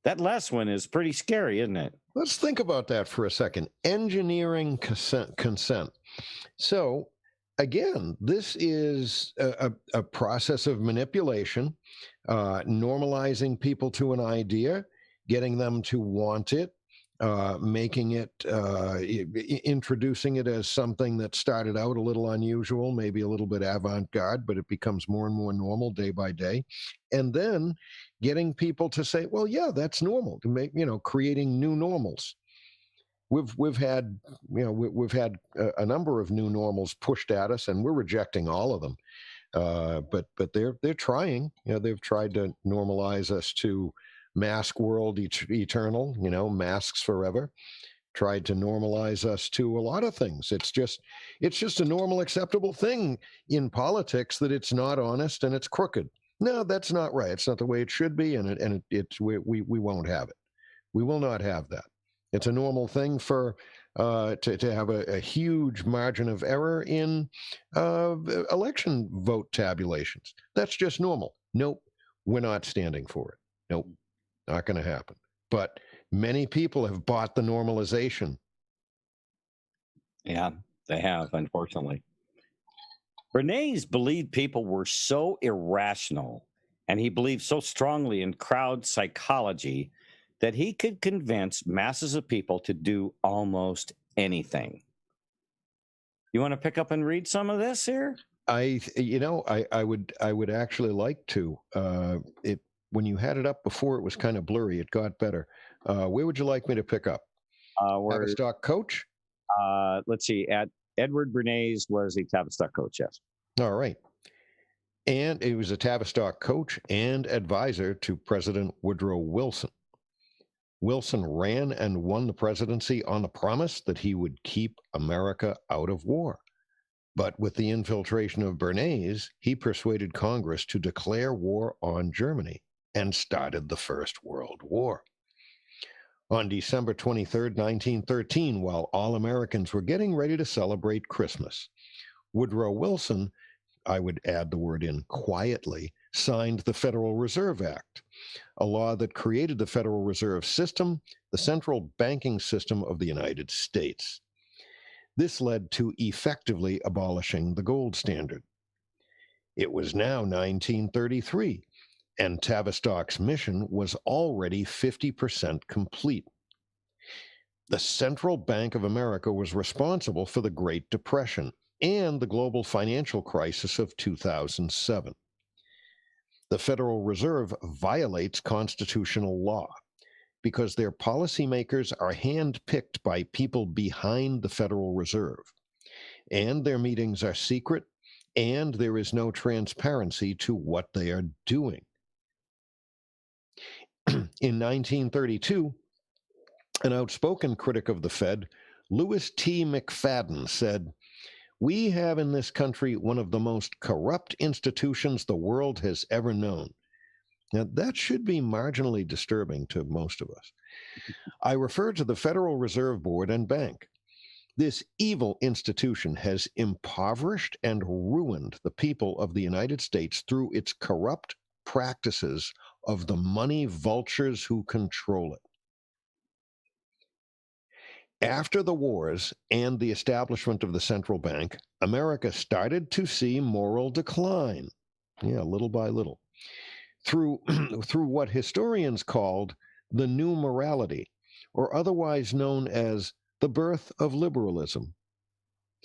That last one is pretty scary, isn't it? Let's think about that for a second. Engineering consent. So, again, this is a process of manipulation, normalizing people to an idea, getting them to want it, making it, introducing it as something that started out a little unusual, maybe a little bit avant-garde, but it becomes more and more normal day by day. And then getting people to say, well, yeah, that's normal, to make, creating new normals. We've had a number of new normals pushed at us, and we're rejecting all of them. But they're trying. They've tried to normalize us to mask world eternal, masks forever. Tried to normalize us to a lot of things. It's just a normal, acceptable thing in politics that it's not honest and it's crooked. No, that's not right. It's not the way it should be, and we won't have it. We will not have that. It's a normal thing for to have a huge margin of error in election vote tabulations. That's just normal. Nope, we're not standing for it. Nope, not going to happen. But many people have bought the normalization. Yeah, they have, unfortunately. Bernays believed people were so irrational, and he believed so strongly in crowd psychology that he could convince masses of people to do almost anything. You want to pick up and read some of this here? I would actually like to. When you had it up before, it was kind of blurry. It got better. Where would you like me to pick up? Tavistock coach? Let's see. Edward Bernays was a Tavistock coach, yes. All right. And he was a Tavistock coach and advisor to President Woodrow Wilson. Wilson ran and won the presidency on the promise that he would keep America out of war. But with the infiltration of Bernays, he persuaded Congress to declare war on Germany and started the First World War. On December 23, 1913, while all Americans were getting ready to celebrate Christmas, Woodrow Wilson, I would add the word in quietly, signed the Federal Reserve Act, a law that created the Federal Reserve System, the central banking system of the United States. This led to effectively abolishing the gold standard. It was now 1933, and Tavistock's mission was already 50% complete. The Central Bank of America was responsible for the Great Depression and the global financial crisis of 2007. The Federal Reserve violates constitutional law because their policymakers are handpicked by people behind the Federal Reserve, and their meetings are secret, and there is no transparency to what they are doing. In 1932, an outspoken critic of the Fed, Louis T. McFadden, said, "We have in this country one of the most corrupt institutions the world has ever known. Now, that should be marginally disturbing to most of us. I refer to the Federal Reserve Board and Bank. This evil institution has impoverished and ruined the people of the United States through its corrupt practices of the money vultures who control it. After the wars and the establishment of the central bank, America started to see moral decline, little by little, through what historians called the new morality, or otherwise known as the birth of liberalism.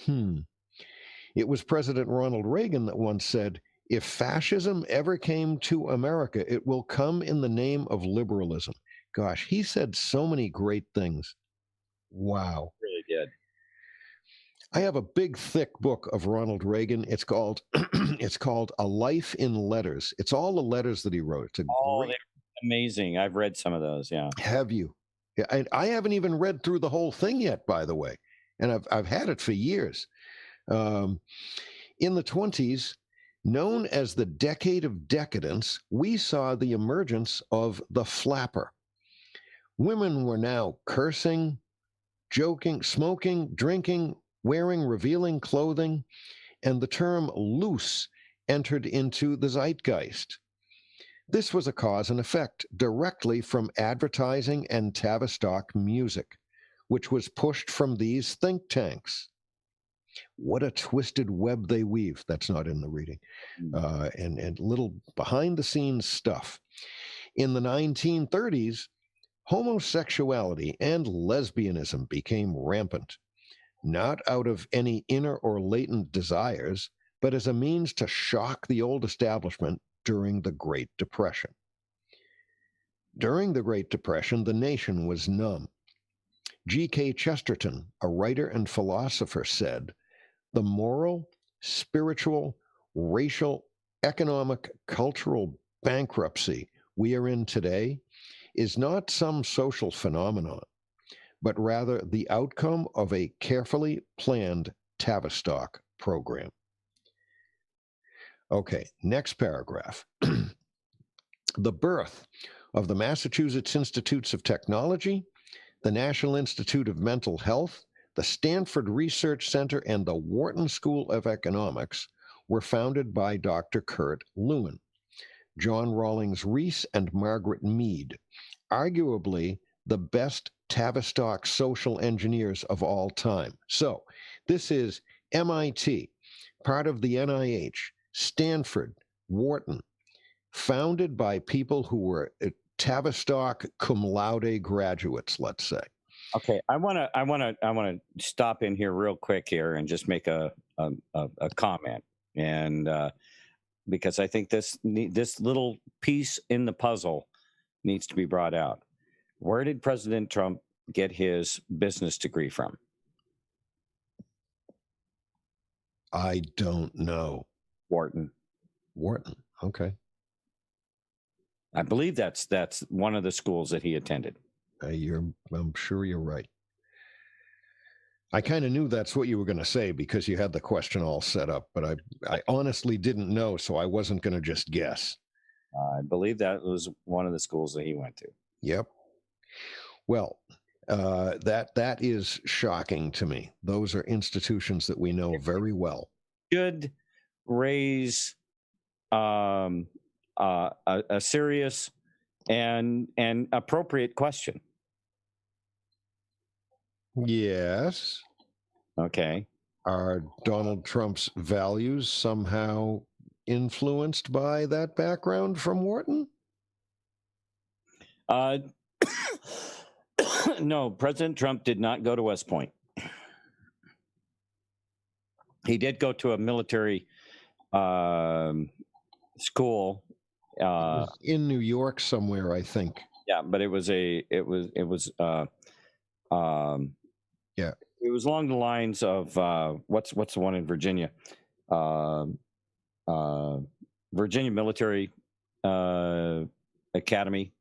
It was President Ronald Reagan that once said, "If fascism ever came to America, it will come in the name of liberalism." Gosh, he said so many great things. Wow. Really did. I have a big, thick book of Ronald Reagan. It's called it's called A Life in Letters. It's all the letters that he wrote. It's they're amazing. I've read some of those. Yeah. Have you? Yeah, I haven't even read through the whole thing yet, by the way, and I've had it for years. In the 20s, known as the Decade of Decadence, we saw the emergence of the flapper. Women were now cursing, joking, smoking, drinking, wearing revealing clothing, and the term loose entered into the zeitgeist. This was a cause and effect directly from advertising and Tavistock music, which was pushed from these think tanks. What a twisted web they weave. That's not in the reading. And little behind-the-scenes stuff. In the 1930s, homosexuality and lesbianism became rampant, not out of any inner or latent desires, but as a means to shock the old establishment during the Great Depression. During the Great Depression, the nation was numb. G.K. Chesterton, a writer and philosopher, said, "The moral, spiritual, racial, economic, cultural bankruptcy we are in today is not some social phenomenon, but rather the outcome of a carefully planned Tavistock program." Okay, next paragraph. The birth of the Massachusetts Institutes of Technology, the National Institute of Mental Health, the Stanford Research Center, and the Wharton School of Economics were founded by Dr. Kurt Lewin, John Rawlings Rees, and Margaret Mead, arguably the best Tavistock social engineers of all time. So this is MIT, part of the NIH, Stanford, Wharton, founded by people who were Tavistock cum laude graduates, let's say. Okay, I want to stop in here real quick here and just make a comment, and because I think this little piece in the puzzle needs to be brought out. Where did President Trump get his business degree from? I don't know. Wharton. Okay. I believe that's one of the schools that he attended. I'm sure you're right. I kind of knew that's what you were going to say because you had the question all set up, but I honestly didn't know, so I wasn't going to just guess. I believe that was one of the schools that he went to. Yep. Well, that is shocking to me. Those are institutions that we know very well. Should raise a serious and appropriate question. Yes. Okay. Are Donald Trump's values somehow influenced by that background from Wharton? No, President Trump did not go to West Point. He did go to a military school in New York somewhere, I think. Yeah, but it was along the lines of what's the one in Virginia? Virginia Military Academy.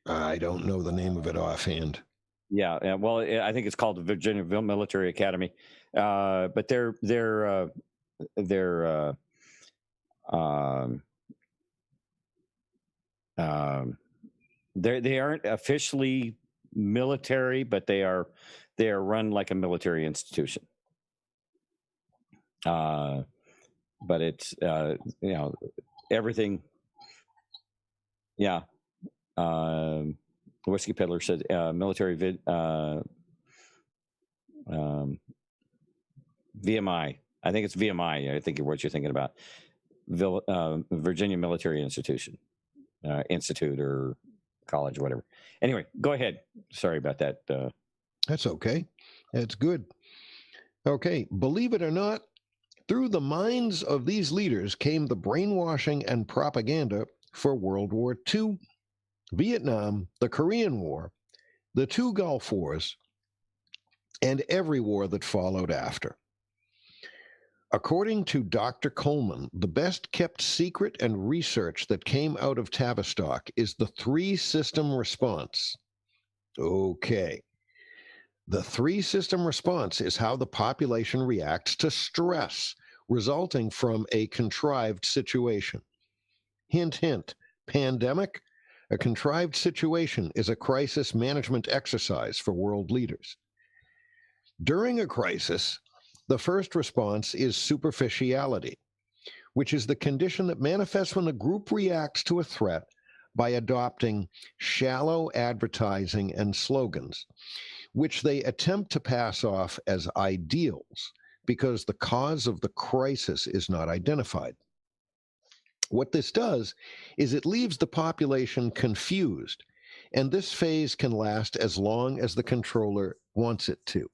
I don't know the name of it offhand. Yeah, well, I think it's called the Virginia Military Academy, but they're They aren't officially military, but they are run like a military institution. But it's everything. Yeah. The Whiskey Peddler said military VMI. I think it's VMI. I think what you're thinking about. Virginia Military Institution, Institute or college or whatever. Anyway, go ahead. Sorry about that. That's okay. That's good. Okay. Believe it or not, through the minds of these leaders came the brainwashing and propaganda for World War II, Vietnam, the Korean War, the two Gulf Wars, and every war that followed after. According to Dr. Coleman, the best kept secret and research that came out of Tavistock is the three-system response. Okay. The three-system response is how the population reacts to stress resulting from a contrived situation. Hint, hint, pandemic, a contrived situation is a crisis management exercise for world leaders. During a crisis, the first response is superficiality, which is the condition that manifests when a group reacts to a threat by adopting shallow advertising and slogans, which they attempt to pass off as ideals because the cause of the crisis is not identified. What this does is it leaves the population confused, and this phase can last as long as the controller wants it to.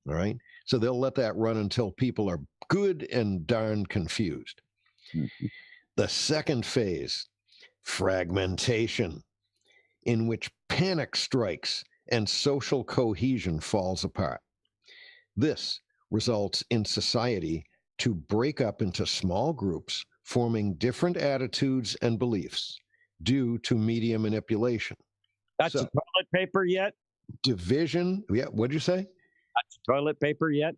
All right? So they'll let that run until people are good and darn confused. Mm-hmm. The second phase, fragmentation, in which panic strikes and social cohesion falls apart. This results in society to break up into small groups, forming different attitudes and beliefs due to media manipulation. That's so, toilet paper yet? Division. Yeah, what'd you say? That's toilet paper yet?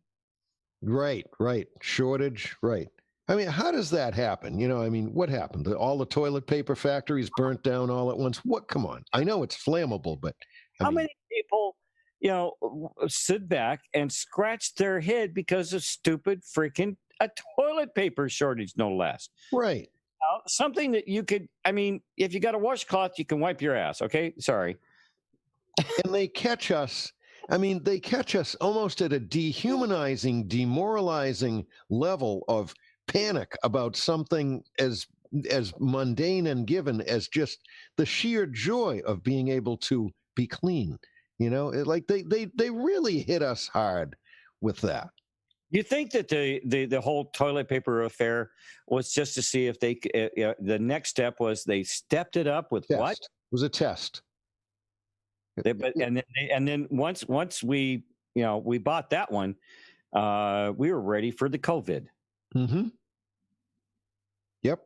Right. Shortage, right. I mean, how does that happen? What happened? All the toilet paper factories burnt down all at once? What? Come on. I know it's flammable, but how many people, sit back and scratch their head because of stupid freaking a toilet paper shortage, no less. Right. Something that you could, if you got a washcloth, you can wipe your ass. Okay. Sorry. And they catch us. They catch us almost at a dehumanizing, demoralizing level of panic about something as mundane and given as just the sheer joy of being able to be clean. They really hit us hard with that. You think that the whole toilet paper affair was just to see if they the next step was they stepped it up with test. What? It was a test. And then once we bought that one, we were ready for the COVID. Mm-hmm. Yep.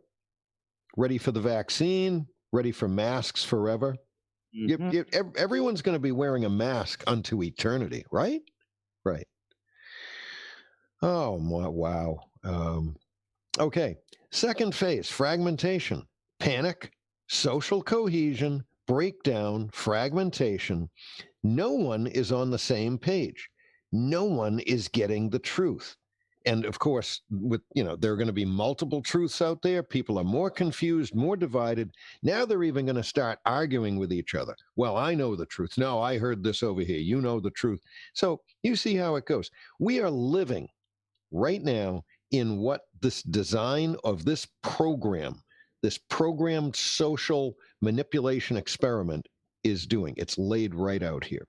Ready for the vaccine. Ready for masks forever. Mm-hmm. Everyone's going to be wearing a mask unto eternity, right? Right. Oh, wow. Okay. Second phase, fragmentation, panic, social cohesion, breakdown, fragmentation. No one is on the same page. No one is getting the truth. And of course, there are going to be multiple truths out there. People are more confused, more divided. Now they're even going to start arguing with each other. Well, I know the truth. No, I heard this over here. You know the truth. So you see how it goes. We are living right now in what this design of this program, this programmed social manipulation experiment is doing. It's laid right out here.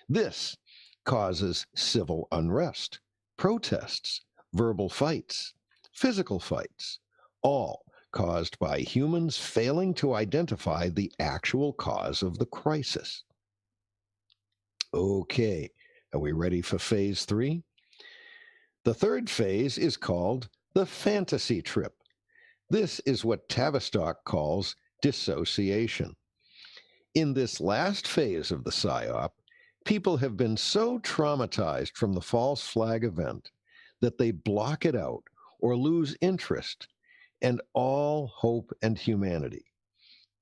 This causes civil unrest, protests, verbal fights, physical fights, all caused by humans failing to identify the actual cause of the crisis. Okay, are we ready for phase 3? The third phase is called the fantasy trip. This is what Tavistock calls dissociation. In this last phase of the PSYOP, people have been so traumatized from the false flag event that they block it out or lose interest and all hope and humanity.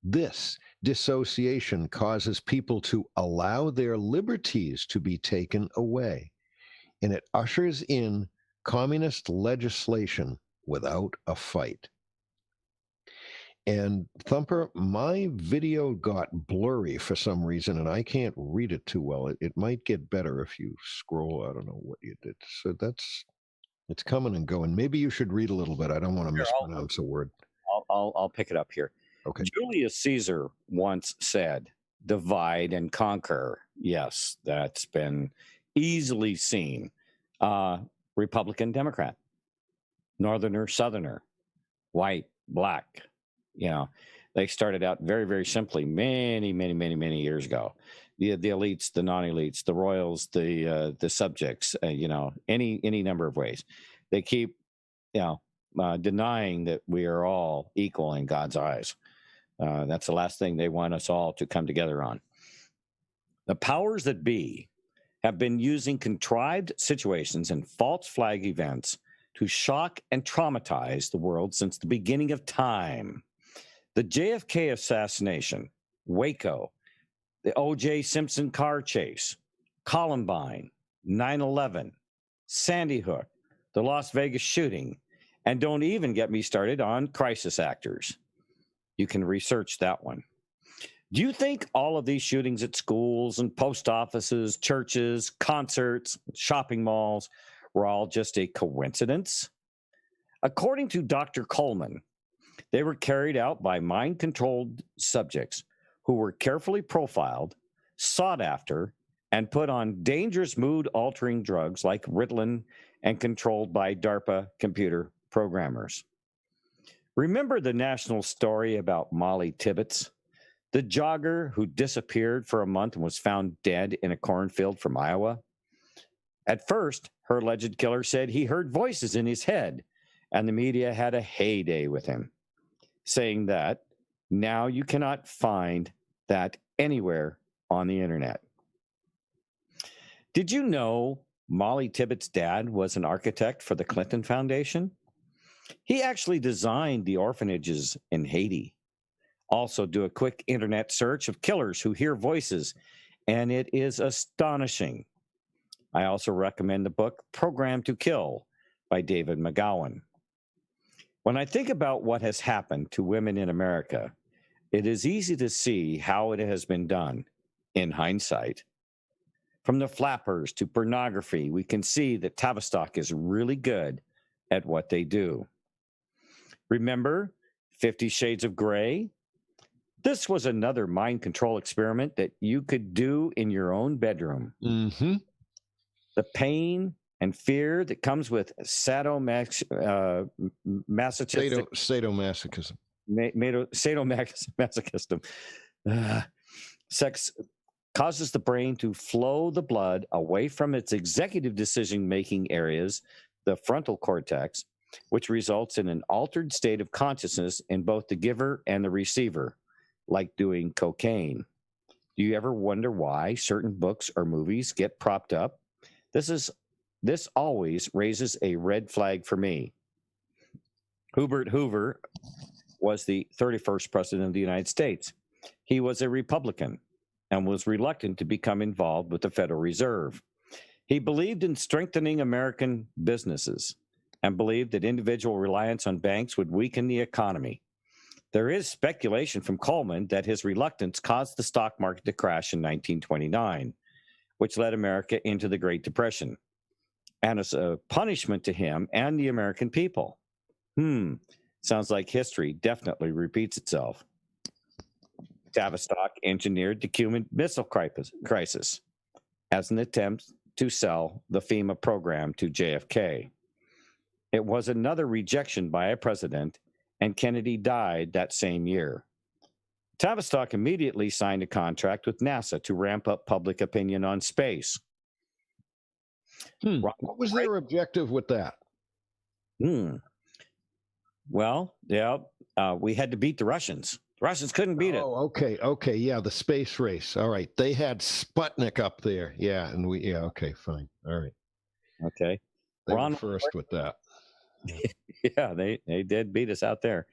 This dissociation causes people to allow their liberties to be taken away, and it ushers in communist legislation without a fight. And Thumper, my video got blurry for some reason, and I can't read it too well. It might get better if you scroll. I don't know what you did. So it's coming and going. Maybe you should read a little bit. I don't want to mispronounce a word. I'll pick it up here. Okay. Julius Caesar once said, "Divide and conquer." Yes, that's been easily seen. Republican, Democrat, Northerner, Southerner, white, black. They started out very, very simply many, many, many, many years ago. The elites, the non-elites, the royals, the subjects. Any number of ways. They keep, denying that we are all equal in God's eyes. That's the last thing they want us all to come together on. The powers that be have been using contrived situations and false flag events to shock and traumatize the world since the beginning of time. The JFK assassination, Waco, the O.J. Simpson car chase, Columbine, 9/11, Sandy Hook, the Las Vegas shooting, and don't even get me started on crisis actors. You can research that one. Do you think all of these shootings at schools and post offices, churches, concerts, shopping malls were all just a coincidence? According to Dr. Coleman, they were carried out by mind-controlled subjects who were carefully profiled, sought after, and put on dangerous mood-altering drugs like Ritalin and controlled by DARPA computer programmers. Remember the national story about Molly Tibbetts, the jogger who disappeared for a month and was found dead in a cornfield from Iowa? At first, her alleged killer said he heard voices in his head, and the media had a heyday with him, saying that now you cannot find that anywhere on the internet. Did you know Molly Tibbetts' dad was an architect for the Clinton Foundation? He actually designed the orphanages in Haiti. Also, do a quick internet search of killers who hear voices, and it is astonishing. I also recommend the book Programmed to Kill by David McGowan. When I think about what has happened to women in America, it is easy to see how it has been done in hindsight. From the flappers to pornography, we can see that Tavistock is really good at what they do. Remember 50 Shades of Grey? This was another mind control experiment that you could do in your own bedroom. Mm-hmm. The pain and fear that comes with sadomasochism. Sadomasochism. Sex causes the brain to flow the blood away from its executive decision-making areas, the frontal cortex, which results in an altered state of consciousness in both the giver and the receiver, like doing cocaine. Do you ever wonder why certain books or movies get propped up? This always raises a red flag for me. Hubert Hoover was the 31st president of the United States. He was a Republican and was reluctant to become involved with the Federal Reserve. He believed in strengthening American businesses and believed that individual reliance on banks would weaken the economy. There is speculation from Coleman that his reluctance caused the stock market to crash in 1929, which led America into the Great Depression, and as a punishment to him and the American people. Sounds like history definitely repeats itself. Tavistock engineered the Cuban Missile Crisis as an attempt to sell the FEMA program to JFK. It was another rejection by a president, and Kennedy died that same year. Tavistock immediately signed a contract with NASA to ramp up public opinion on space. What was their objective with that? Well, we had to beat the Russians. The Russians couldn't beat it. Oh, okay. Yeah, the space race. All right. They had Sputnik up there. Yeah, and okay, fine. All right. Okay. They were first with that. Yeah, they did beat us out there.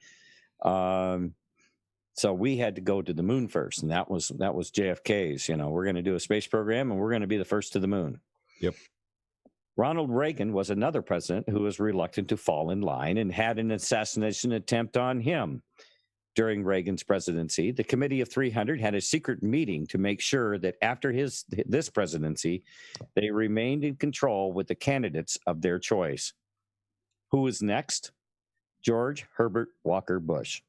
So we had to go to the moon first, and that was JFK's. We're going to do a space program, and we're going to be the first to the moon. Yep. Ronald Reagan was another president who was reluctant to fall in line and had an assassination attempt on him. During Reagan's presidency, the Committee of 300 had a secret meeting to make sure that after this presidency, they remained in control with the candidates of their choice. Who was next? George Herbert Walker Bush.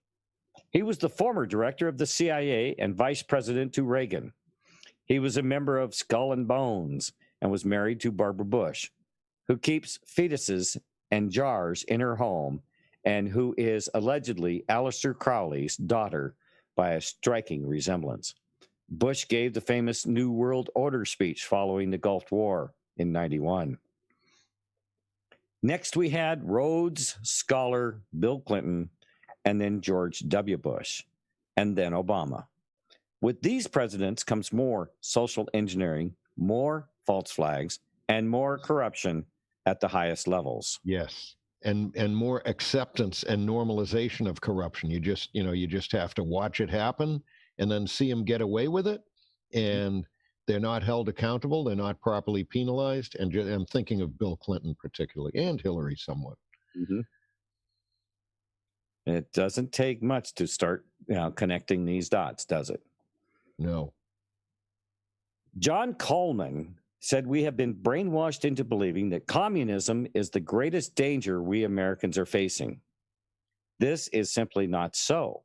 He was the former director of the CIA and vice president to Reagan. He was a member of Skull and Bones and was married to Barbara Bush, who keeps fetuses and jars in her home and who is allegedly Aleister Crowley's daughter by a striking resemblance. Bush gave the famous New World Order speech following the Gulf War in '91. Next, we had Rhodes Scholar Bill Clinton, and then George W. Bush, and then Obama. With these presidents comes more social engineering, more false flags, and more corruption at the highest levels. Yes. And more acceptance and normalization of corruption. You just have to watch it happen and then see them get away with it. And they're not held accountable. They're not properly penalized. And I'm thinking of Bill Clinton particularly, and Hillary somewhat. Mm-hmm. It doesn't take much to start connecting these dots, does it? No. John Coleman said we have been brainwashed into believing that communism is the greatest danger we Americans are facing. This is simply not so.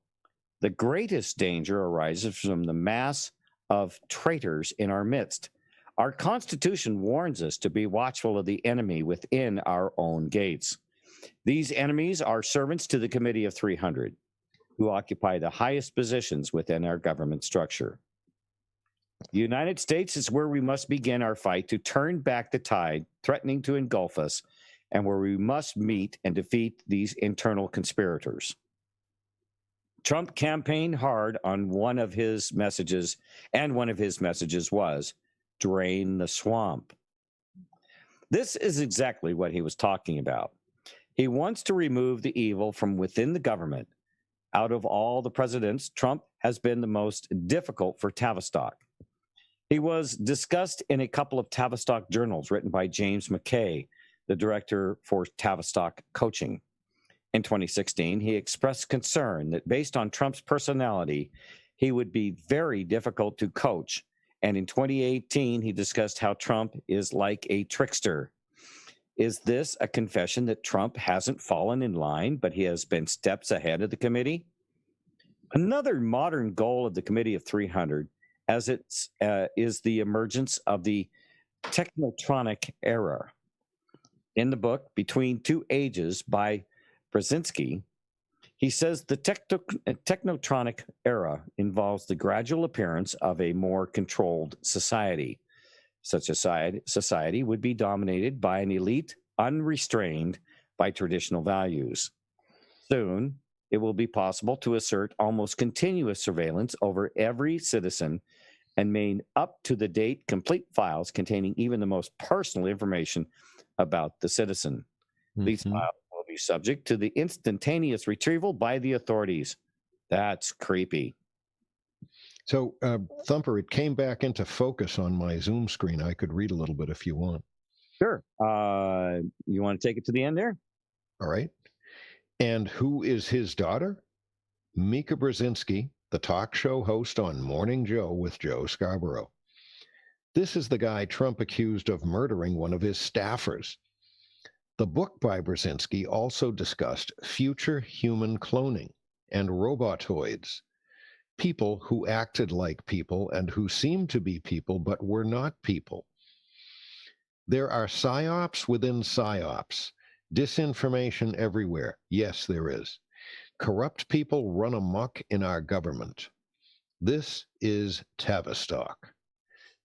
The greatest danger arises from the mass of traitors in our midst. Our Constitution warns us to be watchful of the enemy within our own gates. These enemies are servants to the Committee of 300, who occupy the highest positions within our government structure. The United States is where we must begin our fight to turn back the tide threatening to engulf us, and where we must meet and defeat these internal conspirators. Trump campaigned hard on one of his messages, and one of his messages was, drain the swamp. This is exactly what he was talking about. He wants to remove the evil from within the government. Out of all the presidents, Trump has been the most difficult for Tavistock. He was discussed in a couple of Tavistock journals written by James McKay, the director for Tavistock Coaching. In 2016, he expressed concern that based on Trump's personality, he would be very difficult to coach. And in 2018, he discussed how Trump is like a trickster. Is this a confession that Trump hasn't fallen in line, but he has been steps ahead of the committee? Another modern goal of the Committee of 300 is the emergence of the technotronic era. In the book, Between Two Ages by Brzezinski, he says the technotronic era involves the gradual appearance of a more controlled society. Such a society would be dominated by an elite unrestrained by traditional values. Soon, it will be possible to assert almost continuous surveillance over every citizen and maintain up-to-the-date complete files containing even the most personal information about the citizen. Mm-hmm. These files will be subject to the instantaneous retrieval by the authorities. That's creepy. So, Thumper, it came back into focus on my Zoom screen. I could read a little bit if you want. Sure. You want to take it to the end there? All right. And who is his daughter? Mika Brzezinski, the talk show host on Morning Joe with Joe Scarborough. This is the guy Trump accused of murdering one of his staffers. The book by Brzezinski also discussed future human cloning and robotoids, people who acted like people and who seemed to be people but were not people. There are psyops within psyops, disinformation everywhere. Yes, there is. Corrupt people run amok in our government. This is Tavistock.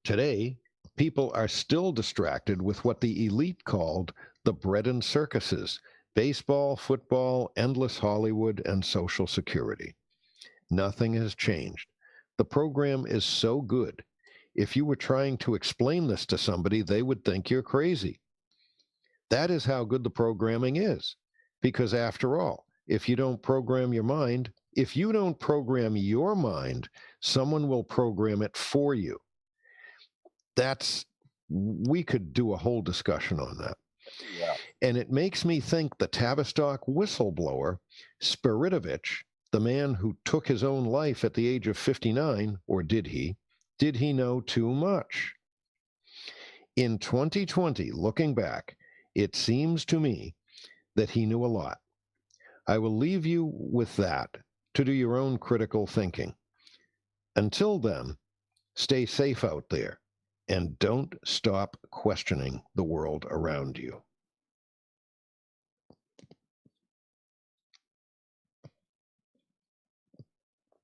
Today, people are still distracted with what the elite called the bread and circuses, baseball, football, endless Hollywood, and Social Security. Nothing has changed. The program is so good. If you were trying to explain this to somebody, they would think you're crazy. That is how good the programming is. Because after all, if you don't program your mind, If you don't program your mind, someone will program it for you. We could do a whole discussion on that. Yeah. And it makes me think the Tavistock whistleblower, Spiritovich, the man who took his own life at the age of 59, or did he know too much? In 2020, looking back, it seems to me that he knew a lot. I will leave you with that to do your own critical thinking. Until then, stay safe out there and don't stop questioning the world around you.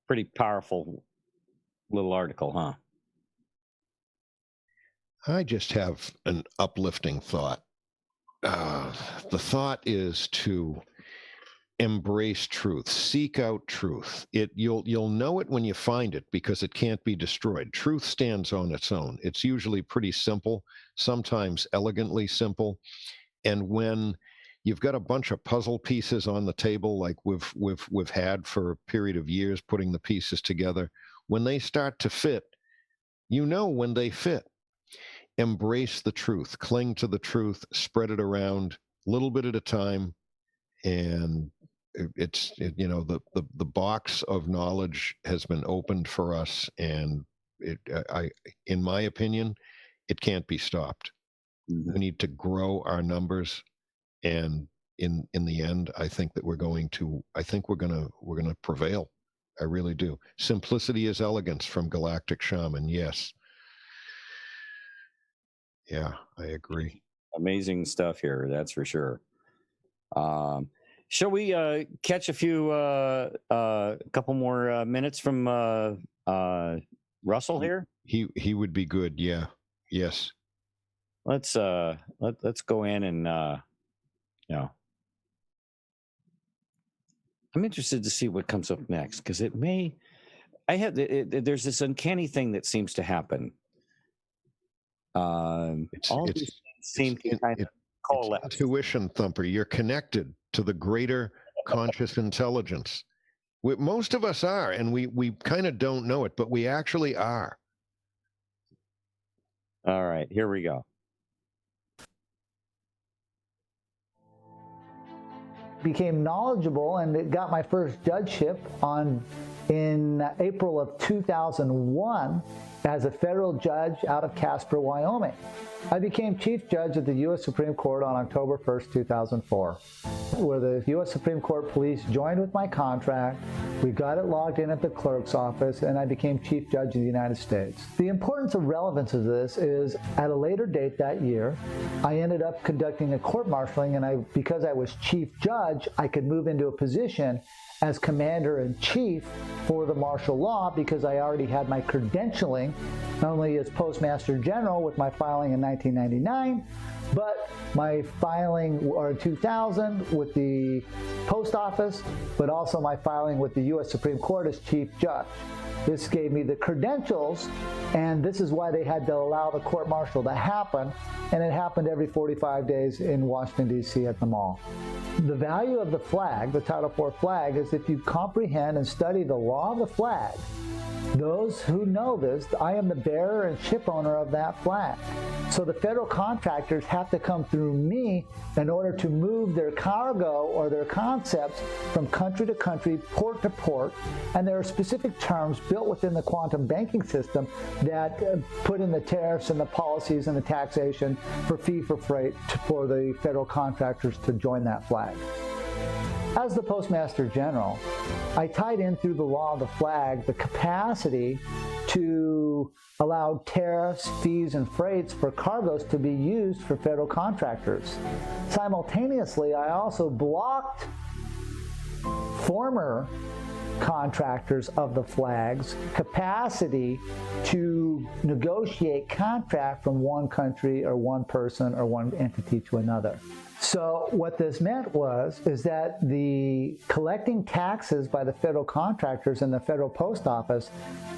Pretty powerful little article, huh? I just have an uplifting thought. The thought is to embrace truth, seek out truth. You'll know it when you find it because it can't be destroyed. Truth stands on its own. It's usually pretty simple, sometimes elegantly simple. And when you've got a bunch of puzzle pieces on the table, like we've had for a period of years, putting the pieces together, when they start to fit, you know when they fit. Embrace the truth, cling to the truth, spread it around a little bit at a time, and the box of knowledge has been opened for us, and in my opinion, it can't be stopped. Mm-hmm. We need to grow our numbers, and in the end, I think we're going to prevail. I really do. Simplicity is elegance from Galactic Shaman. Yes. Yeah, I agree. Amazing stuff here, that's for sure. Shall we catch a couple more minutes from Russell here? He would be good. Yeah. Yes. Let's go in and I'm interested to see what comes up next, because there's this uncanny thing that seems to happen. All these things seem to kind of coalesce. Intuition, Thumper. You're connected to the greater conscious intelligence. Most of us are, and we kind of don't know it, but we actually are. All right, here we go. Became knowledgeable and got my first judgeship in April of 2001 as a federal judge out of Casper, Wyoming. I became Chief Judge of the U.S. Supreme Court on October 1st, 2004, where the U.S. Supreme Court police joined with my contract. We got it logged in at the clerk's office, and I became Chief Judge of the United States. The importance of relevance of this is, at a later date that year, I ended up conducting a court-martialing, and because I was Chief Judge, I could move into a position as Commander-in-Chief for the martial law because I already had my credentialing, not only as Postmaster General with my filing in 1999, but my filing in 2000 with the Post Office, but also my filing with the U.S. Supreme Court as Chief Judge. This gave me the credentials, and this is why they had to allow the court-martial to happen, and it happened every 45 days in Washington, D.C. at the mall. The value of the flag, the Title IV flag, is if you comprehend and study the law of the flag. Those who know this, I am the bearer and ship owner of that flag. So the federal contractors have to come through me in order to move their cargo or their concepts from country to country, port to port. And there are specific terms built within the quantum banking system that put in the tariffs and the policies and the taxation for fee for freight for the federal contractors to join that flag. As the Postmaster General, I tied in through the law of the flag the capacity to allow tariffs, fees, and freights for cargoes to be used for federal contractors. Simultaneously, I also blocked former contractors of the flag's capacity to negotiate contract from one country or one person or one entity to another. So what this meant is that the collecting taxes by the federal contractors and the federal post office,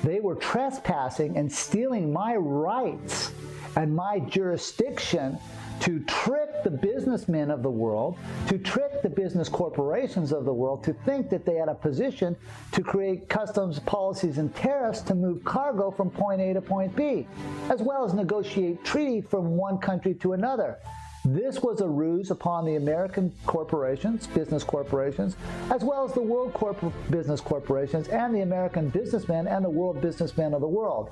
they were trespassing and stealing my rights and my jurisdiction to trick the businessmen of the world, to trick the business corporations of the world to think that they had a position to create customs policies and tariffs to move cargo from point A to point B, as well as negotiate treaty from one country to another. This was a ruse upon the American corporations, business corporations, as well as the world business corporations and the American businessmen and the world businessmen of the world.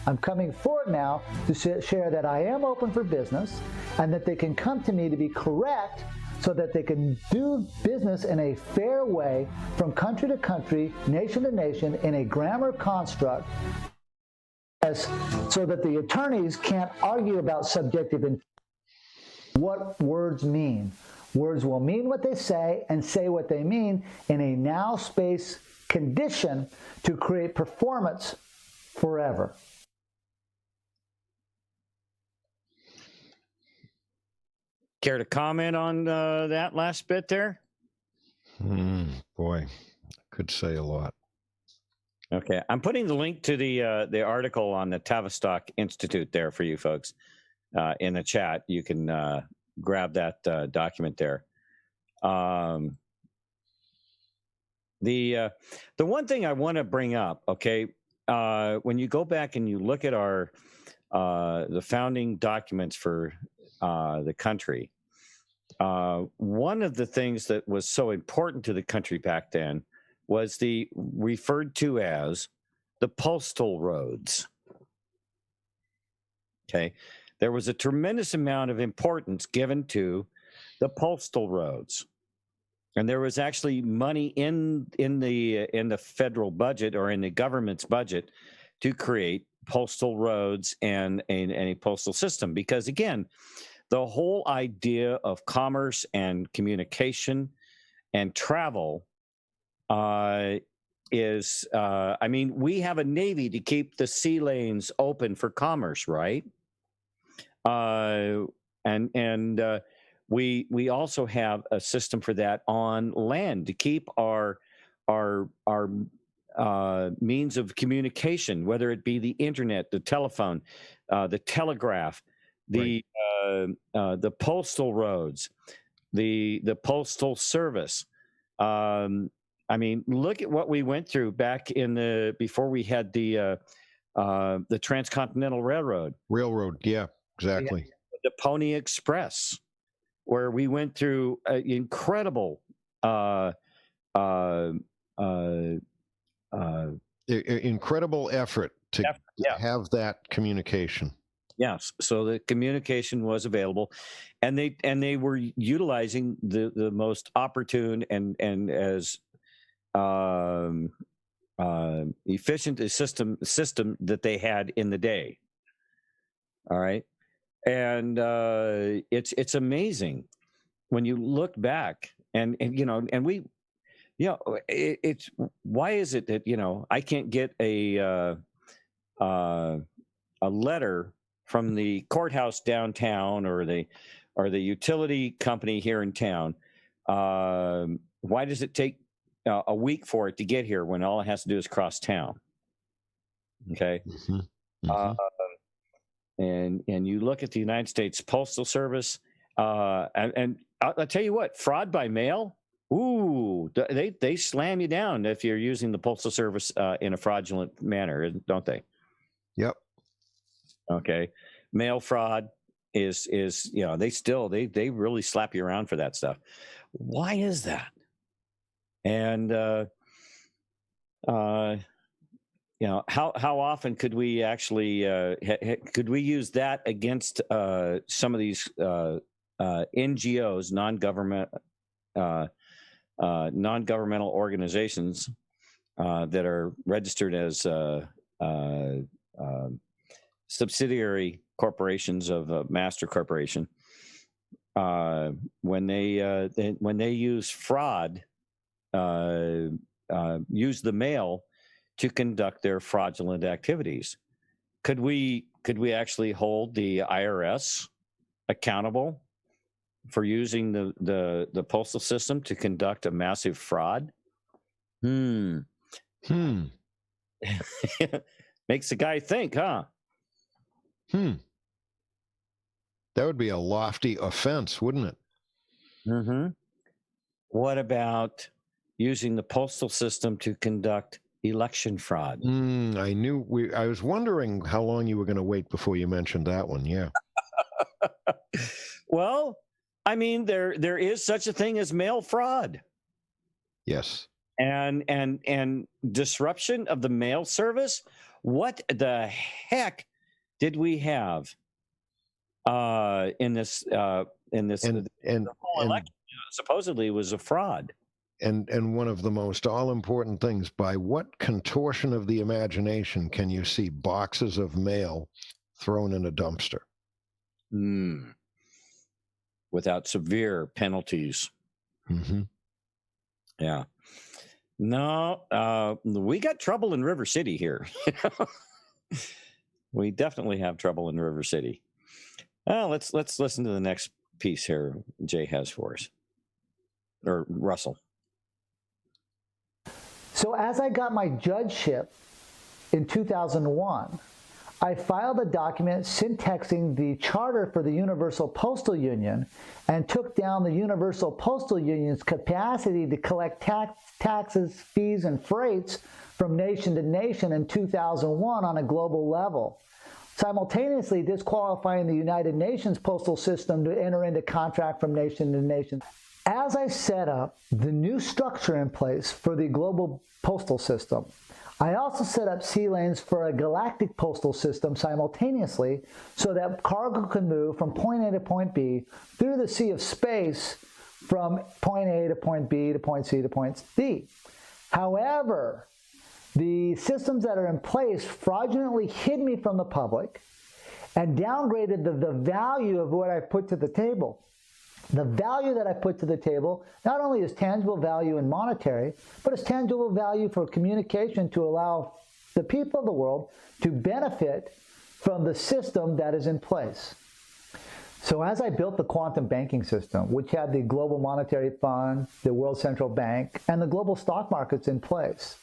I'm coming forward now to share that I am open for business and that they can come to me to be correct so that they can do business in a fair way from country to country, nation to nation, in a grammar construct, so that the attorneys can't argue about subjective intent. What words mean. Words will mean what they say and say what they mean in a now space condition to create performance forever. Care to comment on that last bit there? Boy, could say a lot. Okay, I'm putting the link to the article on the Tavistock Institute there for you folks in the chat. You can grab that document there. The one thing I want to bring up, okay, when you go back and you look at our the founding documents for the country, one of the things that was so important to the country back then was the referred to as the postal roads. Okay, there was a tremendous amount of importance given to the postal roads, and there was actually money in the federal budget or in the government's budget to create postal roads and a postal system, because again, the whole idea of commerce and communication and travel is, I mean, we have a Navy to keep the sea lanes open for commerce, right? We also have a system for that on land to keep our means of communication, whether it be the internet, the telephone, the telegraph, the postal roads, the postal service. I mean, look at what we went through back in before we had the Transcontinental Railroad. Yeah, exactly. The Pony Express, where we went through incredible incredible effort to have that communication. Yes, so the communication was available, and they were utilizing the most opportune and as efficient a system that they had in the day. All right, and it's amazing when you look back and we, it's why is it that I can't get a letter from the courthouse downtown or the utility company here in town? Why does it take a week for it to get here when all it has to do is cross town? Okay. Mm-hmm. Mm-hmm. And you look at the United States Postal Service, and I'll tell you what, fraud by mail, ooh, they slam you down if you're using the Postal Service in a fraudulent manner, don't they? Yep. Okay. Mail fraud is they really slap you around for that stuff. Why is that? And how often could we actually could we use that against some of these NGOs, non-governmental organizations that are registered as subsidiary corporations of a master corporation, when they use fraud, use the mail to conduct their fraudulent activities? Could we actually hold the IRS accountable for using the postal system to conduct a massive fraud? Makes the guy think, huh? That would be a lofty offense, wouldn't it? Mm-hmm. What about using the postal system to conduct election fraud? I was wondering how long you were going to wait before you mentioned that one. Yeah. Well, I mean, there is such a thing as mail fraud. Yes. And disruption of the mail service. What the heck did we have in this the whole election? Supposedly was a fraud. And one of the most all-important things, by what contortion of the imagination can you see boxes of mail thrown in a dumpster? Without severe penalties. Mm-hmm. Yeah. No, we got trouble in River City here. We definitely have trouble in River City. Let's listen to the next piece here Jay has for us, or Russell. So as I got my judgeship in 2001, I filed a document syntaxing the charter for the Universal Postal Union and took down the Universal Postal Union's capacity to collect taxes, fees, and freights from nation to nation in 2001 on a global level, simultaneously disqualifying the United Nations postal system to enter into contract from nation to nation. As I set up the new structure in place for the global postal system, I also set up sea lanes for a galactic postal system simultaneously so that cargo can move from point A to point B through the sea of space from point A to point B to point C to point D. However, the systems that are in place fraudulently hid me from the public and downgraded the value of what I put to the table. The value that I put to the table not only is tangible value and monetary, but it's tangible value for communication to allow the people of the world to benefit from the system that is in place. So as I built the quantum banking system, which had the Global Monetary Fund, the World Central Bank, and the global stock markets in place,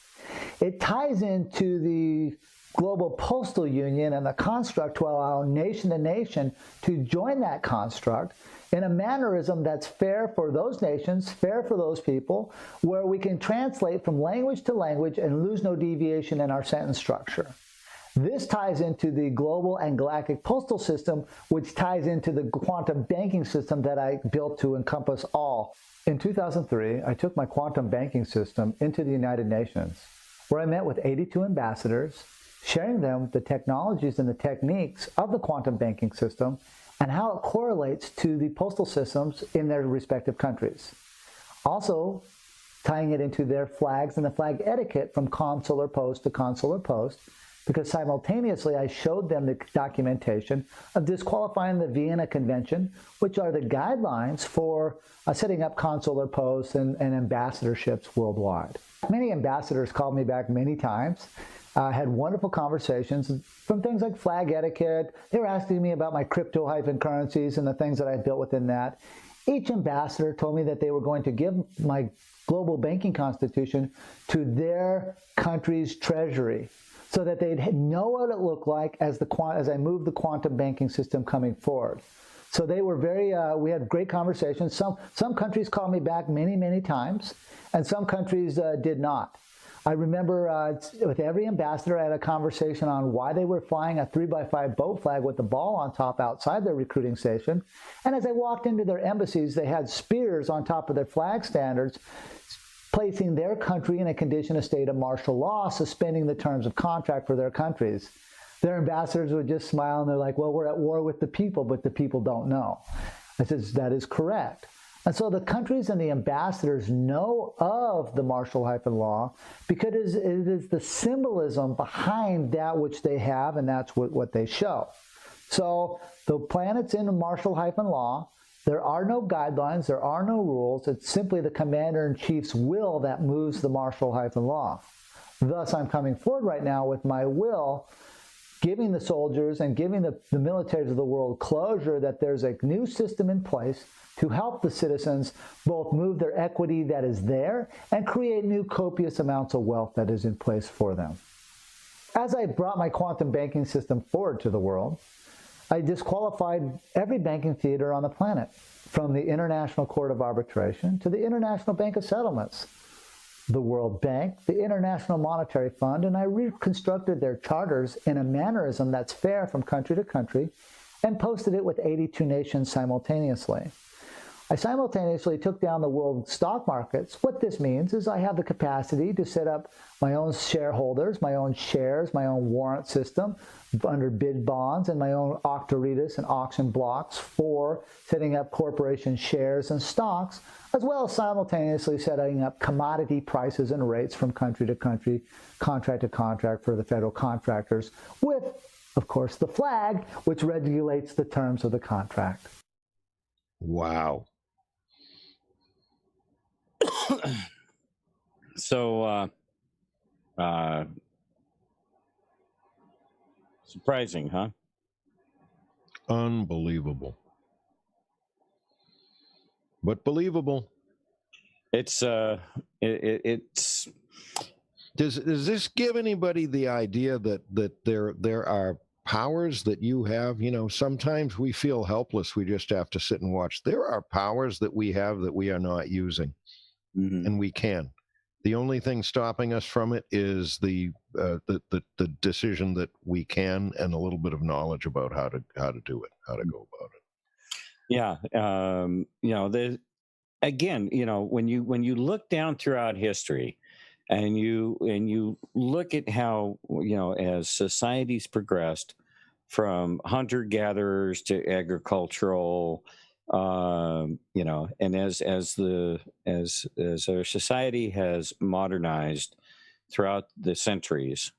it ties into the Global Postal Union and the construct to allow nation to nation to join that construct in a mannerism that's fair for those nations, fair for those people, where we can translate from language to language and lose no deviation in our sentence structure. This ties into the global and galactic postal system, which ties into the quantum banking system that I built to encompass all. In 2003, I took my quantum banking system into the United Nations, where I met with 82 ambassadors, sharing them the technologies and the techniques of the quantum banking system and how it correlates to the postal systems in their respective countries. Also, tying it into their flags and the flag etiquette from consular post to consular post, because simultaneously I showed them the documentation of disqualifying the Vienna Convention, which are the guidelines for setting up consular posts and ambassadorships worldwide. Many ambassadors called me back many times. Had wonderful conversations from things like flag etiquette. They were asking me about my crypto-currencies and the things that I built within that. Each ambassador told me that they were going to give my global banking constitution to their country's treasury so that they'd know what it looked like as I moved the quantum banking system coming forward. So they were we had great conversations. Some countries called me back many, many times, and some countries did not. I remember with every ambassador, I had a conversation on why they were flying a 3x5 boat flag with the ball on top outside their recruiting station. And as I walked into their embassies, they had spears on top of their flag standards, placing their country in a condition of state of martial law, suspending the terms of contract for their countries. Their ambassadors would just smile and they're like, well, we're at war with the people, but the people don't know. I said, that is correct. And so the countries and the ambassadors know of the martial law because it is the symbolism behind that which they have, and that's what they show. So the planet's in martial law. There are no guidelines. There are no rules. It's simply the commander-in-chief's will that moves the martial law. Thus, I'm coming forward right now with my will, giving the soldiers and giving the militaries of the world closure that there's a new system in place to help the citizens both move their equity that is there and create new copious amounts of wealth that is in place for them. As I brought my quantum banking system forward to the world, I disqualified every banking theater on the planet, from the International Court of Arbitration to the International Bank of Settlements, the World Bank, the International Monetary Fund, and I reconstructed their charters in a mannerism that's fair from country to country and posted it with 82 nations simultaneously. I simultaneously took down the world stock markets. What this means is I have the capacity to set up my own shareholders, my own shares, my own warrant system under bid bonds, and my own octoritas and auction blocks for setting up corporation shares and stocks, as well as simultaneously setting up commodity prices and rates from country to country, contract to contract for the federal contractors, with, of course, the flag, which regulates the terms of the contract. Wow. So, surprising, huh? Unbelievable. But believable. It's it's. Does this give anybody the idea that there are powers that you have? You know, sometimes we feel helpless. We just have to sit and watch. There are powers that we have that we are not using, and we can. The only thing stopping us from it is the decision that we can, and a little bit of knowledge about how to do it, how to go about it. Yeah, you know, again, you know, when you look down throughout history, and you look at how, you know, as societies progressed from hunter-gatherers to agricultural, you know, and as our society has modernized throughout the centuries,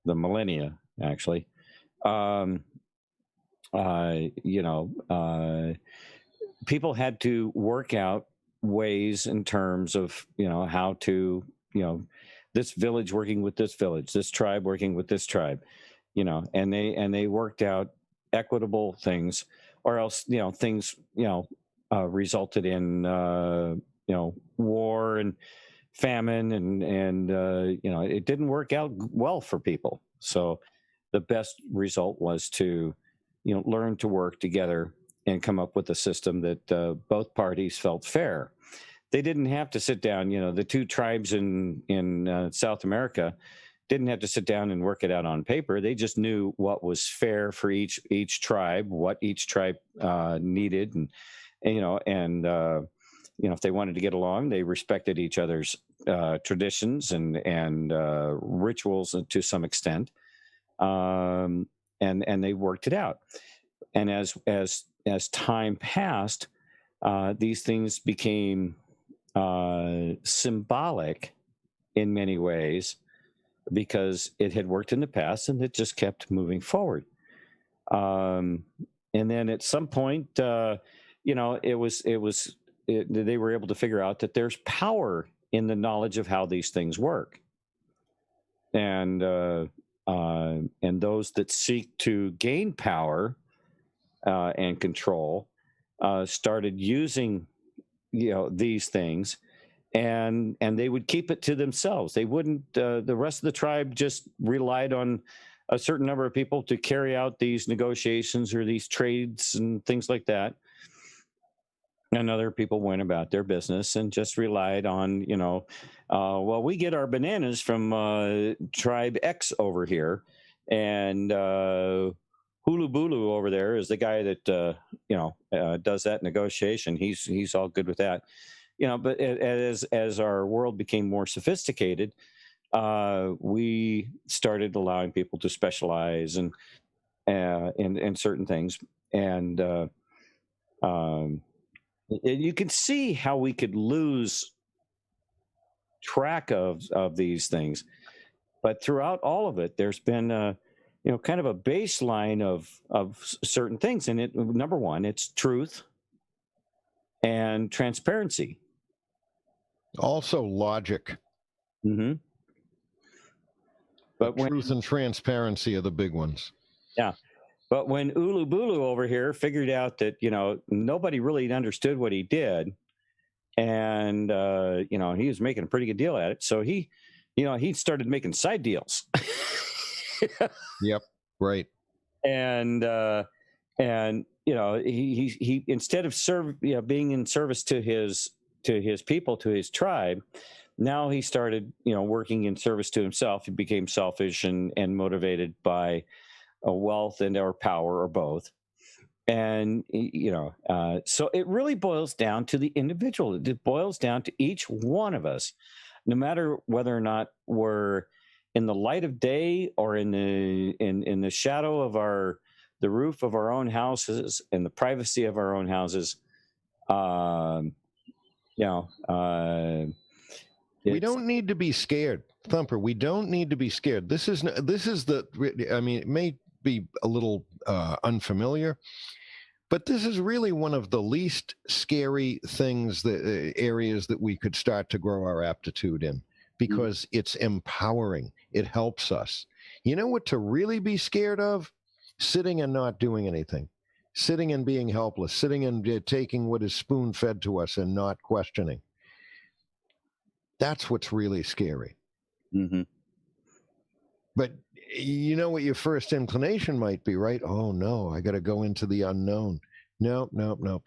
the millennia, actually, you know, people had to work out ways in terms of, you know, how to, you know, this village working with this village, this tribe working with this tribe, you know, and they worked out equitable things, or else, you know, things, you know, resulted in, you know, war and famine, and you know, it didn't work out well for people. So the best result was to, you know, learn to work together and come up with a system that both parties felt fair. They didn't have to sit down, you know, the two tribes in South America didn't have to sit down and work it out on paper. They just knew what was fair for each tribe, what each tribe needed, and you know, and you know, if they wanted to get along, they respected each other's traditions and rituals to some extent, and they worked it out. And as time passed, these things became symbolic in many ways, because it had worked in the past and it just kept moving forward. And then at some point, you know, they were able to figure out that there's power in the knowledge of how these things work. And those that seek to gain power and control started using, you know, these things, and they would keep it to themselves. They wouldn't. The rest of the tribe just relied on a certain number of people to carry out these negotiations or these trades and things like that. And other people went about their business and just relied on, you know, well, we get our bananas from tribe X over here, and Hulu Bulu over there is the guy that you know, does that negotiation. He's all good with that, you know. But as our world became more sophisticated, we started allowing people to specialize in certain things, and you can see how we could lose track of these things. But throughout all of it, there's been you know, kind of a baseline of certain things. And it, number one, it's truth and transparency. Also logic. Mm-hmm. But truth and transparency are the big ones. Yeah. But when Ulu Bulu over here figured out that, you know, nobody really understood what he did, and you know, he was making a pretty good deal at it, so he started making side deals. Yep, right. And and he instead of being in service to his people, to his tribe, now he started working in service to himself. He became selfish and motivated by wealth and or power, or both. And so it really boils down to the individual. It boils down to each one of us, no matter whether or not we're in the light of day or in the shadow of the roof of our own houses, in the privacy of our own houses. We don't need to be scared, Thumper. We don't need to be scared. This is it may be a little unfamiliar, but this is really one of the least scary things, areas that we could start to grow our aptitude in, because it's empowering. It helps us. You know what to really be scared of? Sitting and not doing anything, sitting and being helpless, sitting and taking what is spoon-fed to us and not questioning. That's what's really scary. Mm-hmm. But you know what your first inclination might be, right? Oh, no, I got to go into the unknown. No.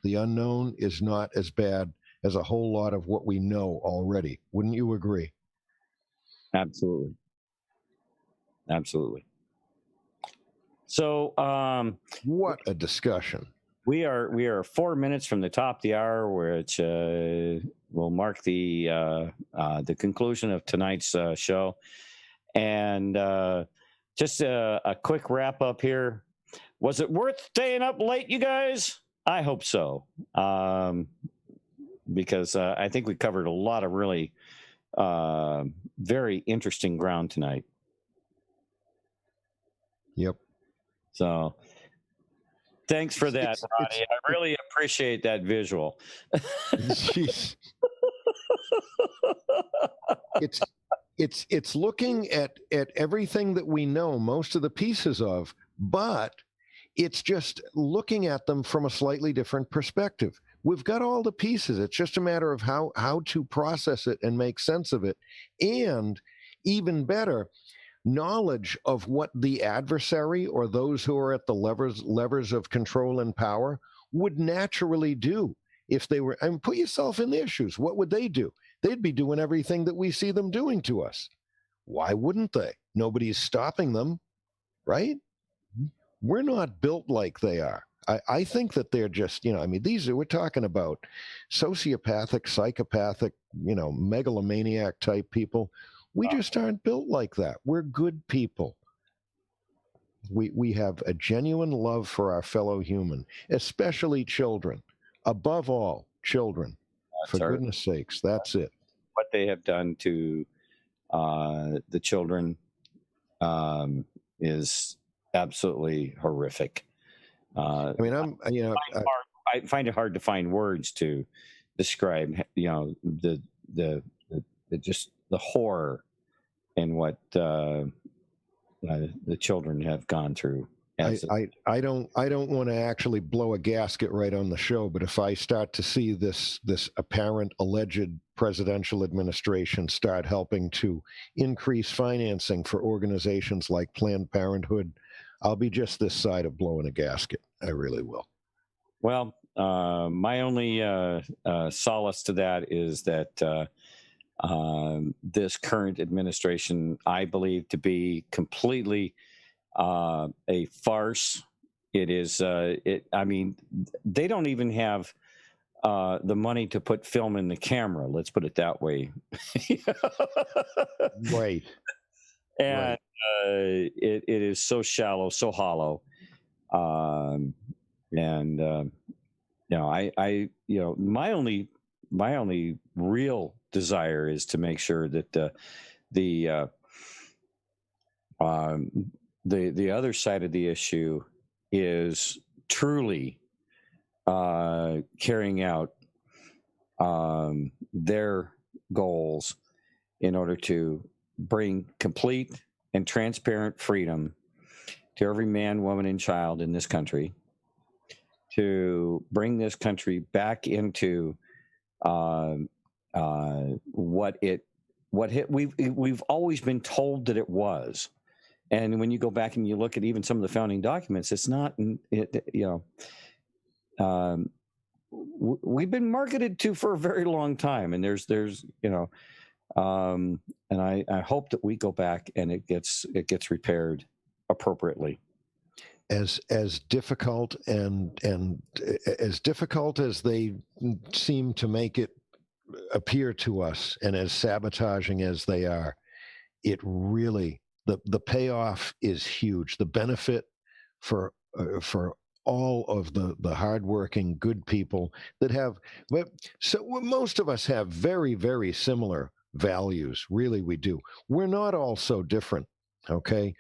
The unknown is not as bad as a whole lot of what we know already. Wouldn't you agree? Absolutely. So, what a discussion. We are 4 minutes from the top of the hour, which will mark the conclusion of tonight's show. And just a quick wrap up here. Was it worth staying up late, you guys? I hope so, because I think we covered a lot of really very interesting ground tonight. Yep. So thanks for that, Ronnie. I really appreciate that visual. Jeez. It's looking at everything that we know, most of the pieces of, but it's just looking at them from a slightly different perspective. We've got all the pieces. It's just a matter of how to process it and make sense of it. And even better, knowledge of what the adversary or those who are at the levers of control and power would naturally do if they were. And put yourself in their shoes. What would they do? They'd be doing everything that we see them doing to us. Why wouldn't they? Nobody's stopping them, right? We're not built like they are. I think that they're just, we're talking about sociopathic, psychopathic, megalomaniac type people. We just aren't built like that. We're good people. We have a genuine love for our fellow human, especially children. Above all, children. For goodness sakes, that's it. What they have done to the children is absolutely horrific. I find it hard to find words to describe, the horror and what the children have gone through. I don't want to actually blow a gasket right on the show, but if I start to see this apparent alleged presidential administration start helping to increase financing for organizations like Planned Parenthood, I'll be just this side of blowing a gasket. I really will. Well, my only solace to that is that this current administration, I believe to be completely a farce. It is. They don't even have the money to put film in the camera. Let's put it that way. Right. And it is so shallow, so hollow. My only real desire is to make sure that the other side of the issue is truly carrying out their goals in order to bring complete and transparent freedom to every man, woman, and child in this country, to bring this country back into what we've always been told that it was. And when you go back and you look at even some of the founding documents, it's not, we've been marketed to for a very long time, and there's and I hope that we go back and it gets repaired appropriately. As difficult and as difficult as they seem to make it appear to us, and as sabotaging as they are, it really, the payoff is huge. The benefit for all of the hardworking, good people that have, so most of us have very, very similar values. Really, we do. We're not all so different. Okay.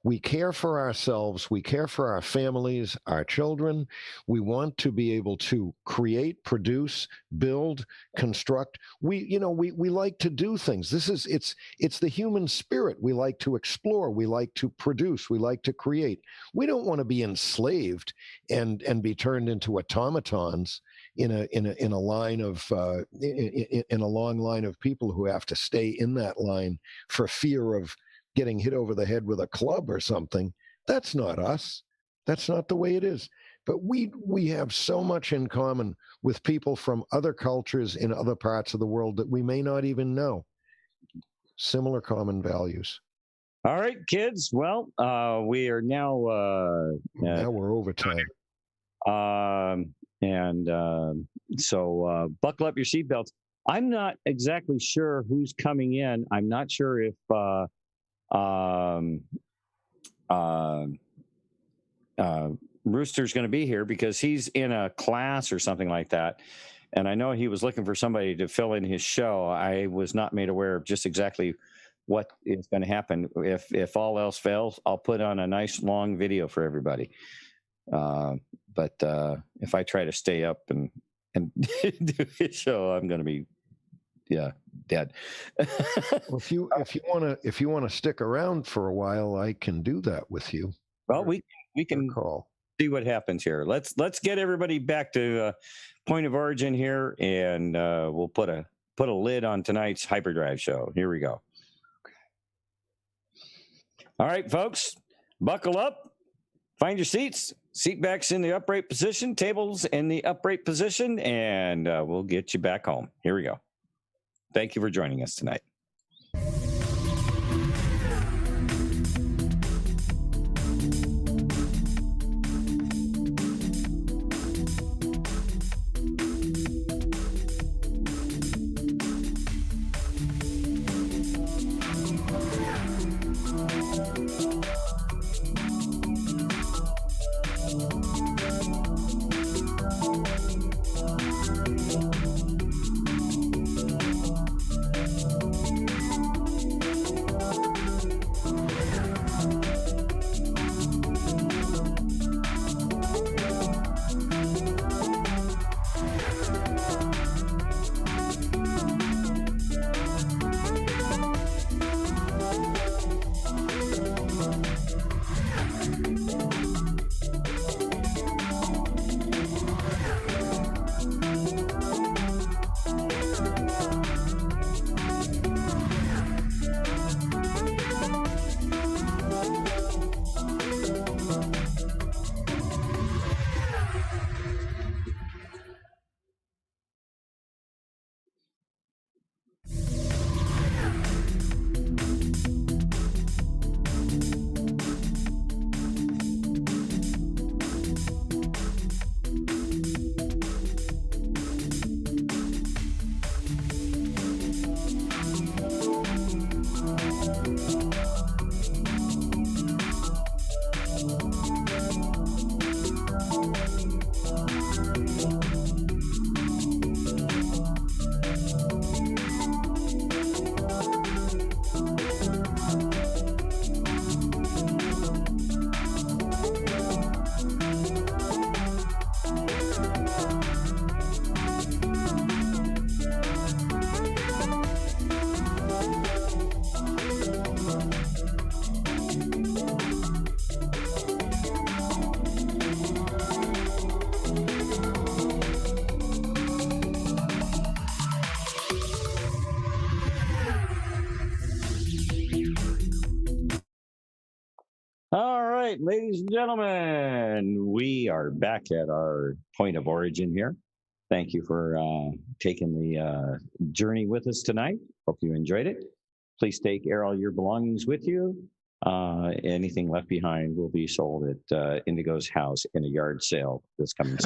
We care for ourselves. We care for our families, our children. We want to be able to create, produce, build, construct. We like to do things. It's the human spirit. We like to explore. We like to produce. We like to create. We don't want to be enslaved and be turned into automatons in a line of in a long line of people who have to stay in that line for fear of getting hit over the head with a club or something. That's not us. That's not the way it is. But we have so much in common with people from other cultures in other parts of the world that we may not even know. Similar common values. All right, kids. Well, we are now now we're over time. So buckle up your seatbelts. I'm not exactly sure who's coming in. I'm not sure if Rooster's going to be here because he's in a class or something like that. And I know he was looking for somebody to fill in his show. I was not made aware of just exactly what is going to happen. If all else fails, I'll put on a nice long video for everybody. But if I try to stay up and do his show, I'm going to be dead. Well, if you want to stick around for a while, I can do that with you. Well, we can call. See what happens here. Let's get everybody back to point of origin here, and we'll put a lid on tonight's hyperdrive show. Here we go. Okay. All right, folks, buckle up, find your seats. Seat backs in the upright position, tables in the upright position, and we'll get you back home. Here we go. Thank you for joining us tonight. right, ladies and gentlemen, we are back at our point of origin here. Thank you for taking the journey with us tonight. Hope you enjoyed it. Please take all your belongings with you. Anything left behind will be sold at Indigo's house in a yard sale this coming.